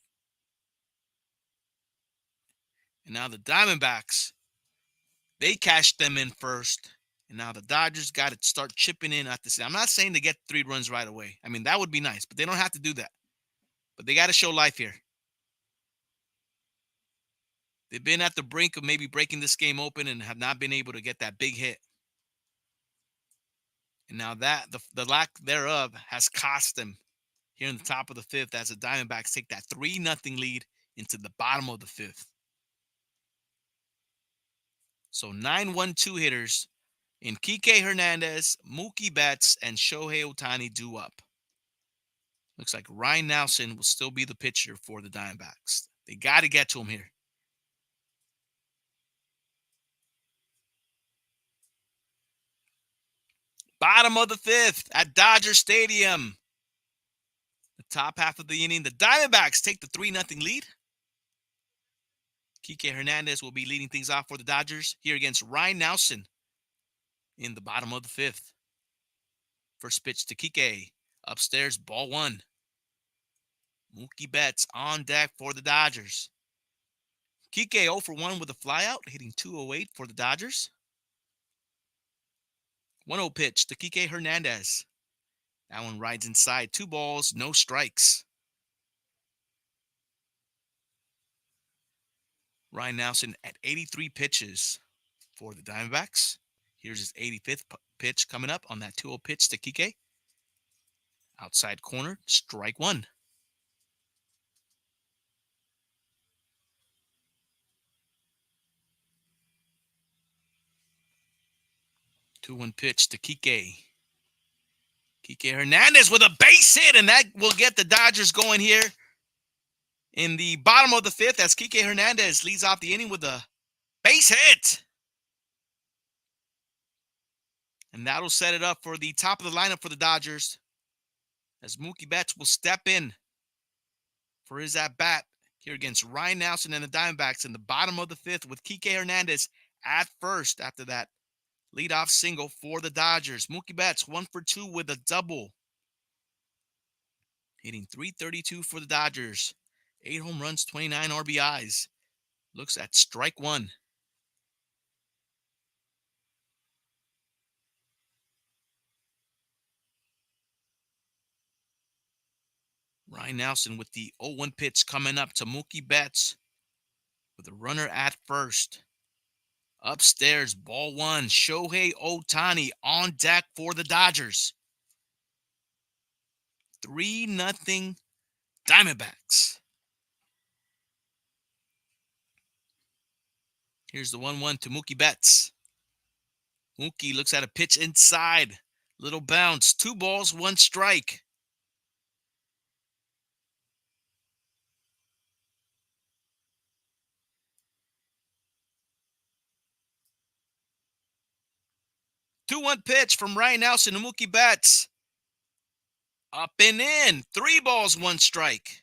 And now the Diamondbacks, they cashed them in first. And now the Dodgers got to start chipping in at this. I'm not saying to get 3 runs right away. I mean, that would be nice, but they don't have to do that. But they got to show life here. They've been at the brink of maybe breaking this game open and have not been able to get that big hit. And now that the lack thereof has cost them here in the top of the 5th as the Diamondbacks take that 3-0 lead into the bottom of the 5th. So 9-1-2 hitters in Kike Hernandez, Mookie Betts, and Shohei Ohtani due up. Looks like Ryan Nelson will still be the pitcher for the Diamondbacks. They got to get to him here. Bottom of the fifth at Dodger Stadium. The top half of the inning, the Diamondbacks take the 3-0 lead. Kike Hernandez will be leading things off for the Dodgers here against Ryan Nelson in the bottom of the fifth. First pitch to Kike. Upstairs, ball one. Mookie Betts on deck for the Dodgers. Kike 0 for 1 with a flyout, hitting 208 for the Dodgers. 1-0 pitch to Kike Hernandez. That one rides inside. 2 balls, no strikes. Ryan Nelson at 83 pitches for the Diamondbacks. Here's his 85th pitch coming up on that 2-0 pitch to Kike. Outside corner, strike one. Two-one pitch to Kike. Kike Hernandez with a base hit, and that will get the Dodgers going here in the bottom of the fifth as Kike Hernandez leads off the inning with a base hit. And that'll set it up for the top of the lineup for the Dodgers as Mookie Betts will step in for his at-bat here against Ryan Nelson and the Diamondbacks in the bottom of the fifth with Kike Hernandez at first after that leadoff single for the Dodgers. Mookie Betts 1 for 2 with a double. Hitting .332 for the Dodgers. 8 home runs, 29 RBIs. Looks at strike one. Ryan Nelson with the 0-1 pitch coming up to Mookie Betts with a runner at first. Upstairs, ball one. Shohei Ohtani on deck for the Dodgers. 3-0 Diamondbacks. Here's the 1-1 to Mookie Betts. Mookie looks at a pitch inside. Little bounce. 2 balls, 1 strike. Two-one pitch from Ryan Nelson to Mookie Betts. Up and in. 3 balls, 1 strike.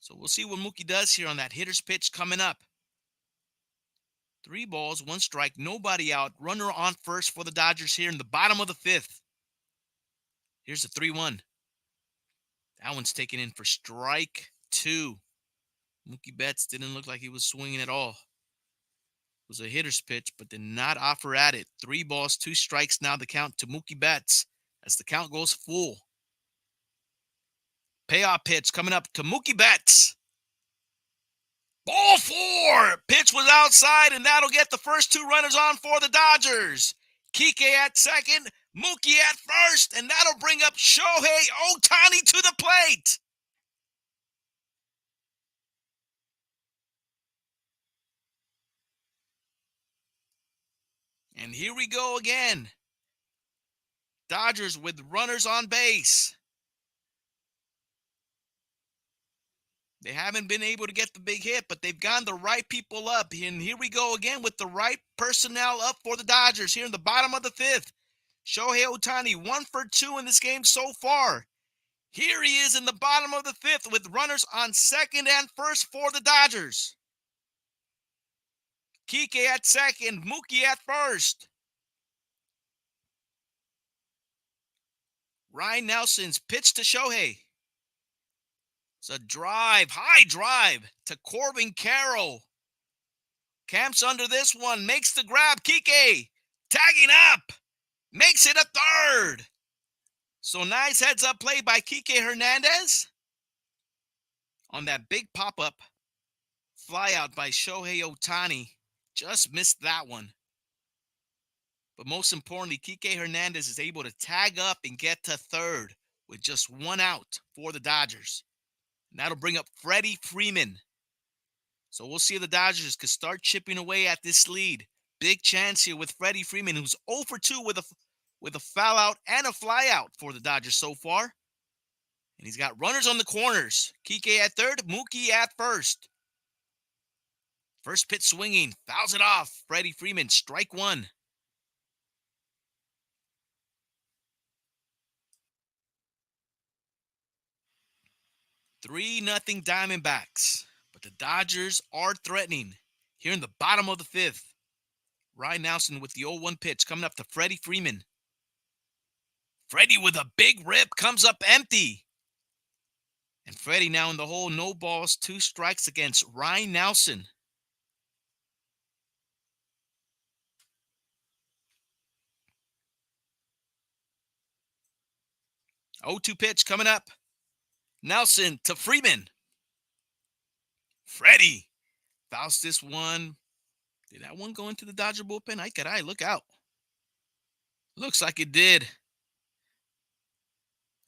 So we'll see what Mookie does here on that hitter's pitch coming up. 3 balls, 1 strike, nobody out. Runner on first for the Dodgers here in the bottom of the fifth. Here's the 3-1. That one's taken in for strike 2. Mookie Betts didn't look like he was swinging at all. It was a hitter's pitch, but did not offer at it. 3 balls, 2 strikes now the count to Mookie Betts as the count goes full. Payoff pitch coming up to Mookie Betts. Ball 4. Pitch was outside, and that'll get the first 2 runners on for the Dodgers. Kike at second, Mookie at first, and that'll bring up Shohei Ohtani to the plate. And here we go again. Dodgers with runners on base. They haven't been able to get the big hit, but they've gotten the right people up. And here we go again with the right personnel up for the Dodgers here in the bottom of the fifth. Shohei Ohtani 1 for 2 in this game so far. Here he is in the bottom of the fifth with runners on second and first for the Dodgers. Kike at second, Mookie at first. Ryan Nelson's pitch to Shohei. It's a drive, high drive to Corbin Carroll. Camps under this one, makes the grab. Kike tagging up, makes it a third. So nice heads-up play by Kike Hernandez on that big pop-up fly-out by Shohei Ohtani. Just missed that one. But most importantly, Kike Hernandez is able to tag up and get to third with just 1 out for the Dodgers. And that'll bring up Freddie Freeman. So we'll see if the Dodgers could start chipping away at this lead. Big chance here with Freddie Freeman, who's 0 for 2 with a foul out and a fly out for the Dodgers so far. And he's got runners on the corners. Kike at third, Mookie at first. First pitch swinging, fouls it off. Freddie Freeman, strike one. 3-0 Diamondbacks. But the Dodgers are threatening. Here in the bottom of the fifth. Ryan Nelson with the 0-1 pitch coming up to Freddie Freeman. Freddie with a big rip comes up empty. And Freddie now in the hole, no balls, 2 strikes against Ryan Nelson. Oh, 2 pitch coming up. Nelson to Freeman. Freddie fouls this one. Did that one go into the Dodger bullpen? I look out. Looks like it did.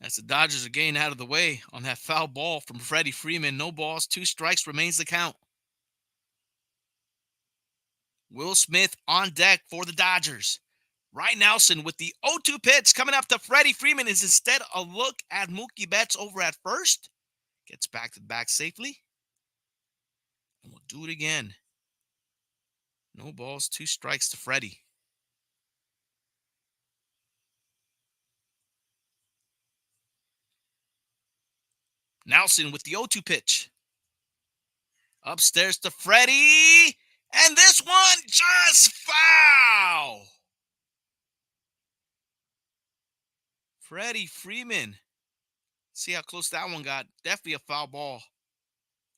As the Dodgers are getting out of the way on that foul ball from Freddie Freeman. No balls, 2 strikes remains the count. Will Smith on deck for the Dodgers. Ryan Nelson with the 0-2 pitch coming up to Freddie Freeman is instead a look at Mookie Betts over at first. Gets back to the back safely. And we'll do it again. No balls, 2 strikes to Freddie. Nelson with the 0-2 pitch. Upstairs to Freddie. And this one just foul. Freddie Freeman. See how close that one got. Definitely a foul ball.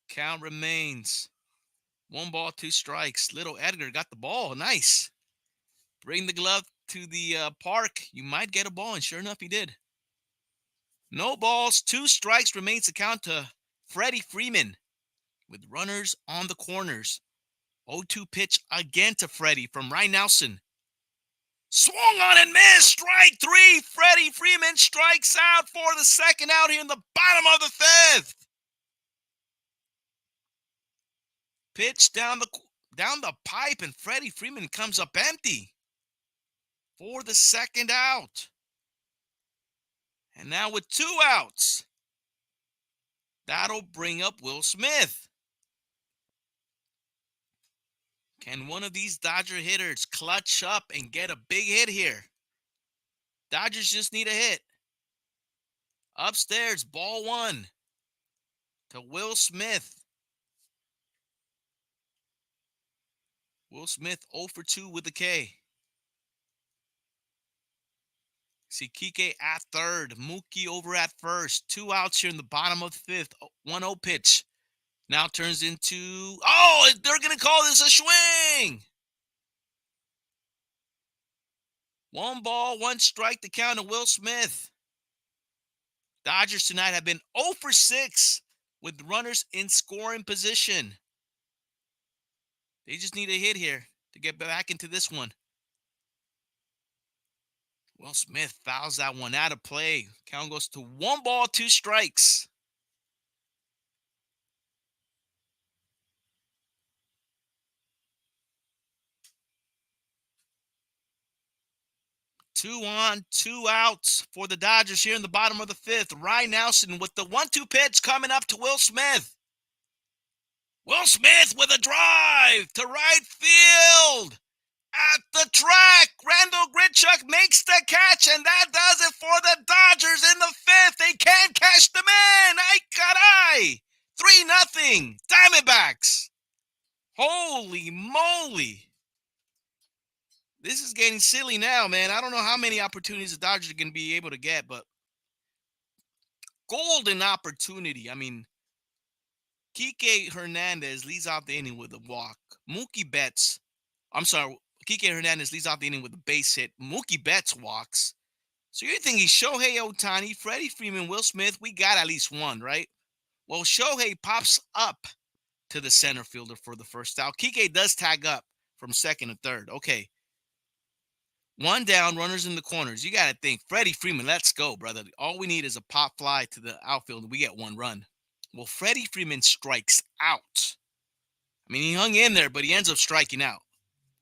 Count remains 1 ball, 2 strikes. Little Edgar got the ball. Nice. Bring the glove to the park. You might get a ball, and sure enough, he did. No balls, 2 strikes remains the count to Freddie Freeman with runners on the corners. 0-2 pitch again to Freddie from Ryan Nelson. Swung on and missed. Strike 3. Freddie Freeman strikes out for the second out here in the bottom of the fifth. Pitch down the pipe, and Freddie Freeman comes up empty for the second out. And now with 2 outs, that'll bring up Will Smith. Can one of these Dodger hitters clutch up and get a big hit here? Dodgers just need a hit. Upstairs, ball 1 to Will Smith. Will Smith 0 for 2 with the K. See Kike at third. Mookie over at first. 2 outs here in the bottom of the fifth. 1-0 pitch. Now turns into... Oh, they're going to call this a swing. 1 ball, 1 strike to count to Will Smith. Dodgers tonight have been 0 for 6 with runners in scoring position. They just need a hit here to get back into this one. Will Smith fouls that one out of play. Count goes to 1 ball, 2 strikes. Two on, 2 outs for the Dodgers here in the bottom of the fifth. Ryan Nelson with the 1-2 pitch coming up to Will Smith. Will Smith with a drive to right field. At the track, Randall Grichuk makes the catch, and that does it for the Dodgers in the fifth. They can't cash them in. Ay caray. 3-0 Diamondbacks. Holy moly. This is getting silly now, man. I don't know how many opportunities the Dodgers are going to be able to get, but golden opportunity. I mean, Kike Hernandez leads off the inning with a walk. Kike Hernandez leads off the inning with a base hit. Mookie Betts walks. So you're thinking Shohei Ohtani, Freddie Freeman, Will Smith, we got at least one, right? Well, Shohei pops up to the center fielder for the first out. Kike does tag up from second and third. Okay. 1 down, runners in the corners. You got to think, Freddie Freeman, let's go, brother. All we need is a pop fly to the outfield, and we get 1 run. Well, Freddie Freeman strikes out. I mean, he hung in there, but he ends up striking out.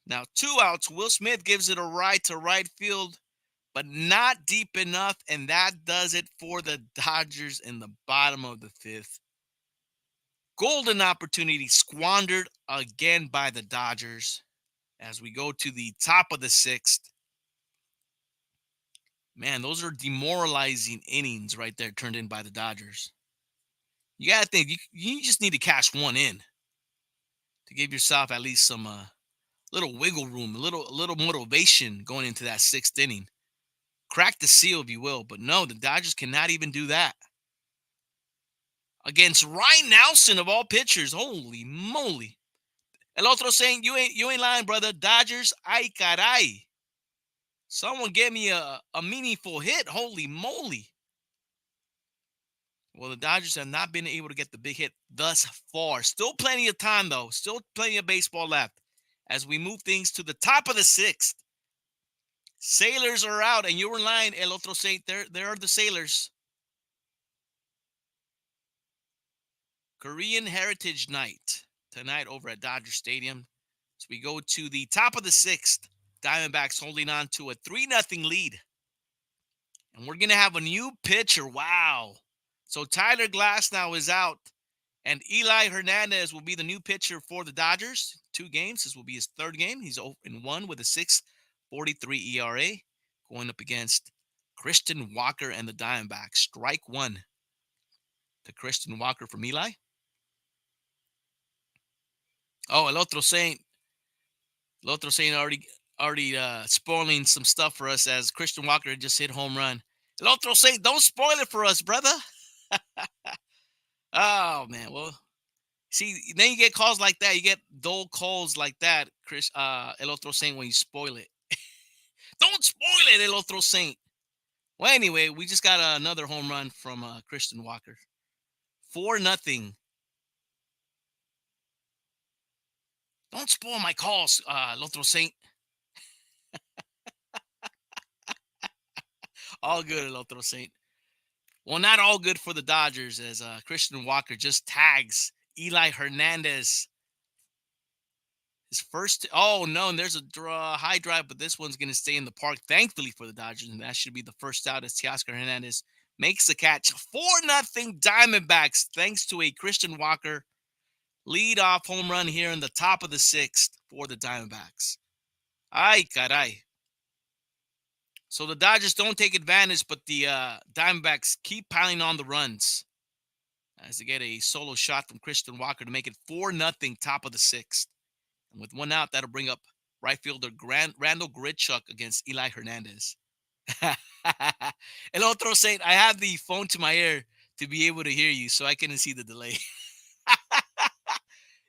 Now, 2 outs. Will Smith gives it a ride to right field, but not deep enough, and that does it for the Dodgers in the bottom of the fifth. Golden opportunity squandered again by the Dodgers as we go to the top of the sixth. Man, those are demoralizing innings right there turned in by the Dodgers. You got to think, you just need to cash one in to give yourself at least some little wiggle room, a little motivation going into that sixth inning. Crack the seal, if you will. But no, the Dodgers cannot even do that. Against Ryan Nelson of all pitchers. Holy moly. El otro saying, you ain't lying, brother. Dodgers, ay caray. Someone get me a meaningful hit. Holy moly. Well, the Dodgers have not been able to get the big hit thus far. Still plenty of time, though. Still plenty of baseball left as we move things to the top of the sixth. Sailors are out, and you were lying, El Otro Saint. There are the Sailors. Korean Heritage Night tonight over at Dodger Stadium. So we go to the top of the sixth. Diamondbacks holding on to a 3-0 lead. And we're going to have a new pitcher. Wow. So Tyler Glasnow is out. And Eli Hernandez will be the new pitcher for the Dodgers. 2 games. This will be his 3rd game. He's 0-1 with a 6.43 ERA. Going up against Christian Walker and the Diamondbacks. Strike 1 to Christian Walker from Eli. Oh, El Otro Saint already spoiling some stuff for us as Christian Walker just hit home run. El Otro Saint, don't spoil it for us, brother. Oh, man. Well, see, then you get calls like that. You get dull calls like that, El Otro Saint, when you spoil it. Don't spoil it, El Otro Saint. Well, anyway, we just got another home run from Christian Walker. 4-0. Don't spoil my calls, El Otro Saint. All good, El Otro Saint. Well, not all good for the Dodgers as Christian Walker just tags Eli Hernandez. His first, oh no, and there's a high drive, but this one's going to stay in the park, thankfully for the Dodgers, and that should be the first out as Teoscar Hernandez makes the catch. 4-0 Diamondbacks, thanks to a Christian Walker lead-off home run here in the top of the sixth for the Diamondbacks. Ay, caray. So the Dodgers don't take advantage, but the Diamondbacks keep piling on the runs as they get a solo shot from Christian Walker to make it 4-0 top of the sixth. And with 1 out, that'll bring up right fielder Randall Grichuk against Eli Hernandez. El Otro Saint, I have the phone to my ear to be able to hear you, so I couldn't see the delay.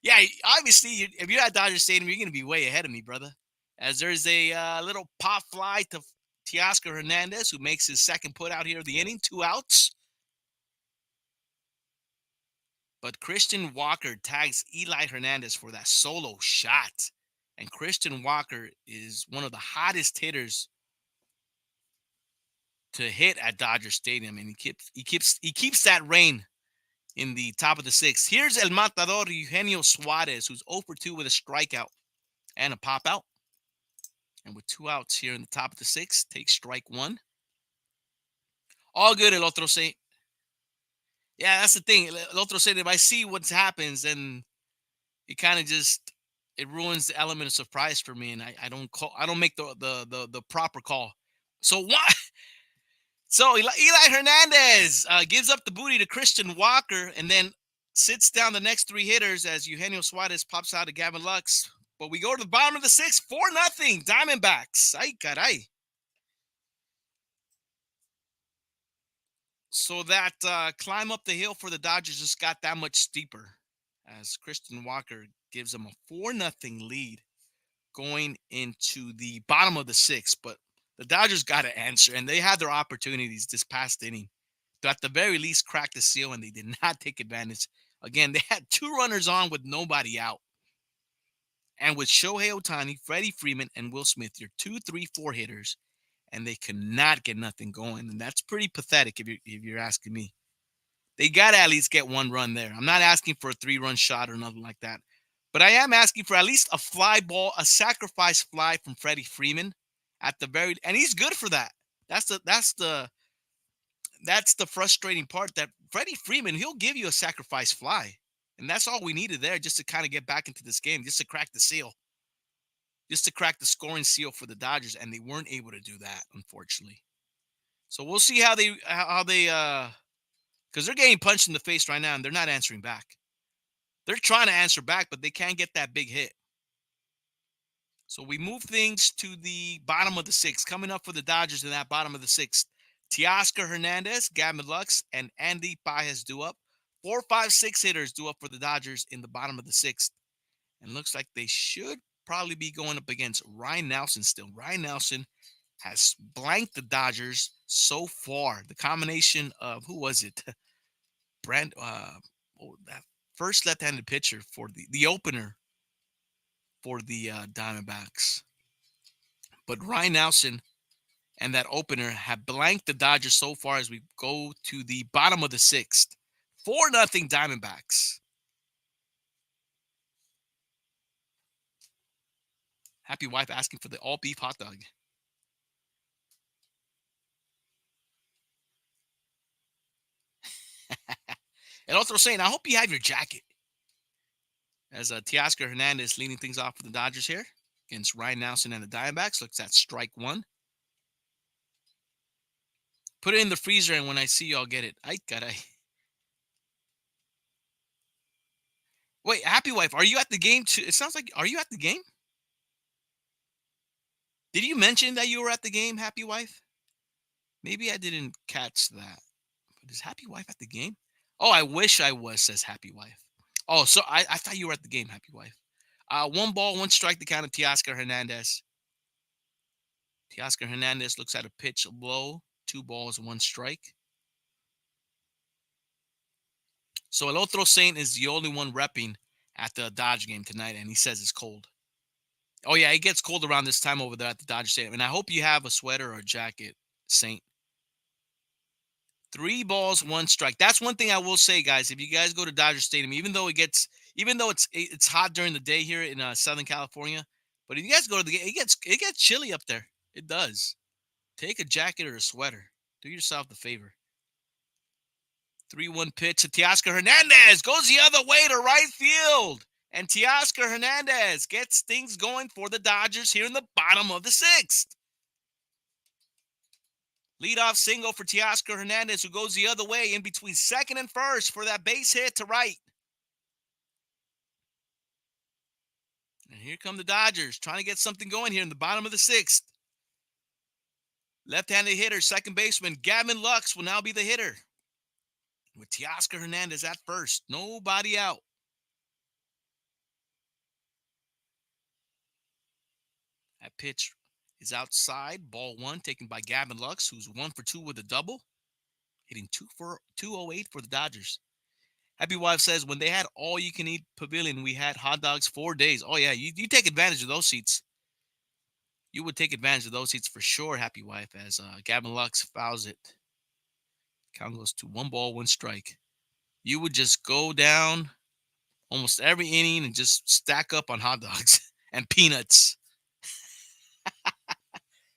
Yeah, obviously, if you're at Dodger Stadium, you're going to be way ahead of me, brother. As there's a little pop fly to Teoscar Hernandez, who makes his second put out here of the inning, 2 outs. But Christian Walker tags Eli Hernandez for that solo shot. And Christian Walker is one of the hottest hitters to hit at Dodger Stadium, and he keeps that reign in the top of the sixth. Here's El Matador Eugenio Suarez, who's 0-2 with a strikeout and a pop out. And with 2 outs here in the top of the sixth, takes strike 1. All good, El Otro Saint. Yeah, that's the thing. El Otro Saint, if I see what happens, then it kind of just ruins the element of surprise for me, and I don't make the proper call. So what? So Eli Hernandez gives up the booty to Christian Walker and then sits down the next 3 hitters as Eugenio Suarez pops out to Gavin Lux. But we go to the bottom of the sixth, 4-0 Diamondbacks. Ay, caray. So that climb up the hill for the Dodgers just got that much steeper as Christian Walker gives them a 4-0 lead going into the bottom of the sixth. But the Dodgers got to answer, and they had their opportunities this past inning to at the very least crack the seal, and they did not take advantage. Again, they had 2 runners on with nobody out. And with Shohei Ohtani, Freddie Freeman, and Will Smith, your 2, 3, 4 hitters, and they cannot get nothing going. And that's pretty pathetic if you're asking me. They got to at least get 1 run there. I'm not asking for a 3-run shot or nothing like that. But I am asking for at least a fly ball, a sacrifice fly from Freddie Freeman at the very, and he's good for that. That's the frustrating part, that Freddie Freeman, he'll give you a sacrifice fly. And that's all we needed there, just to kind of get back into this game, just to crack the seal, just to crack the scoring seal for the Dodgers, and they weren't able to do that, unfortunately. So we'll see how they because they're getting punched in the face right now and they're not answering back. They're trying to answer back, but they can't get that big hit. So we move things to the bottom of the sixth. Coming up for the Dodgers in that bottom of the sixth, Teoscar Hernandez, Gavin Lux, and Andy Pages due up. 4, 5, 6 hitters due up for the Dodgers in the bottom of the sixth. And looks like they should probably be going up against Ryan Nelson still. Ryan Nelson has blanked the Dodgers so far. The combination of, who was it? That first left-handed pitcher for the opener for the Diamondbacks. But Ryan Nelson and that opener have blanked the Dodgers so far as we go to the bottom of the sixth. 4-0 Diamondbacks. Happy wife asking for the all-beef hot dog. And also saying, I hope you have your jacket. As Teoscar Hernandez leading things off for the Dodgers here against Ryan Nelson and the Diamondbacks. Looks at strike one. Put it in the freezer, and when I see you, I'll get it. Wait, Happy Wife, are you at the game too? It sounds like, are you at the game? Did you mention that you were at the game, Happy Wife? Maybe I didn't catch that. But is Happy Wife at the game? Oh, I wish I was, says Happy Wife. Oh, so I thought you were at the game, Happy Wife. 1 ball, 1 strike, the count of Teoscar Hernandez. Teoscar Hernandez looks at a pitch low. 2 balls, 1 strike. So El Otro Saint is the only one repping at the Dodge game tonight, and he says it's cold. Oh, yeah, it gets cold around this time over there at the Dodger Stadium. And I hope you have a sweater or a jacket, Saint. 3 balls, 1 strike. That's one thing I will say, guys. If you guys go to Dodger Stadium, even though it's hot during the day here in Southern California, but if you guys go to the game, it gets chilly up there. It does. Take a jacket or a sweater. Do yourself the favor. 3-1 pitch to Teoscar Hernandez. Goes the other way to right field. And Teoscar Hernandez gets things going for the Dodgers here in the bottom of the sixth. Leadoff single for Teoscar Hernandez, who goes the other way in between second and first for that base hit to right. And here come the Dodgers trying to get something going here in the bottom of the sixth. Left-handed hitter, second baseman Gavin Lux will now be the hitter, with Teoscar Hernandez at first. Nobody out. That pitch is outside. Ball 1 taken by Gavin Lux, who's 1 for 2 with a double, hitting 208 for the Dodgers. Happy Wife says, when they had all-you-can-eat pavilion, we had hot dogs 4 days. Oh, yeah, you take advantage of those seats. You would take advantage of those seats for sure, Happy Wife, as Gavin Lux fouls it. Count goes to 1 ball, 1 strike. You would just go down almost every inning and just stack up on hot dogs and peanuts.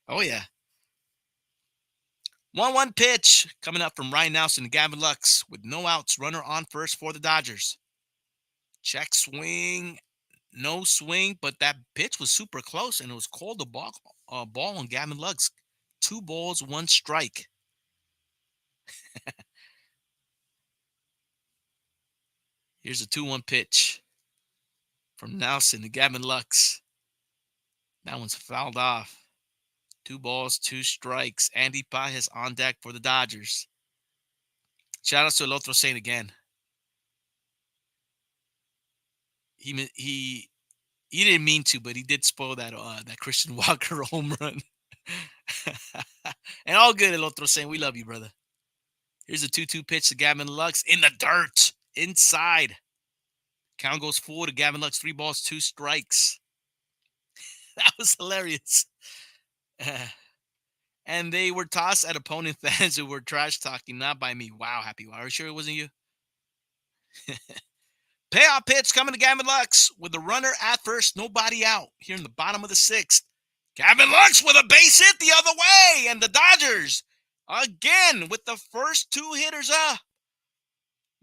Oh, yeah. 1-1 pitch coming up from Ryan Nelson and Gavin Lux with no outs. Runner on first for the Dodgers. Check swing. No swing, but that pitch was super close, and it was called a ball on Gavin Lux. 2 balls, 1 strike. Here's a 2-1 pitch from Nelson to Gavin Lux. That one's fouled off. 2 balls, 2 strikes. Andy Pages on deck for the Dodgers. Shout out to El Otro Saint again. He didn't mean to, but he did spoil that Christian Walker home run. And all good, El Otro Saint. We love you, brother. Here's a 2-2 pitch to Gavin Lux in the dirt, inside. Count goes full to Gavin Lux. 3 balls, 2 strikes. That was hilarious. And they were tossed at opponent fans who were trash talking, not by me. Wow, Happy. Are you sure it wasn't you? Payoff pitch coming to Gavin Lux with the runner at first, nobody out here in the bottom of the sixth. Gavin Lux with a base hit the other way, and the Dodgers again with the first two hitters up.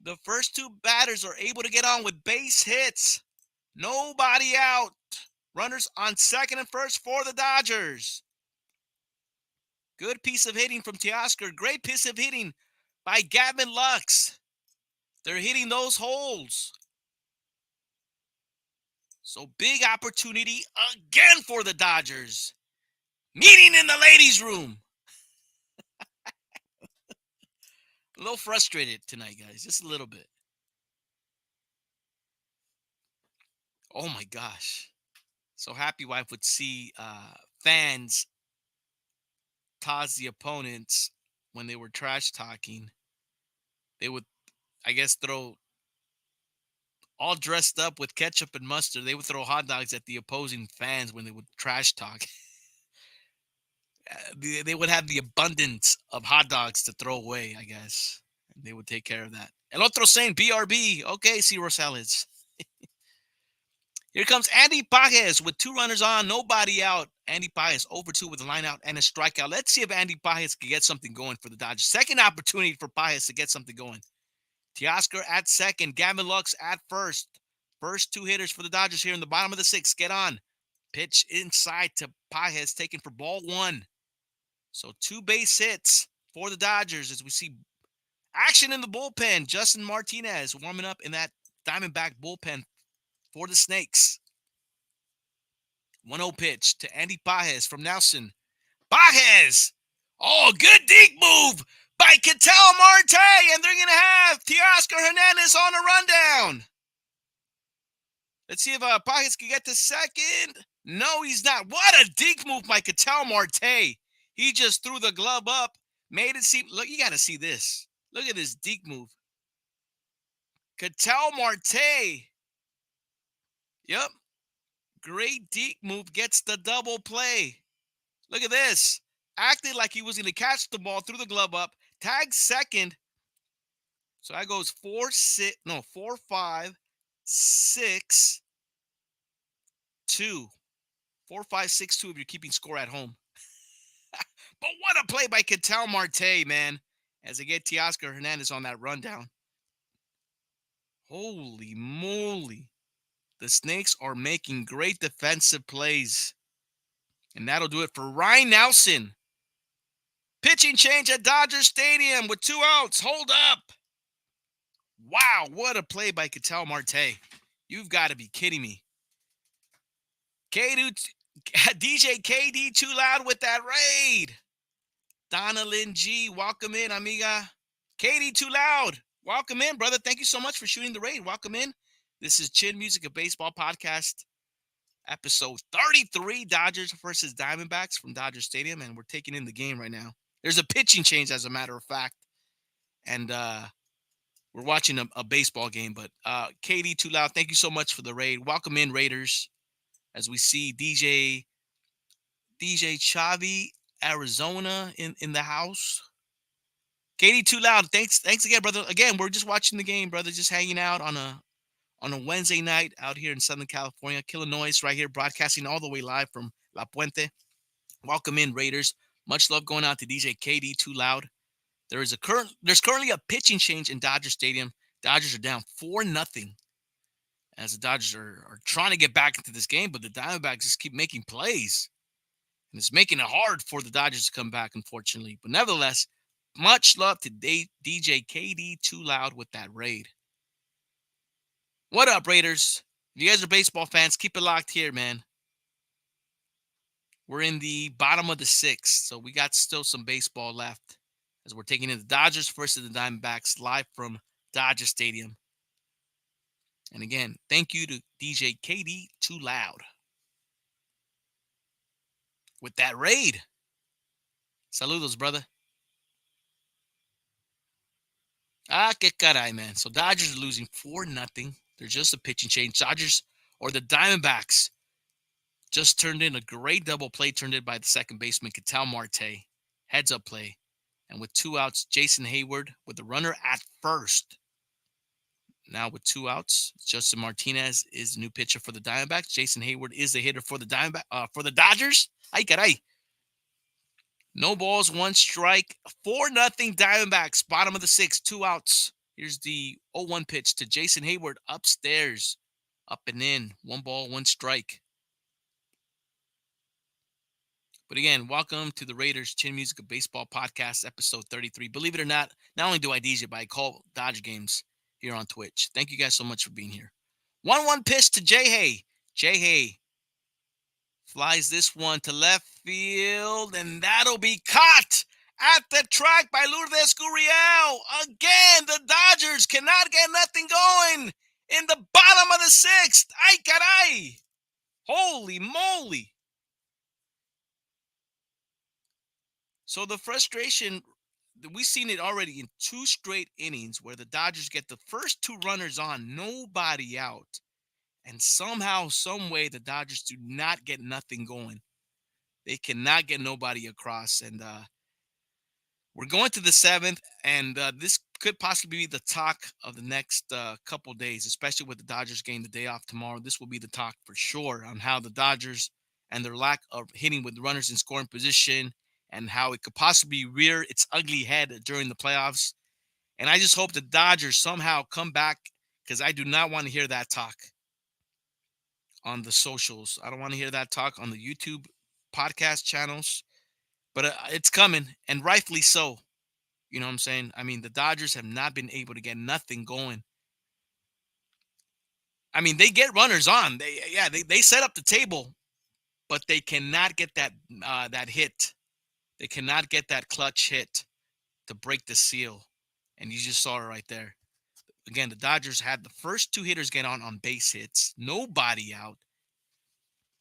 The first two batters are able to get on with base hits. Nobody out. Runners on second and first for the Dodgers. Good piece of hitting from Teoscar. Great piece of hitting by Gavin Lux. They're hitting those holes. So big opportunity again for the Dodgers. Meeting in the ladies' room. A little frustrated tonight, guys. Just a little bit. Oh my gosh. So happy wife would see fans toss the opponents when they were trash talking. They would, I guess, throw all dressed up with ketchup and mustard. They would throw hot dogs at the opposing fans when they would trash talk. They would have the abundance of hot dogs to throw away, I guess. And they would take care of that. El otro saying BRB. Okay, Zero Salads. Here comes Andy Pages with two runners on, nobody out. Andy Pages over 2 with a line out and a strikeout. Let's see if Andy Pages can get something going for the Dodgers. Second opportunity for Pages to get something going. Teoscar at second. Gavin Lux at first. First two hitters for the Dodgers here in the bottom of the sixth. Get on. Pitch inside to Pages, taken for ball 1. So 2 base hits for the Dodgers as we see action in the bullpen. Justin Martinez warming up in that Diamondback bullpen for the Snakes. 1-0 pitch to Andy Pages from Nelson. Pages! Oh, good deep move by Killah Noez, and they're going to have Teoscar Hernandez on a rundown. Let's see if Pages can get to second. No, he's not. What a deep move by Killah Noez. He just threw the glove up, made it seem. Look, you got to see this. Look at this deep move. Killah Noez. Yep. Great deep move, gets the double play. Look at this. Acted like he was going to catch the ball, threw the glove up, tagged second. So that goes 4, 5, 6, 2. 4, 5, 6, 2 if you're keeping score at home. But what a play by Killah Noez, man, as they get Teoscar Hernandez on that rundown. Holy moly. The Snakes are making great defensive plays. And that'll do it for Ryan Nelson. Pitching change at Dodger Stadium with 2 outs. Hold up. Wow, what a play by Killah Noez. You've got to be kidding me. DJ KD too loud with that raid. Donna Lynn G, welcome in, amiga. KD too loud. Welcome in, brother. Thank you so much for shooting the raid. Welcome in. This is Chin Music, a baseball podcast, episode 33, Dodgers versus Diamondbacks from Dodger Stadium, and we're taking in the game right now. There's a pitching change, as a matter of fact, and we're watching a baseball game. But KD too loud, thank you so much for the raid. Welcome in, Raiders, as we see DJ Chavi, Arizona in the house. KD too loud, thanks again, brother. Again, we're just watching the game, brother, just hanging out on a Wednesday night out here in Southern California. Killah Noez right here, broadcasting all the way live from La Puente. Welcome in, Raiders. Much love going out to DJ KD too loud. There's currently a pitching change in Dodger Stadium. Dodgers are down 4-0 as the Dodgers are trying to get back into this game, but the Diamondbacks just keep making plays. And it's making it hard for the Dodgers to come back, unfortunately. But nevertheless, much love to DJ KD too loud with that raid. What up, Raiders? If you guys are baseball fans, keep it locked here, man. We're in the bottom of the sixth, so we got still some baseball left as we're taking in the Dodgers versus the Diamondbacks live from Dodger Stadium. And again, thank you to DJ KD too loud with that raid. Saludos, brother. Que caray, man. So Dodgers are losing 4-0. They're just a pitching change. Dodgers or the Diamondbacks just turned in a great double play turned in by the second baseman, Killah Noez. Heads up play. And with 2 outs, Jason Hayward with the runner at first. Now with 2 outs, Justin Martinez is the new pitcher for the Diamondbacks. Jason Hayward is the hitter for the Dodgers. Ay caray. No balls, 1 strike, 4-0 Diamondbacks. Bottom of the 6th, 2 outs. Here's the 0-1 pitch to Jason Hayward upstairs, up and in. 1 ball, 1 strike. But again, welcome to the Raiders Chin Music of Baseball Podcast, episode 33. Believe it or not only do I DJ, but I call Dodger games here on Twitch. Thank you guys so much for being here. 1-1 pitch to Jay Hay. Jay Hay flies this one to left field, and that'll be caught at the track by Lourdes Gurriel. Again, the Dodgers cannot get nothing going in the bottom of the 6th. Ay caray. Holy moly. So the frustration, we've seen it already in 2 straight innings where the Dodgers get the first 2 runners on, nobody out. And somehow, some way, the Dodgers do not get nothing going. They cannot get nobody across. And we're going to the 7th, and this could possibly be the talk of the next couple days, especially with the Dodgers getting the day off tomorrow. This will be the talk for sure on how the Dodgers and their lack of hitting with runners in scoring position and how it could possibly rear its ugly head during the playoffs. And I just hope the Dodgers somehow come back, because I do not want to hear that talk on the socials. I don't want to hear that talk on the YouTube podcast channels, but it's coming, and rightfully so. You know what I'm saying? I mean, the Dodgers have not been able to get nothing going. I mean, they get runners on. They set up the table, but they cannot get that hit. They cannot get that clutch hit to break the seal. And you just saw it right there. Again, the Dodgers had the first 2 hitters get on base hits. Nobody out.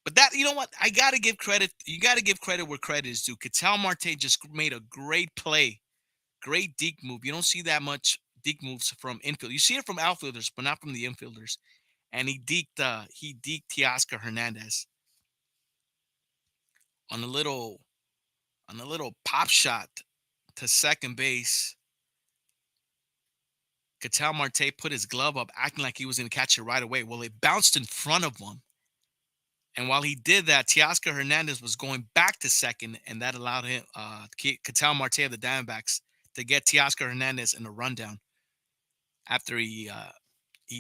But that, you know what? I got to give credit. You got to give credit where credit is due. Ketel Marte just made a great play. Great deke move. You don't see that much deke moves from infield. You see it from outfielders, but not from the infielders. And he deked Teoscar Hernandez on a little pop shot to second base. Ketel Marte put his glove up, acting like he was going to catch it right away. Well, it bounced in front of him. And while he did that, Teoscar Hernandez was going back to second, and that allowed him, Ketel Marte of the Diamondbacks, to get Teoscar Hernandez in a rundown. After he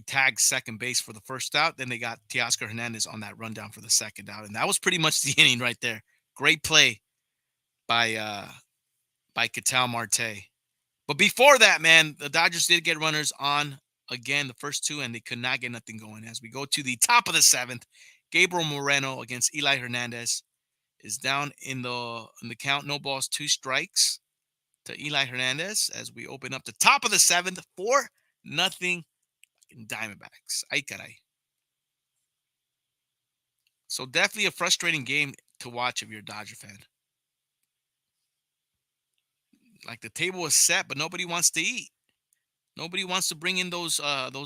tagged second base for the first out, then they got Teoscar Hernandez on that rundown for the second out. And that was pretty much the inning right there. Great play by Ketel Marte. But before that, man, the Dodgers did get runners on again, the first 2, and they could not get nothing going. As we go to the top of the 7th, Gabriel Moreno against Eli Hernandez is down in the count. No balls, 2 strikes to Eli Hernandez as we open up the top of the 7th, 4-0 Diamondbacks. Ay caray. So definitely a frustrating game to watch if you're a Dodger fan. Like, the table is set, but nobody wants to eat. Nobody wants to bring in those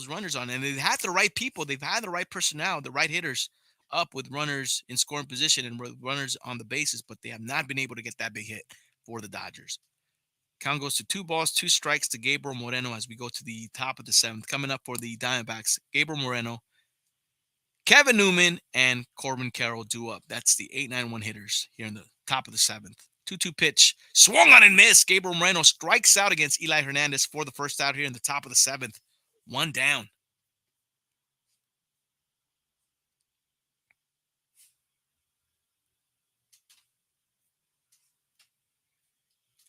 runners on. And they've had the right people. They've had the right personnel, the right hitters up with runners in scoring position and runners on the bases, but they have not been able to get that big hit for the Dodgers. Count goes to 2 balls, 2 strikes to Gabriel Moreno as we go to the top of the 7th. Coming up for the Diamondbacks, Gabriel Moreno, Kevin Newman, and Corbin Carroll due up. That's the 8-9-1 hitters here in the top of the 7th. 2-2 pitch, swung on and missed. Gabriel Moreno strikes out against Eli Hernandez for the first out here in the top of the 7th. 1 down.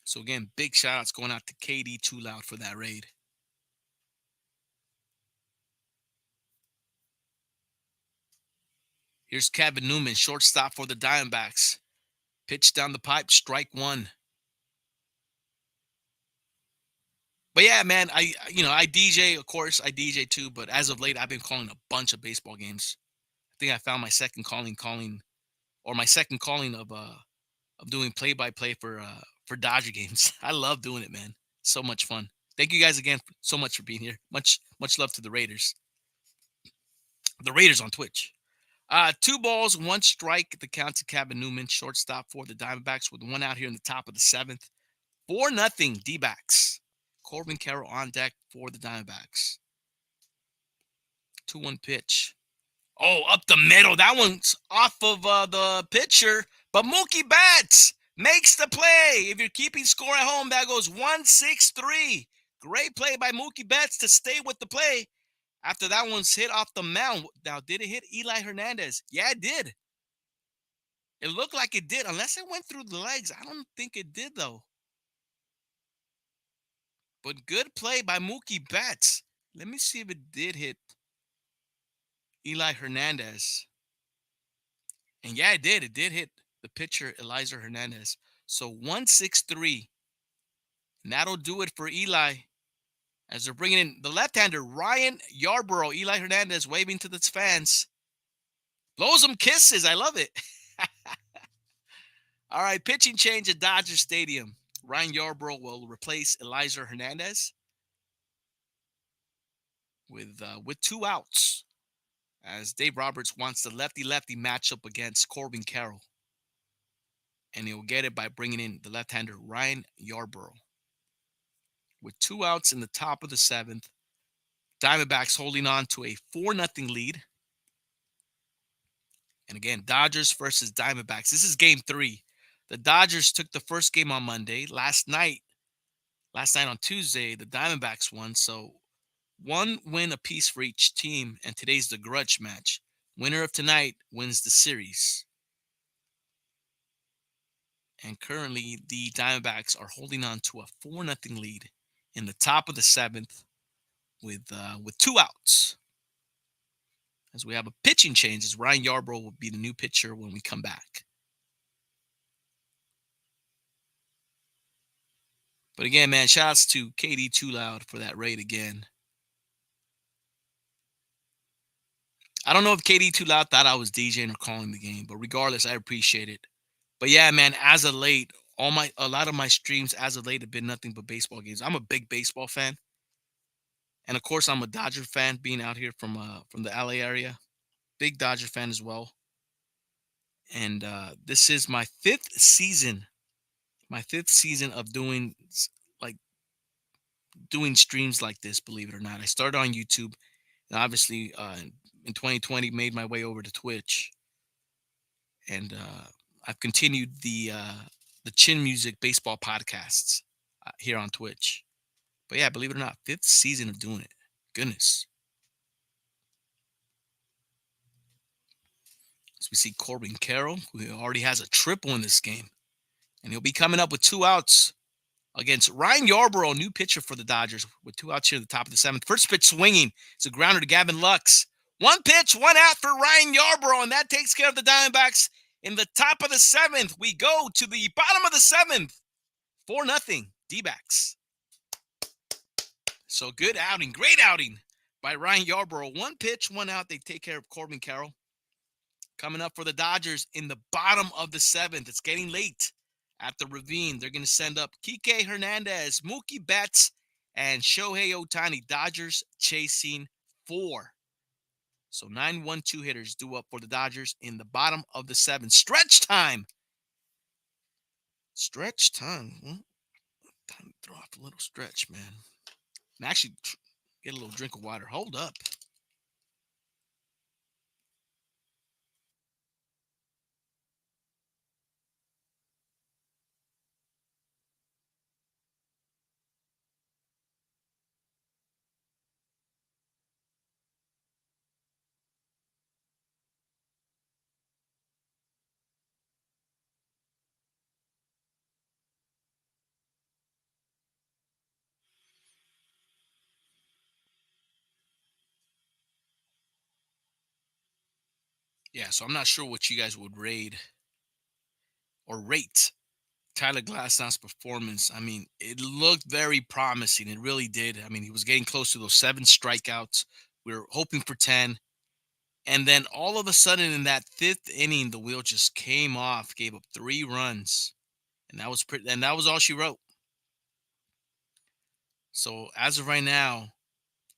So again, big shout outs going out to KD Too Loud for that raid. Here's Kevin Newman, shortstop for the Diamondbacks. Pitch down the pipe, strike 1. But yeah, man, I DJ, of course, I DJ too, but as of late, I've been calling a bunch of baseball games. I think I found my second calling of doing play-by-play for Dodger games. I love doing it, man. So much fun. Thank you guys again so much for being here. Much love to the Raiders. The Raiders on Twitch. 2 balls, 1 strike. The count to Kevin Newman, shortstop for the Diamondbacks with 1 out here in the top of the 7th. 4-0 D-backs. Corbin Carroll on deck for the Diamondbacks. 2-1 pitch. Oh, up the middle. That one's off of the pitcher. But Mookie Betts makes the play. If you're keeping score at home, that goes 1-6-3. Great play by Mookie Betts to stay with the play after that one's hit off the mound. Now, did it hit Eli Hernandez? Yeah, it did. It looked like it did, unless it went through the legs. I don't think it did, though. But good play by Mookie Betts. Let me see if it did hit Eli Hernandez. And yeah, it did. It did hit the pitcher, Eliza Hernandez. So 1-6-3. And that'll do it for Eli as they're bringing in the left-hander, Ryan Yarbrough. Eli Hernandez waving to the fans. Blows them kisses. I love it. All right, pitching change at Dodger Stadium. Ryan Yarbrough will replace Eliza Hernandez with 2 outs, as Dave Roberts wants the lefty-lefty matchup against Corbin Carroll. And he'll get it by bringing in the left-hander Ryan Yarbrough. With 2 outs in the top of the 7th, Diamondbacks holding on to a 4-0 lead. And again, Dodgers versus Diamondbacks. This is game 3. The Dodgers took the first game on Monday. Last night on Tuesday, the Diamondbacks won. So 1 win apiece for each team. And today's the grudge match. Winner of tonight wins the series. And currently, the Diamondbacks are holding on to a 4-0 lead in the top of the 7th with 2 outs. As we have a pitching change, as Ryan Yarbrough will be the new pitcher when we come back. But again, man, shout outs to KD Too Loud for that raid again. I don't know if KD Too Loud thought I was DJing or calling the game, but regardless, I appreciate it. But yeah, man, as of late, a lot of my streams as of late have been nothing but baseball games. I'm a big baseball fan. And of course, I'm a Dodger fan, being out here from the LA area. Big Dodger fan as well. And this is my 5th season. My 5th season of doing streams like this, believe it or not. I started on YouTube, and obviously in 2020 made my way over to Twitch. And I've continued the Chin Music baseball podcasts here on Twitch. But yeah, believe it or not, 5th season of doing it. Goodness. So we see Corbin Carroll, who already has a triple in this game. And he'll be coming up with 2 outs against Ryan Yarbrough, new pitcher for the Dodgers, with 2 outs here at the top of the 7th. First pitch swinging. It's a grounder to Gavin Lux. 1 pitch, 1 out for Ryan Yarbrough, and that takes care of the Diamondbacks. In the top of the 7th, we go to the bottom of the 7th. 4-0 D-backs. So good outing, great outing by Ryan Yarbrough. 1 pitch, 1 out. They take care of Corbin Carroll. Coming up for the Dodgers in the bottom of the 7th. It's getting late at the Ravine. They're going to send up Kike Hernandez, Mookie Betts, and Shohei Ohtani. Dodgers chasing 4. So 9-1-2 hitters due up for the Dodgers in the bottom of the 7th. Stretch time. Stretch time. Time to throw off a little stretch, man. And actually get a little drink of water. Hold up. Yeah, so I'm not sure what you guys would rate Tyler Glasnow's performance. I mean, it looked very promising. It really did. I mean, he was getting close to those 7 strikeouts. We were hoping for 10. And then all of a sudden in that 5th inning, the wheel just came off, gave up 3 runs. And that was all she wrote. So as of right now,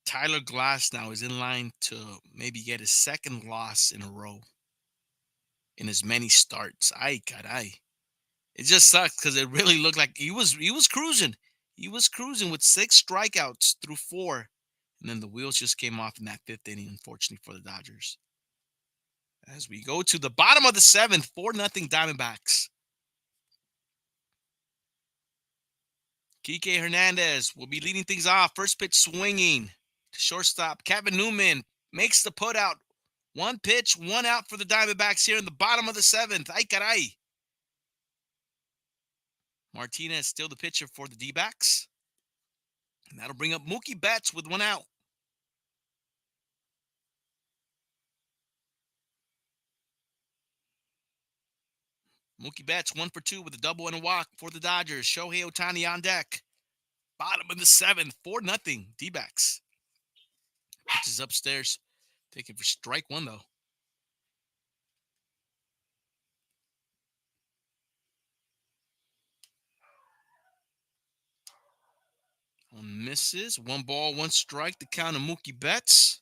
Tyler Glasnow is in line to maybe get his 2nd loss in a row in as many starts. Ay, caray. It just sucks because it really looked like he was cruising. He was cruising with 6 strikeouts through 4. And then the wheels just came off in that 5th inning, unfortunately, for the Dodgers. As we go to the bottom of the 7th, 4-0 Diamondbacks. Kike Hernandez will be leading things off. First pitch swinging to shortstop. Kevin Newman makes the putout. 1 pitch, 1 out for the Diamondbacks here in the bottom of the 7th. Ay caray. Martinez still the pitcher for the D-backs. And that'll bring up Mookie Betts with 1 out. Mookie Betts 1 for 2 with a double and a walk for the Dodgers. Shohei Ohtani on deck. Bottom of the 7th, 4-0 D-backs. Pitches upstairs. Taking for strike 1 though. One misses. 1 ball, 1 strike. The count of Mookie Betts.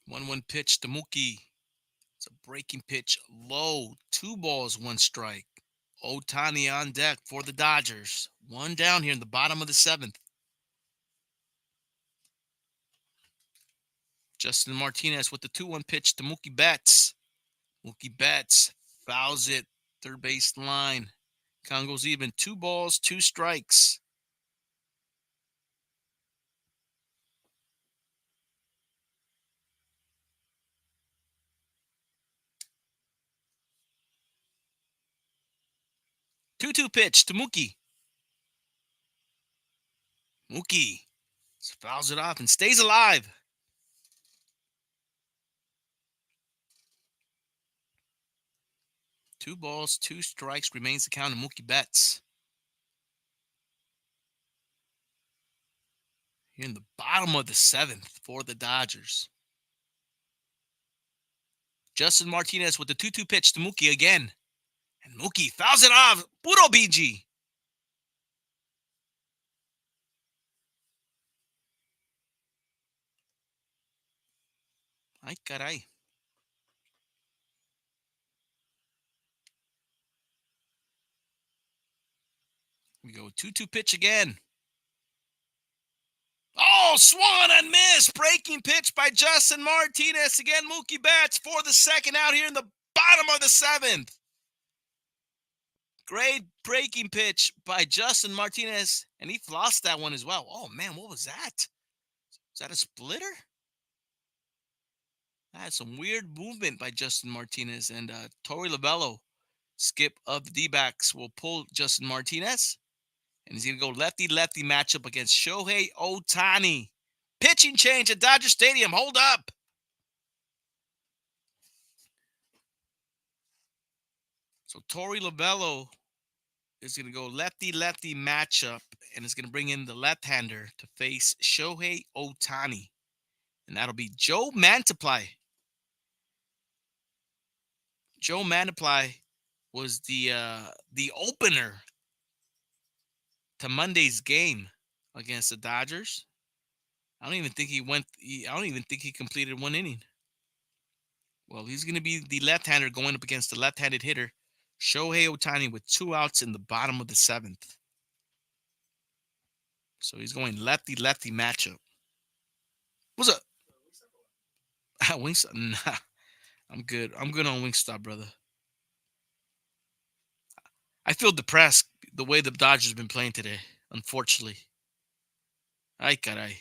One pitch to Mookie. It's a breaking pitch low. 2 balls, 1 strike. Ohtani on deck for the Dodgers. 1 down here in the bottom of the 7th. Justin Martinez with the 2-1 pitch to Mookie Betts. Mookie Betts fouls it. Third base line. Count goes even. 2 balls, 2 strikes. Two pitch to Mookie. Mookie fouls it off and stays alive. 2 balls, 2 strikes remains the count of Mookie Betts. Here in the bottom of the 7th for the Dodgers. Justin Martinez with the 2-2 pitch to Mookie again. And Mookie fouls it off. Puro BG. Ay, caray. We go 2-2 pitch again. Oh, swung and missed. Breaking pitch by Justin Martinez. Again, Mookie Betts for the 2nd out here in the bottom of the 7th. Great breaking pitch by Justin Martinez. And he lost that one as well. Oh, man, what was that? Is that a splitter? That's some weird movement by Justin Martinez. And Torey Lovullo, skip of the D-backs, will pull Justin Martinez. And he's going to go lefty-lefty matchup against Shohei Ohtani. Pitching change at Dodger Stadium. Hold up. So Torey Lovullo is going to go lefty-lefty matchup. And is going to bring in the left-hander to face Shohei Ohtani. And that'll be Joe Mantiply. Joe Mantiply was the opener to Monday's game against the Dodgers. I don't even think he completed 1 inning. Well, he's going to be the left-hander going up against the left-handed hitter, Shohei Ohtani, with 2 outs in the bottom of the 7th. So he's going lefty-lefty matchup. What's up? Wingstop? Nah, I'm good. I'm good on Wingstop, brother. I feel depressed the way the Dodgers have been playing today, unfortunately. Ay, caray.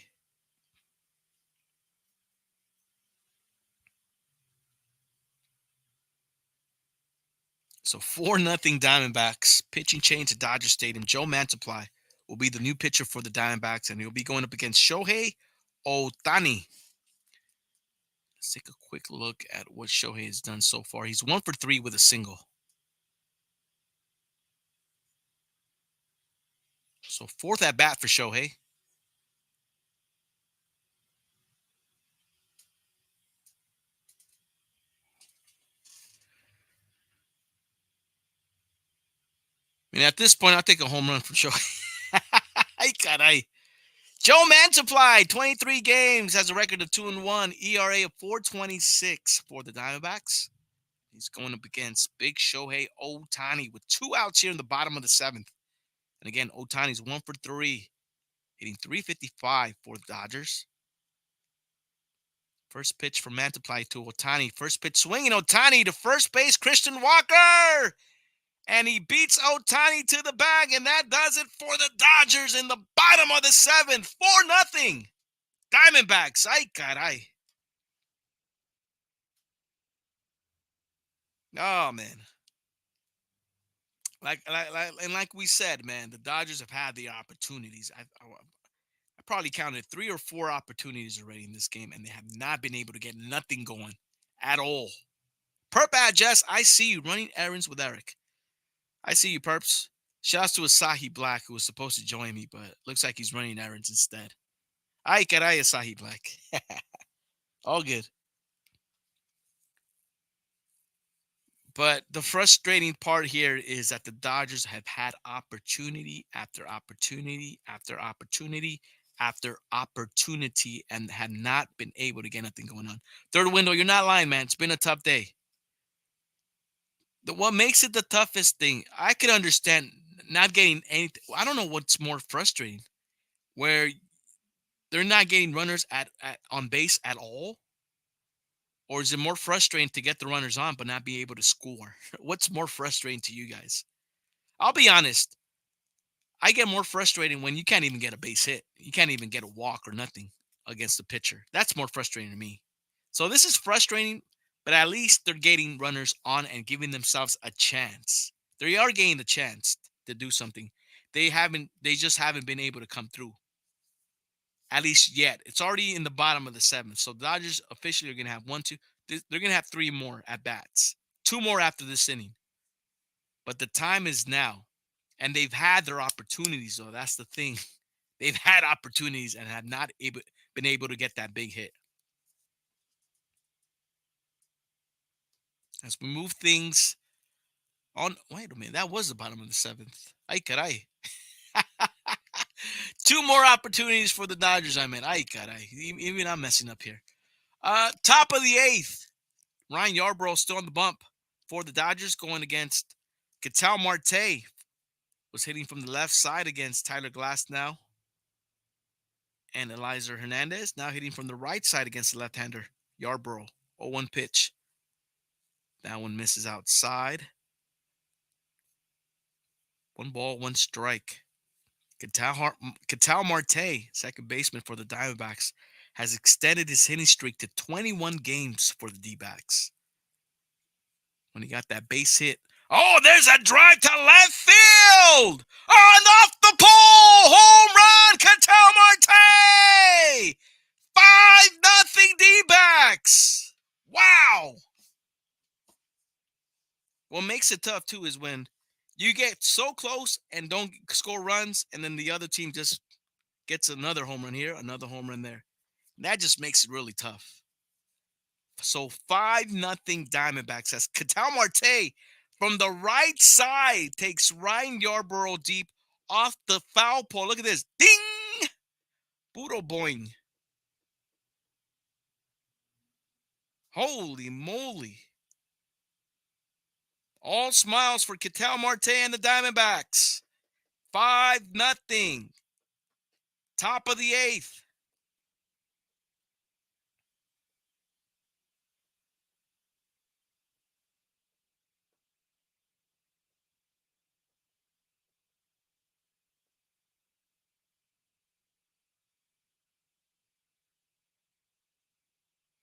So 4-0 Diamondbacks. Pitching change at Dodger Stadium. Joe Mantiply will be the new pitcher for the Diamondbacks, and he'll be going up against Shohei Ohtani. Let's take a quick look at what Shohei has done so far. He's 1 for 3 with a single. So 4th at bat for Shohei. I mean, at this point, I'll take a home run from Shohei. Ay, caray. Joe Mantiply, 23 games, has a record of 2-1, ERA of 4.26 for the Diamondbacks. He's going up against Big Shohei Ohtani with 2 outs here in the bottom of the 7th. And again, Ohtani's 1 for 3, hitting 355 for the Dodgers. First pitch from Mantiply to Ohtani. First pitch swinging. Ohtani to first base. Christian Walker. And he beats Ohtani to the bag. And that does it for the Dodgers in the bottom of the 7th. 4-0. Diamondbacks. Ay, caray. Oh, man. Like we said, man, the Dodgers have had the opportunities. I probably counted 3 or 4 opportunities already in this game, and they have not been able to get nothing going at all. Perp Jess, I see you running errands with Eric. I see you, Perps. Shouts to Asahi Black, who was supposed to join me, but looks like he's running errands instead. Ay, caray, Asahi Black. All good. But the frustrating part here is that the Dodgers have had opportunity after opportunity after opportunity after opportunity and have not been able to get nothing going on. Third window, you're not lying, man. It's been a tough day. What makes it the toughest thing, I could understand not getting anything. I don't know what's more frustrating, where they're not getting runners at on base at all, or is it more frustrating to get the runners on but not be able to score? What's more frustrating to you guys? I'll be honest. I get more frustrating when you can't even get a base hit. You can't even get a walk or nothing against the pitcher. That's more frustrating to me. So this is frustrating, but at least they're getting runners on and giving themselves a chance. They are getting the chance to do something. They just haven't been able to come through. At least yet. It's already in the bottom of the 7th. So the Dodgers officially are going to have 1, 2. They're going to have 3 more at bats. 2 more after this inning. But the time is now. And they've had their opportunities, though. That's the thing. They've had opportunities and have not been able to get that big hit. As we move things on. Wait a minute. That was the bottom of the 7th. Ay, caray. 2 more opportunities for the Dodgers, I mean. Ay, caray. Even I'm messing up here. Top of the 8th. Ryan Yarbrough still on the bump for the Dodgers, going against Ketel Marte. Was hitting from the left side against Tyler Glass now. And Eliza Hernandez now hitting from the right side against the left-hander, Yarbrough. 0-1 pitch. That one misses outside. 1 ball, 1 strike. Ketel Marte, second baseman for the Diamondbacks, has extended his hitting streak to 21 games for the D-backs. When he got that base hit. Oh, there's a drive to left field! Oh, and off the pole! Home run, Ketel Marte! 5-0 D-backs! Wow! What makes it tough, too, is when you get so close and don't score runs, and then the other team just gets another home run here, another home run there. That just makes it really tough. So 5-0 Diamondbacks as Ketel Marte from the right side takes Ryan Yarbrough deep off the foul pole. Look at this. Ding! Puro boing. Holy moly. All smiles for Ketel Marte and the Diamondbacks. 5-0. Top of the 8th.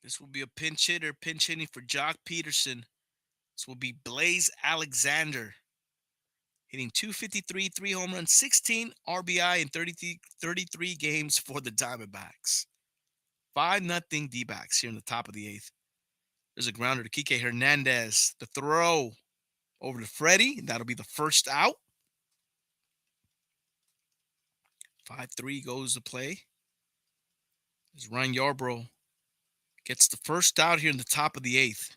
This will be a pinch hitting for Jock Peterson. This will be Blaze Alexander. Hitting 253, 3 home runs, 16 RBI in 33 games for the Diamondbacks. 5-0 D-backs here in the top of the 8th. There's a grounder to Kike Hernandez. The throw over to Freddie. That'll be the first out. 5-3 goes to play. As Ryan Yarbrough gets the first out here in the top of the 8th.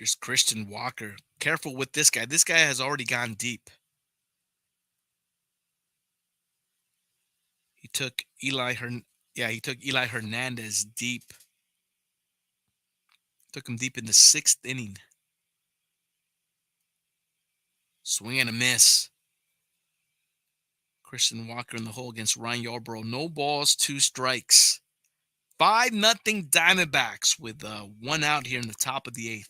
Here's Christian Walker. Careful with this guy. This guy has already gone deep. He took Eli Hernandez deep. Took him deep in the 6th inning. Swing and a miss. Christian Walker in the hole against Ryan Yarbrough. No balls, 2 strikes. 5-0 Diamondbacks with 1 out here in the top of the 8th.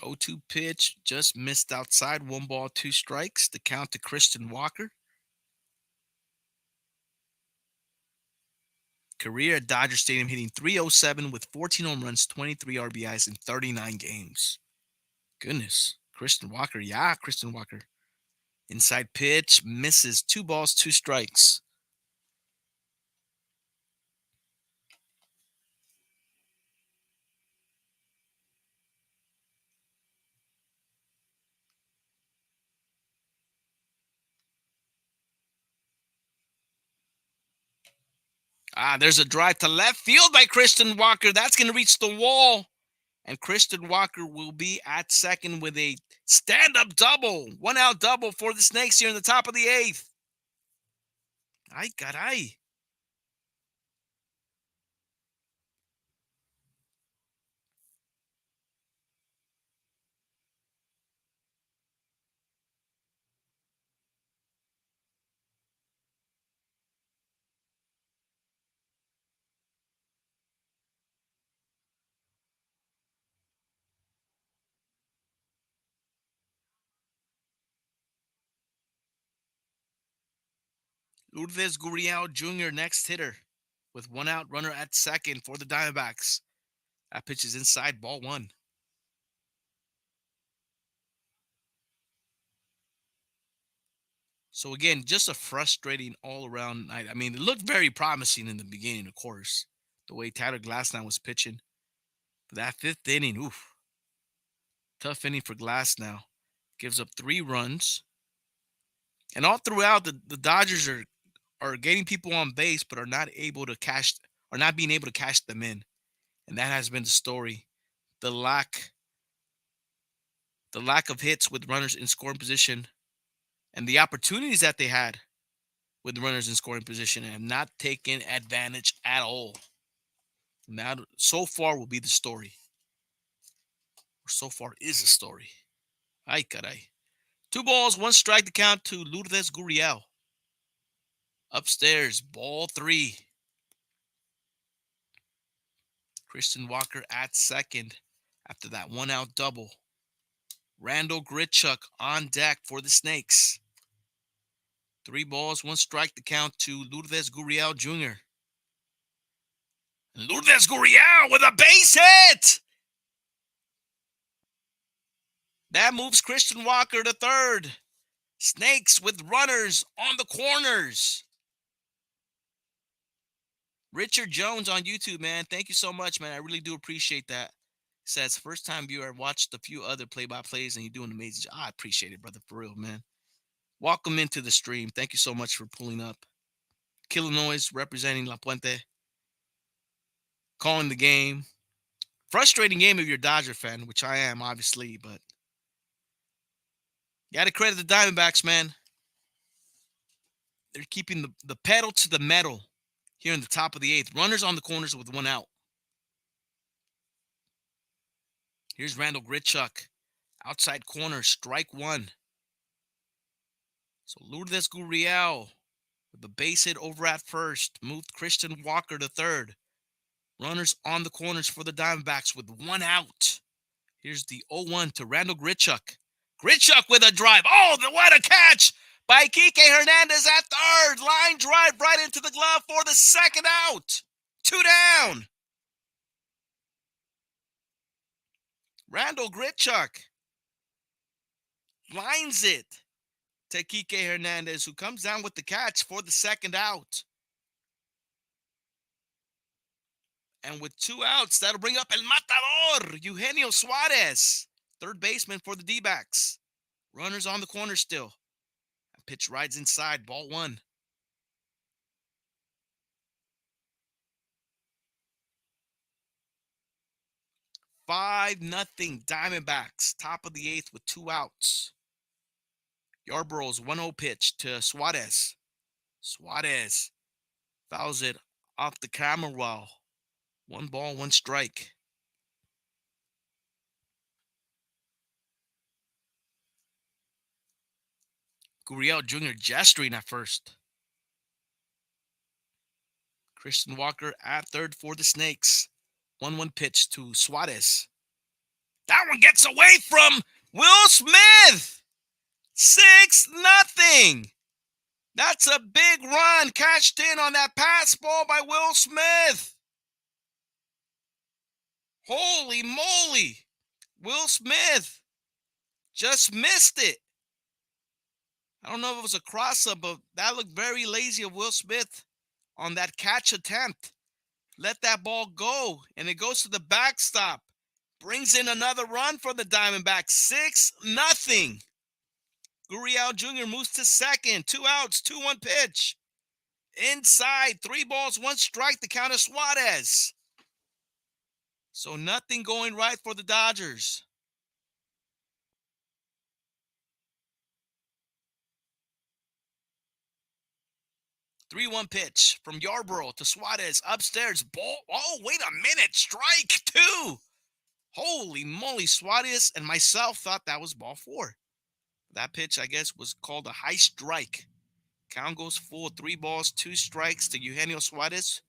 0-2 pitch, just missed outside. 1 ball, 2 strikes. The count to Christian Walker. Career at Dodger Stadium hitting .307 with 14 home runs, 23 RBIs in 39 games. Goodness. Christian Walker. Yeah, Christian Walker. Inside pitch, misses. 2 balls, 2 strikes. There's a drive to left field by Christian Walker. That's going to reach the wall. And Christian Walker will be at second with a stand-up double. 1 out double for the Snakes here in the top of the 8th. Ay, caray. Lourdes Gurriel Jr., next hitter, with 1 out, runner at second for the Diamondbacks. That pitch is inside, ball 1. So again, just a frustrating all-around night. I mean, it looked very promising in the beginning, of course, the way Tyler Glasnow was pitching. But that 5th inning, oof. Tough inning for Glasnow. Gives up 3 runs. And all throughout, the Dodgers are getting people on base, but are not being able to cash them in. And that has been the story. The lack of hits with runners in scoring position and the opportunities that they had with runners in scoring position and have not taken advantage at all. Now, so far will be the story. Or so far is the story. Ay, caray. 2 balls, 1 strike to count to Lourdes Gurriel. Upstairs, ball 3. Christian Walker at second after that 1 out double. Randall Grichuk on deck for the Snakes. 3 balls, 1 strike to count to Lourdes Gurriel Jr. Lourdes Gurriel with a base hit! That moves Christian Walker to third. Snakes with runners on the corners. Richard Jones on YouTube, man. Thank you so much, man. I really do appreciate that. Says, first time viewer. I watched a few other play-by-plays and you're doing an amazing job. I appreciate it, brother, for real, man. Welcome into the stream. Thank you so much for pulling up. Killah Noez representing La Puente. Calling the game. Frustrating game if you're a Dodger fan, which I am, obviously, but you got to credit the Diamondbacks, man. They're keeping the pedal to the metal here in the top of the 8th. Runners on the corners with 1 out. Here's Randall Grichuk. Outside corner, strike 1. So Lourdes Gurriel with the base hit over at first. Moved Christian Walker to third. Runners on the corners for the Diamondbacks with 1 out. Here's the 0-1 to Randall Grichuk. Grichuk with a drive. Oh, what a catch by Kike Hernandez at third. Line drive right into the glove for the 2nd out. 2 down. Randall Grichuk lines it to Kike Hernandez, who comes down with the catch for the 2nd out. And with 2 outs, that'll bring up El Matador, Eugenio Suarez, third baseman for the D-backs. Runners on the corner still. Pitch rides inside, ball 1. 5-0 Diamondbacks. Top of the 8th with 2 outs. Yarborough's 1-0 pitch to Suarez. Suarez fouls it off the camera wall. 1 ball, 1 strike. Gurriel Jr. gesturing at first. Christian Walker at third for the Snakes. 1-1 pitch to Suarez. That one gets away from Will Smith. 6-0. That's a big run cashed in on that pass ball by Will Smith. Holy moly. Will Smith just missed it. I don't know if it was a cross-up, but that looked very lazy of Will Smith on that catch attempt. Let that ball go, and it goes to the backstop. Brings in another run for the Diamondbacks. 6-0. Gurriel Jr. moves to second. 2 outs, 2-1 pitch. Inside, 3 balls, 1 strike. The count of Suarez. So nothing going right for the Dodgers. Three-one pitch from Yarborough to Suarez. Upstairs, ball. Oh, wait a minute. Strike 2. Holy moly. Suarez and myself thought that was ball 4. That pitch, I guess, was called a high strike. Count goes full. 3 balls, 2 strikes to Eugenio Suarez.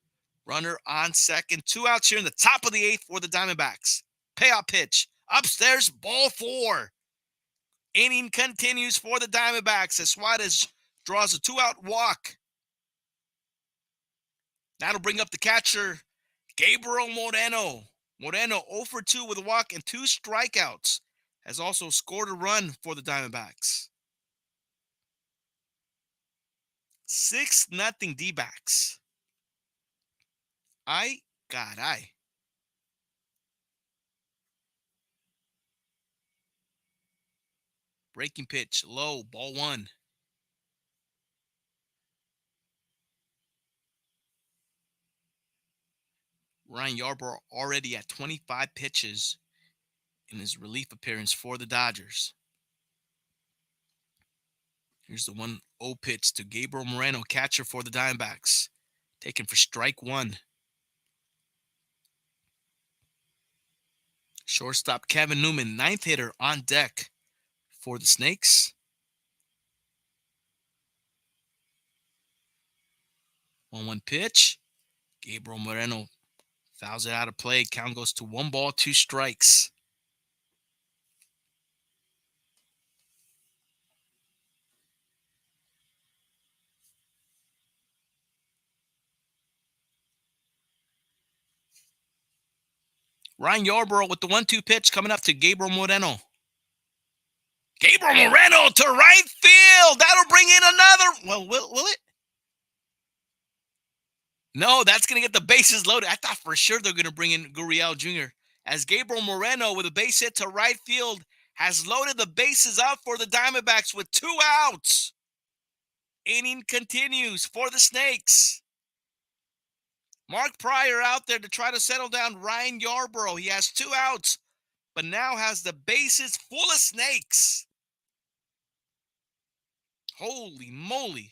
Runner on second. 2 outs here in the top of the 8th for the Diamondbacks. Payout pitch. Upstairs, ball 4. Inning continues for the Diamondbacks as Suarez draws a 2-out walk. That'll bring up the catcher, Gabriel Moreno. Moreno 0 for 2 with a walk and 2 strikeouts. Has also scored a run for the Diamondbacks. 6-0 D-backs. Caray. Breaking pitch, low, ball 1. Ryan Yarbrough already at 25 pitches in his relief appearance for the Dodgers. Here's the 1-0 pitch to Gabriel Moreno, catcher for the Diamondbacks. Taken for strike 1. Shortstop Kevin Newman, 9th hitter on deck for the Snakes. 1-1 pitch. Gabriel Moreno fouls it out of play. Count goes to 1 ball, 2 strikes. Ryan Yarbrough with the 1-2 pitch coming up to Gabriel Moreno. Gabriel Moreno to right field. That'll bring in another. Well, will it? No, that's going to get the bases loaded. I thought for sure they're going to bring in Gurriel Jr. as Gabriel Moreno with a base hit to right field has loaded the bases up for the Diamondbacks with 2 outs. Inning continues for the Snakes. Mark Pryor out there to try to settle down Ryan Yarbrough. He has 2 outs, but now has the bases full of Snakes. Holy moly.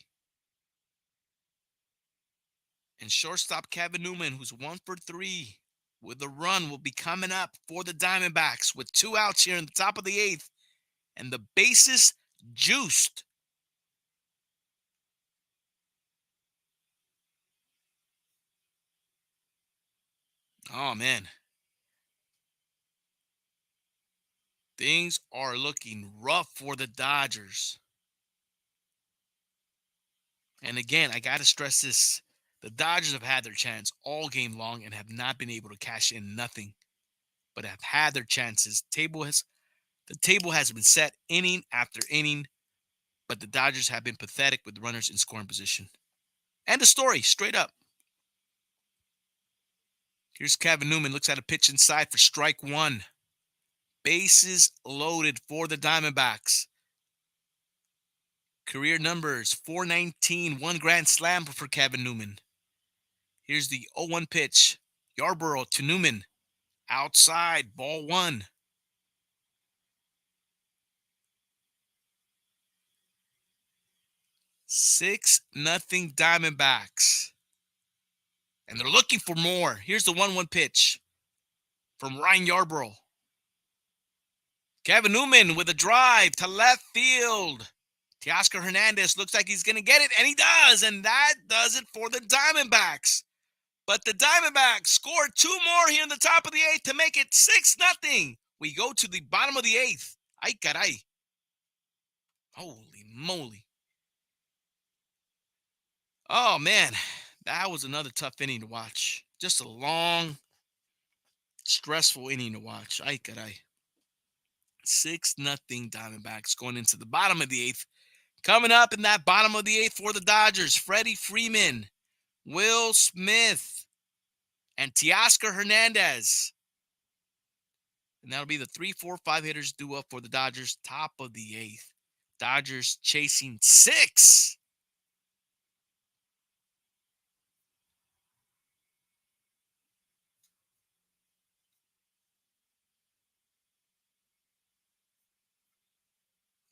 And shortstop Kevin Newman, who's 1 for 3 with a run, will be coming up for the Diamondbacks with 2 outs here in the top of the 8th. And the bases juiced. Oh, man. Things are looking rough for the Dodgers. And again, I got to stress this. The Dodgers have had their chance all game long and have not been able to cash in nothing, but have had their chances. The table has been set inning after inning, but the Dodgers have been pathetic with runners in scoring position. End of story, straight up. Here's Kevin Newman, looks at a pitch inside for strike 1. Bases loaded for the Diamondbacks. Career numbers, 419, 1 grand slam for Kevin Newman. Here's the 0-1 pitch. Yarborough to Newman outside, ball one. 6-0 Diamondbacks. And they're looking for more. Here's the 1-1 pitch from Ryan Yarbrough. Kevin Newman with a drive to left field. Teoscar Hernandez looks like he's going to get it, and he does. And that does it for the Diamondbacks. But the Diamondbacks scored 2 more here in the top of the 8th to make it 6-0. We go to the bottom of the 8th. Ay, caray. Holy moly. Oh, man. That was another tough inning to watch. Just a long, stressful inning to watch. Ay, caray. 6-0 Diamondbacks going into the bottom of the 8th. Coming up in that bottom of the 8th for the Dodgers, Freddie Freeman, Will Smith, and Teoscar Hernandez. And that'll be the 3, 4, 5 hitters due up for the Dodgers, top of the 8th. Dodgers chasing 6.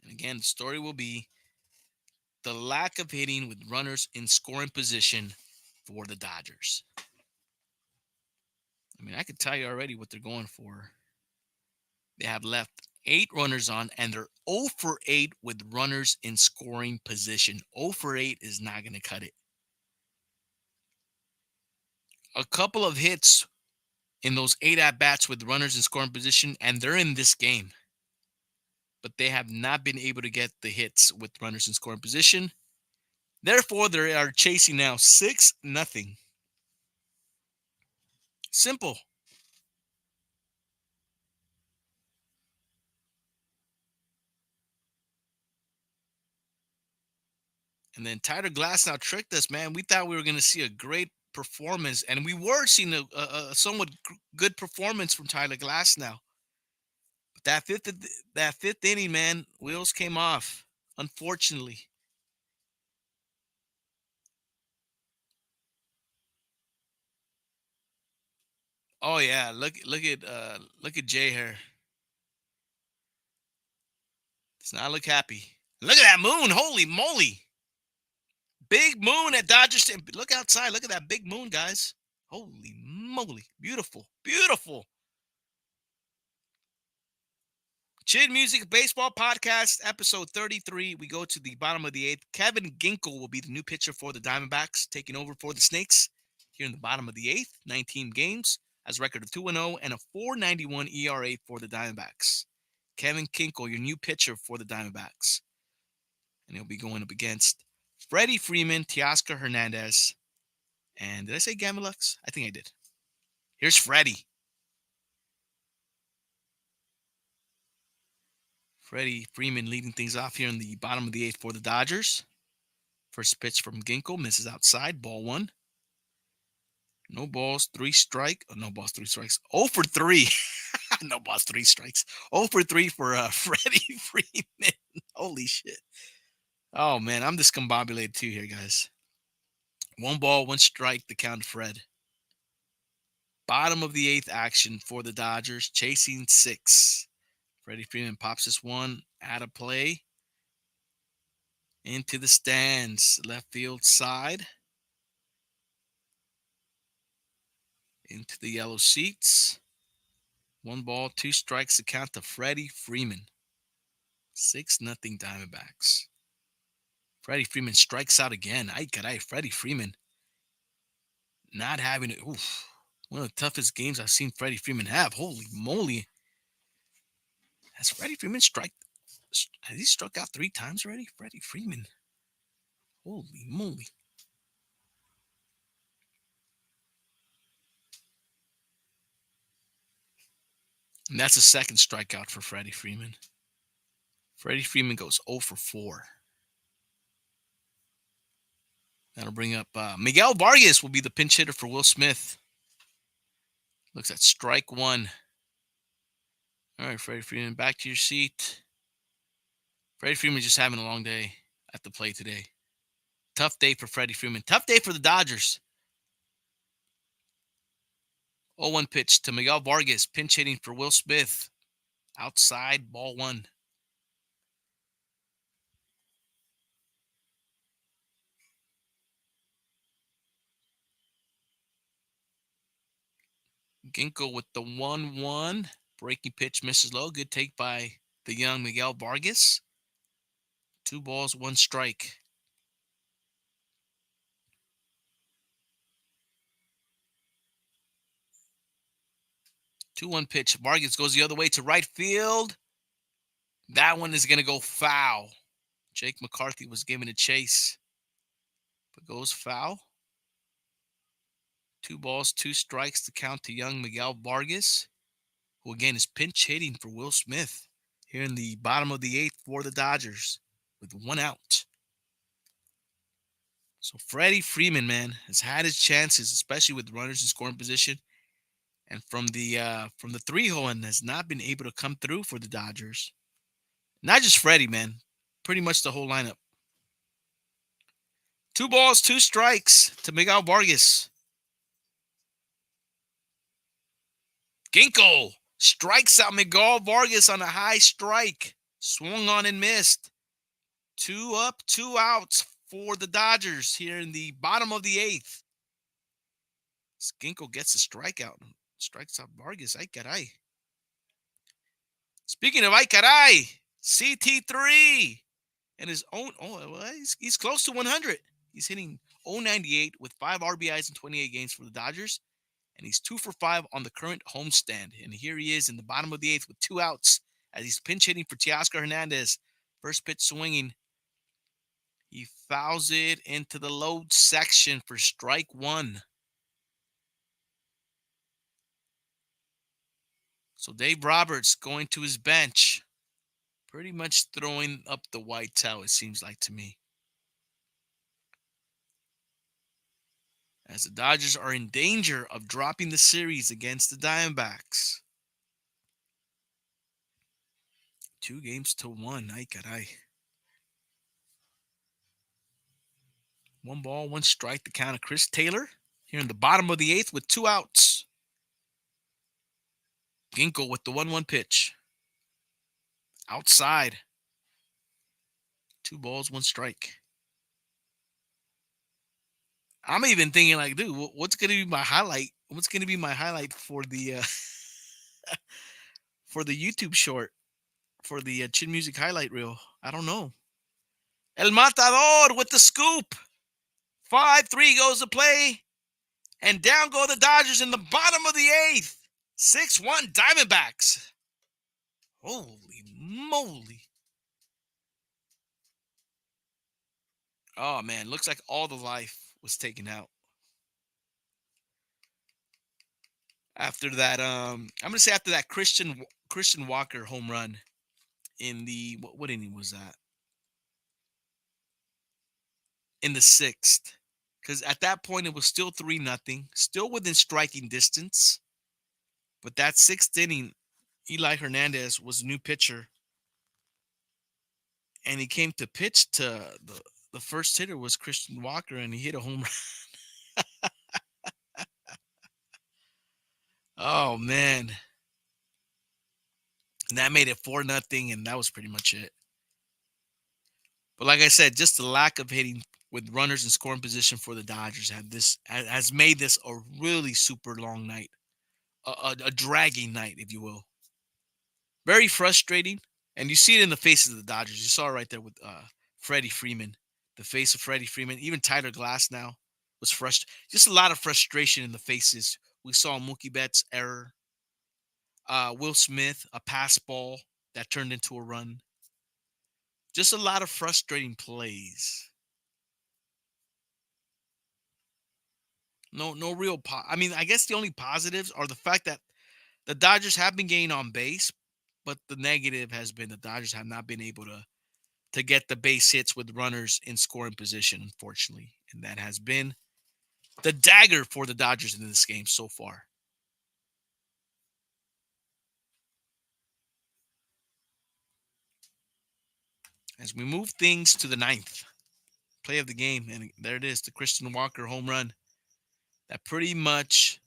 And again, the story will be the lack of hitting with runners in scoring position for the Dodgers. I mean, I could tell you already what they're going for. They have left 8 runners on, and they're 0 for 8 with runners in scoring position. 0 for 8 is not going to cut it. A couple of hits in those 8 at-bats with runners in scoring position, and they're in this game. But they have not been able to get the hits with runners in scoring position. Therefore, they are chasing now 6-0. Simple. And then Tyler Glasnow tricked us, man. We thought we were going to see a great performance, and we were seeing a somewhat good performance from Tyler Glasnow. But that fifth inning, man, wheels came off, unfortunately. Oh yeah, look at Jay here. Does not look happy. Look at that moon. Holy moly. Big moon at Dodger Stadium. Look outside. Look at that big moon, guys. Holy moly. Beautiful. Beautiful. Chin Music Baseball Podcast, episode 33. We go to the bottom of the 8th. Kevin Ginkel will be the new pitcher for the Diamondbacks, taking over for the Snakes here in the bottom of the 8th. 19 games, has a record of 2-0 and a 4.91 ERA for the Diamondbacks. Kevin Ginkel, your new pitcher for the Diamondbacks. And he'll be going up against Freddie Freeman, Teoscar Hernandez, and did I say Gavin Lux? I think I did. Here's Freddie. Freddie Freeman leading things off here in the bottom of the 8th for the Dodgers. First pitch from Ginkel, misses outside, ball 1. No balls, 3 strike. Oh, no balls, 3 strikes. 0 for 3. No balls, 3 strikes. 0 for 3 for Freddie Freeman. Holy shit. Oh, man, I'm discombobulated too here, guys. 1 ball, 1 strike, the count of Fred. Bottom of the 8th action for the Dodgers, chasing 6. Freddie Freeman pops this one out of play. Into the stands, left field side. Into the yellow seats. 1 ball, 2 strikes, the count to Freddie Freeman. 6-0 Diamondbacks. Freddie Freeman strikes out again. Ay, caray, Freddie Freeman not having it. Oof, one of the toughest games I've seen Freddie Freeman have. Holy moly. Has Freddie Freeman has he struck out 3 times already? Freddie Freeman. Holy moly. And that's a second strikeout for Freddie Freeman. Freddie Freeman goes 0 for 4. That'll bring up Miguel Vargas will be the pinch hitter for Will Smith. Looks at strike 1. All right, Freddie Freeman, back to your seat. Freddie Freeman just having a long day at the plate today. Tough day for Freddie Freeman. Tough day for the Dodgers. 0-1 pitch to Miguel Vargas, pinch hitting for Will Smith. Outside, ball one. Ginkgo with the 1-1. Breaking pitch misses low. Good take by the young Miguel Vargas. 2 balls, 1 strike. 2-1 pitch. Vargas goes the other way to right field. That one is going to go foul. Jake McCarthy was given a chase, but goes foul. 2 balls, 2 strikes to count to young Miguel Vargas, who again is pinch hitting for Will Smith here in the bottom of the 8th for the Dodgers with 1 out. So Freddie Freeman, man, has had his chances, especially with runners in scoring position, and from the 3-hole and has not been able to come through for the Dodgers. Not just Freddie, man, pretty much the whole lineup. 2 balls, 2 strikes to Miguel Vargas. Ginkgo strikes out Miguel Vargas on a high strike. Swung on and missed. 2 up, 2 outs for the Dodgers here in the bottom of the 8th. Ginkgo gets a strikeout. Strikes out Vargas. Ay caray. Speaking of ay caray, CT3 and his own. He's close to 100. He's hitting 098 with 5 RBIs in 28 games for the Dodgers. And he's 2 for 5 on the current homestand. And here he is in the bottom of the 8th with 2 outs as he's pinch hitting for Teoscar Hernandez. First pitch swinging. He fouls it into the low section for strike 1. So Dave Roberts going to his bench. Pretty much throwing up the white towel, it seems like to me. As the Dodgers are in danger of dropping the series against the Diamondbacks. 2-1. Ay caray. 1 ball, 1 strike to count of Chris Taylor here in the bottom of the 8th with 2 outs. Ginkgo with the 1-1 pitch. Outside. 2 balls, 1 strike. I'm even thinking like, dude, what's going to be my highlight? What's going to be my highlight for the for the YouTube short, for the Chin Music highlight reel? I don't know. El Matador with the scoop. 5-3 goes to play. And down go the Dodgers in the bottom of the 8th. 6-1 Diamondbacks. Holy moly. Oh, man. Looks like all the life was taken out. After that, I'm going to say after that Christian Walker home run in the, what inning was that? In the 6th. Because at that point, it was still 3-0. Still within striking distance. But that 6th inning, Eli Hernandez was a new pitcher. And he came to pitch to the first hitter was Christian Walker, and he hit a home run. Oh, man. And that made it 4-0, and that was pretty much it. But like I said, just the lack of hitting with runners in scoring position for the Dodgers has made this a really super long night, a dragging night, if you will. Very frustrating, and you see it in the faces of the Dodgers. You saw it right there with Freddie Freeman, the face of Freddie Freeman. Even Tyler Glass now was frustrated. Just a lot of frustration in the faces. We saw Mookie Betts' error. Will Smith, a pass ball that turned into a run. Just a lot of frustrating plays. No real I mean, I guess the only positives are the fact that the Dodgers have been getting on base, but the negative has been the Dodgers have not been able to get the base hits with runners in scoring position, unfortunately. And that has been the dagger for the Dodgers in this game so far. As we move things to the 9th play of the game, and there it is, the Christian Walker home run that pretty much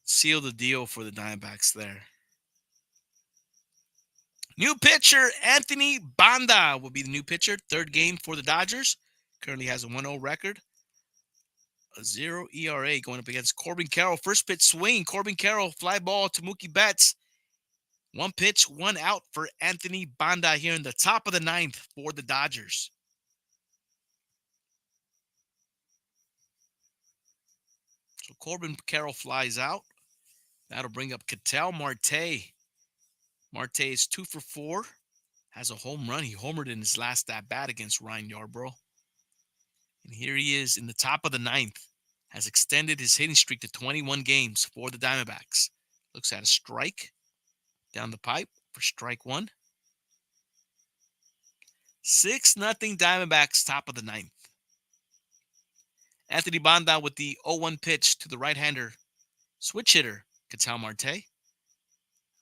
seal the deal for the Diamondbacks there. New pitcher Anthony Banda will be the new pitcher. Third game for the Dodgers. Currently has a 1-0 record. A 0 ERA going up against Corbin Carroll. First pitch swing. Corbin Carroll, fly ball to Mookie Betts. One pitch, one out for Anthony Banda here in the top of the ninth for the Dodgers. So Corbin Carroll flies out. That'll bring up Ketel Marte. Marte is 2 for 4. Has a home run. He homered in his last at-bat against Ryan Yarbrough. And here he is in the top of the ninth. Has extended his hitting streak to 21 games for the Diamondbacks. Looks at a strike down the pipe for strike one. 6-0 Diamondbacks, top of the ninth. Anthony Banda with the 0-1 pitch to the right-hander switch hitter, Ketel Marte.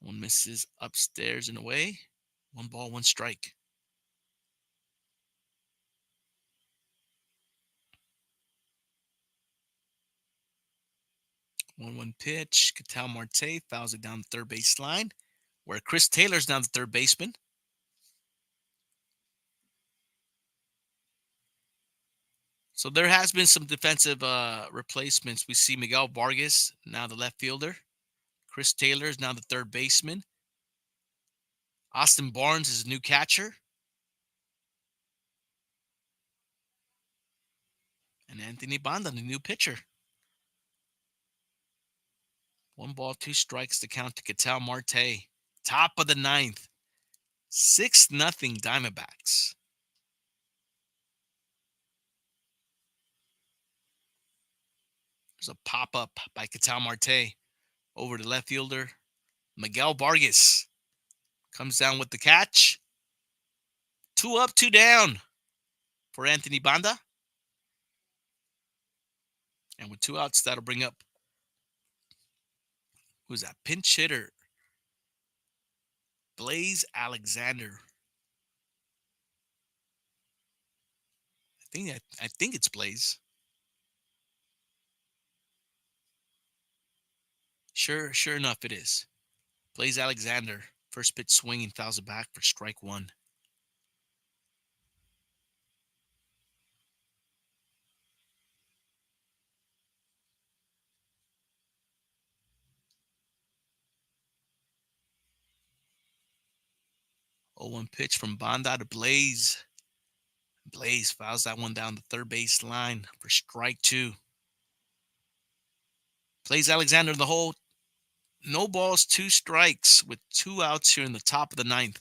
One misses upstairs and away. 1 ball, 1 strike. One pitch. Ketel Marte fouls it down the third base line, where Chris Taylor's down the third baseman. So there has been some defensive replacements. We see Miguel Vargas, now the left fielder. Chris Taylor is now the third baseman. Austin Barnes is a new catcher. And Anthony Banda, the new pitcher. 1 ball, 2 strikes to count to Ketel Marte. Top of the ninth. 6-0 Diamondbacks. There's a pop-up by Ketel Marte over to left fielder Miguel Vargas. Comes down with the catch. 2 up, 2 down for Anthony Banda. And with 2 outs, that'll bring up, who's that? Pinch hitter Blaze Alexander. I think it's Blaze. Sure enough, it is. Blaze Alexander. First pitch swinging, fouls it back for strike one. Oh, 1 pitch from Banda to Blaze. Blaze fouls that one down the third base line for strike 2. Blaze Alexander in the hole. No balls, 2 strikes with 2 outs here in the top of the ninth.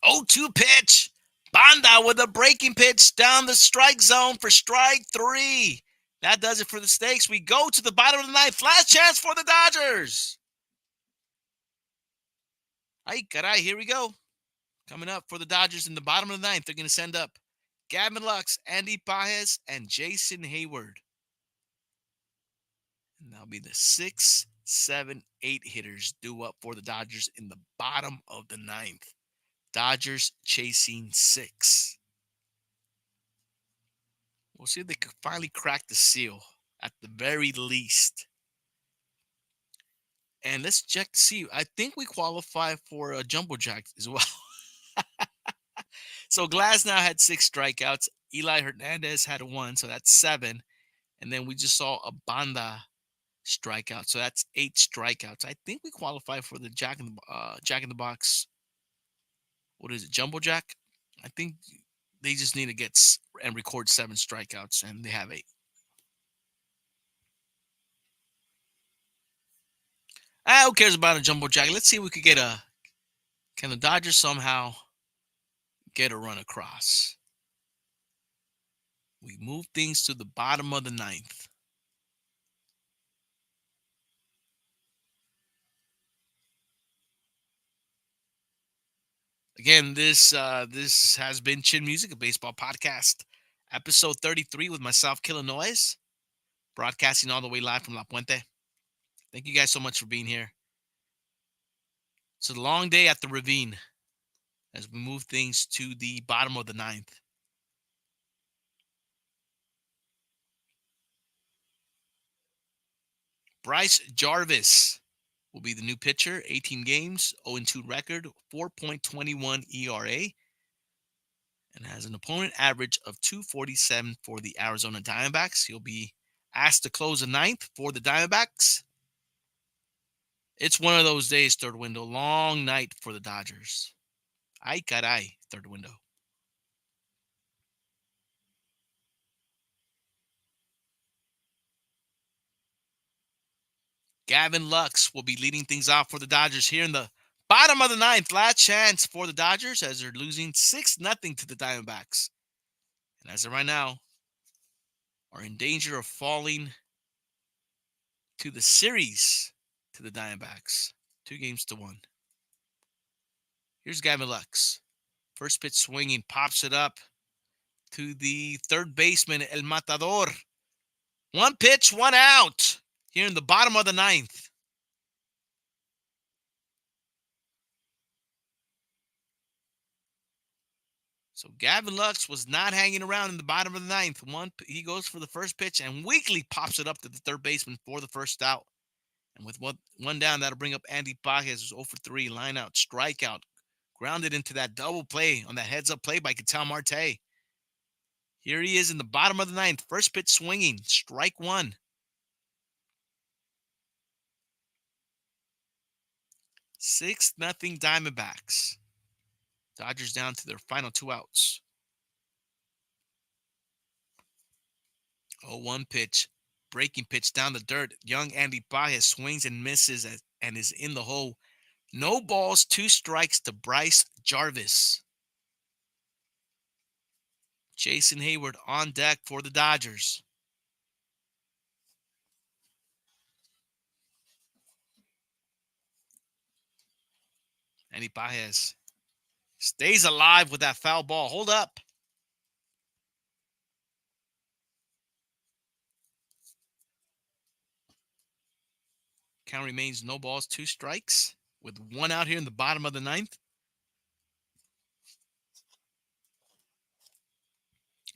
0-2 pitch. Banda with a breaking pitch down the strike zone for strike 3. That does it for the Stakes. We go to the bottom of the ninth. Last chance for the Dodgers. Ay, caray, here we go. Coming up for the Dodgers in the bottom of the ninth, they're going to send up Gavin Lux, Andy Pages, and Jason Hayward. And that'll be the 6, 7, 8 hitters due up for the Dodgers in the bottom of the ninth. Dodgers chasing 6. We'll see if they can finally crack the seal at the very least. And let's check to see. I think we qualify for a jumbo jack as well. So Glass now had 6 strikeouts. Eli Hernandez had 1, so that's 7. And then we just saw a Banda strikeout, so that's 8 strikeouts. I think we qualify for the Jack in the Box. What is it, jumbo jack? I think they just need to get and record 7 strikeouts, and they have 8. Who cares about a jumbo jack? Let's see if we could get can the Dodgers somehow get a run across? We move things to the bottom of the ninth. Again, this has been Chin Music, a baseball podcast, episode 33 with myself, Killah Noez, broadcasting all the way live from La Puente. Thank you guys so much for being here. It's a long day at the Ravine. as we move things to the bottom of the ninth. Bryce Jarvis will be the new pitcher. 18 games, 0-2 record, 4.21 ERA, and has an opponent average of 247 for the Arizona Diamondbacks. He'll be asked to close the ninth for the Diamondbacks. It's one of those days, third window. Long night for the Dodgers. Ay caray, third window. Gavin Lux will be leading things off for the Dodgers here in the bottom of the ninth. Last chance for the Dodgers as they're losing 6-0 to the Diamondbacks. And as of right now, are in danger of falling to the series to the Diamondbacks. 2-1. Here's Gavin Lux. First pitch swinging, pops it up to the third baseman, El Matador. One pitch, one out here in the bottom of the ninth. So Gavin Lux was not hanging around in the bottom of the ninth. He goes for the first pitch and weakly pops it up to the third baseman for the first out. And with one down, that'll bring up Andy Pages, who's 0 for 3, line out, strikeout, grounded into that double play on that heads-up play by Ketel Marte. Here he is in the bottom of the ninth. First pitch swinging, strike one. 6-0 Diamondbacks. Dodgers down to their final 2 outs. 0-1 pitch. Breaking pitch down the dirt. Young Andy Pages swings and misses and is in the hole. No balls, 2 strikes to Bryce Jarvis. Jason Hayward on deck for the Dodgers. Andy Pages stays alive with that foul ball. Hold up. Count remains no balls, 2 strikes with 1 out here in the bottom of the ninth.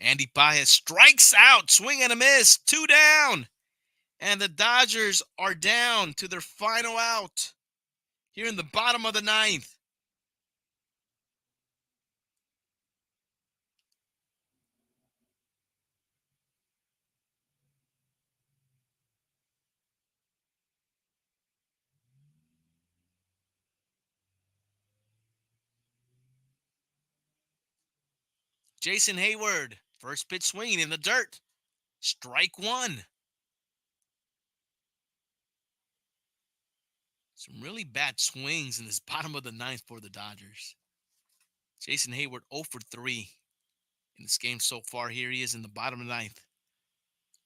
Andy Pages strikes out, swing and a miss, 2 down. And the Dodgers are down to their final out here in the bottom of the ninth. Jason Hayward, first pitch swinging in the dirt. Strike one. Some really bad swings in this bottom of the ninth for the Dodgers. Jason Hayward 0 for 3 in this game so far. Here he is in the bottom of the ninth.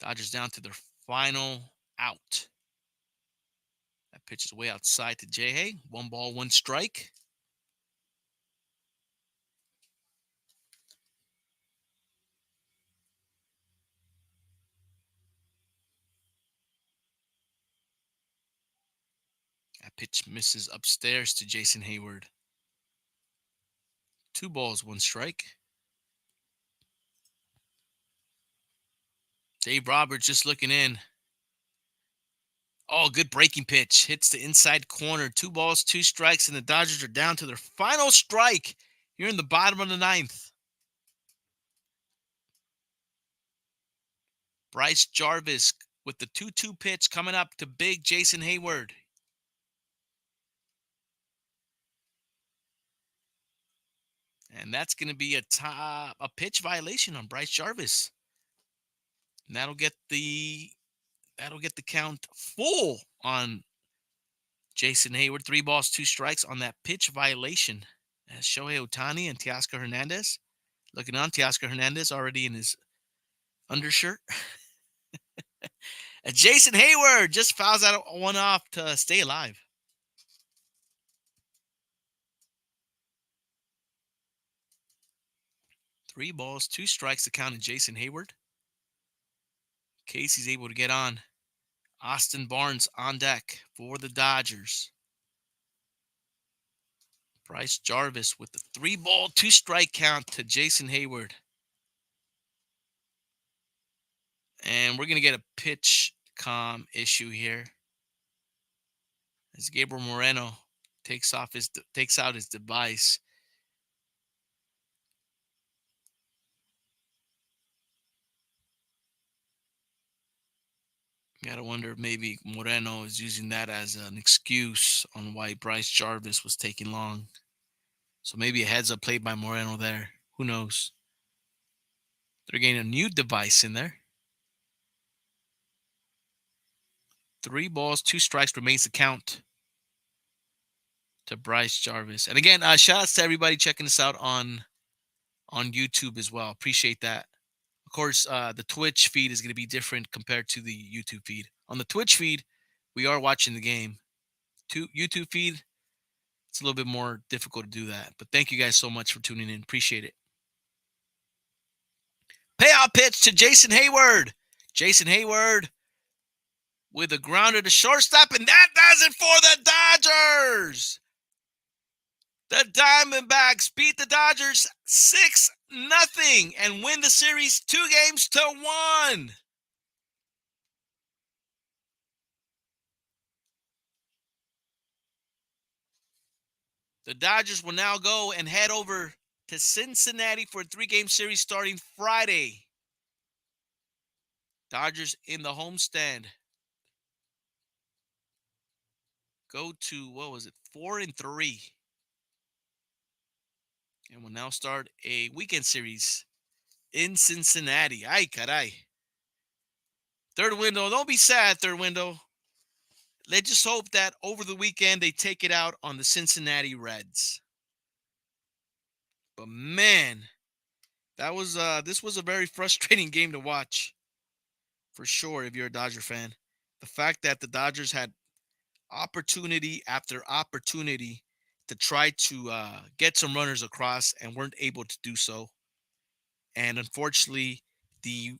Dodgers down to their final out. That pitch is way outside to J-Hay. 1 ball, 1 strike. That pitch misses upstairs to Jason Hayward. 2 balls, 1 strike. Dave Roberts just looking in. Oh, good breaking pitch. Hits the inside corner. 2 balls, 2 strikes, and the Dodgers are down to their final strike here in the bottom of the ninth. Bryce Jarvis with the 2-2 pitch coming up to big Jason Hayward. And that's going to be a pitch violation on Bryce Jarvis. And that'll get the count full on Jason Hayward. 3 balls, 2 strikes on that pitch violation. As Shohei Ohtani and Teoscar Hernandez looking on. Teoscar Hernandez already in his undershirt. And Jason Hayward just fouls that one off to stay alive. Three balls, 2 strikes to count in Jason Hayward. Casey's able to get on. Austin Barnes on deck for the Dodgers. Bryce Jarvis with the 3-ball, 2-strike count to Jason Hayward. And we're going to get a pitch comm issue here as Gabriel Moreno takes out his device. Gotta wonder if maybe Moreno is using that as an excuse on why Bryce Jarvis was taking long. So maybe a heads-up play by Moreno there. Who knows? They're getting a new device in there. 3 balls, 2 strikes remains the count to Bryce Jarvis. And again, shout outs to everybody checking us out on YouTube as well. Appreciate that. Of course, the Twitch feed is going to be different compared to the YouTube feed. On the Twitch feed, we are watching the game. YouTube feed, it's a little bit more difficult to do that. But thank you guys so much for tuning in. Appreciate it. Payout pitch to Jason Hayward. Jason Hayward with a grounder to shortstop, and that does it for the Dodgers. The Diamondbacks beat the Dodgers 6-0 and win the series 2-1. The Dodgers will now go and head over to Cincinnati for a 3-game series starting Friday. Dodgers in the homestand. Go to, 4-3. And will now start a weekend series in Cincinnati. Ay, caray. Third window. Don't be sad, third window. Let's just hope that over the weekend they take it out on the Cincinnati Reds. But man, this was a very frustrating game to watch. For sure, if you're a Dodger fan. The fact that the Dodgers had opportunity after opportunity to try to get some runners across and weren't able to do so. And unfortunately, the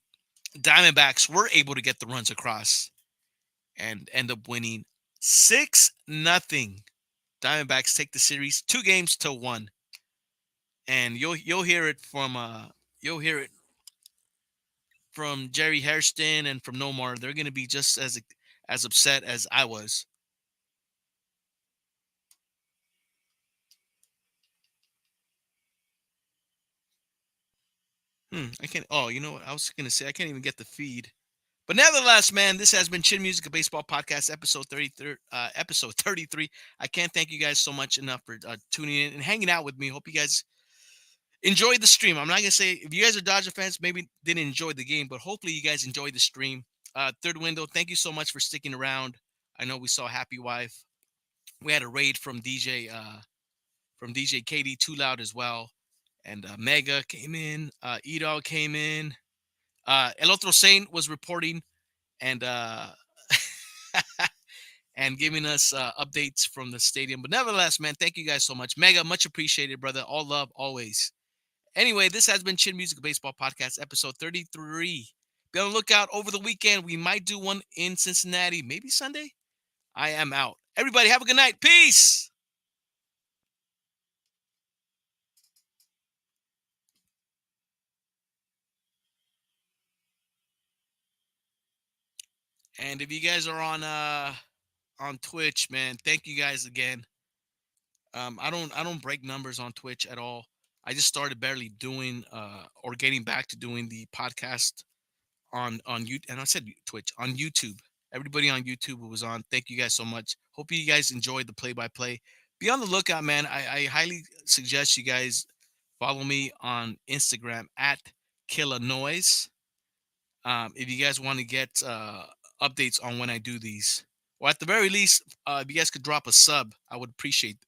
Diamondbacks were able to get the runs across and end up winning 6-0. Diamondbacks take the series 2-1. And you'll hear it from Jerry Hairston and from Nomar. They're going to be just as upset as I was. I can't. Oh, you know what? I was going to say I can't even get the feed. But nevertheless, man, this has been Chin Music, a baseball podcast, episode 33. I can't thank you guys so much enough for tuning in and hanging out with me. Hope you guys enjoyed the stream. I'm not going to say if you guys are Dodger fans, maybe didn't enjoy the game, but hopefully you guys enjoyed the stream. Third window, thank you so much for sticking around. I know we saw Happy Wife. We had a raid from DJ KD Too Loud as well. And Mega came in. Edo came in. El Otro Saint was reporting and and giving us updates from the stadium. But nevertheless, man, thank you guys so much. Mega, much appreciated, brother. All love, always. Anyway, this has been Chin Music Baseball Podcast, episode 33. Be on the lookout over the weekend. We might do one in Cincinnati, maybe Sunday. I am out. Everybody, have a good night. Peace. And if you guys are on Twitch, man, thank you guys again. I don't break numbers on Twitch at all. I just started barely doing or getting back to doing the podcast on YouTube, and I said Twitch on YouTube. Everybody on YouTube who was on, thank you guys so much. Hope you guys enjoyed the play-by-play. Be on the lookout, man. I highly suggest you guys follow me on Instagram at Killah Noez. If you guys want to get updates on when I do these, or at the very least, if you guys could drop a sub, I would appreciate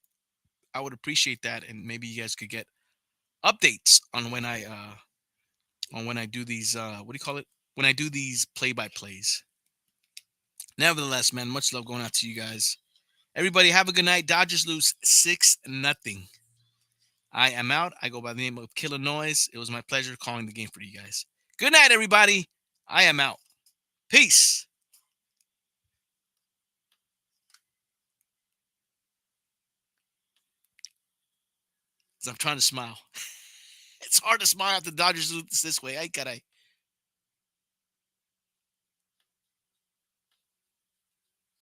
that, and maybe you guys could get updates on when I do these. What do you call it? When I do these play-by-plays. Nevertheless, man, much love going out to you guys. Everybody, have a good night. Dodgers lose 6-0. I am out. I go by the name of Killah Noez. It was my pleasure calling the game for you guys. Good night, everybody. I am out. Peace. I'm trying to smile. It's hard to smile at the Dodgers do this way. Ay, caray.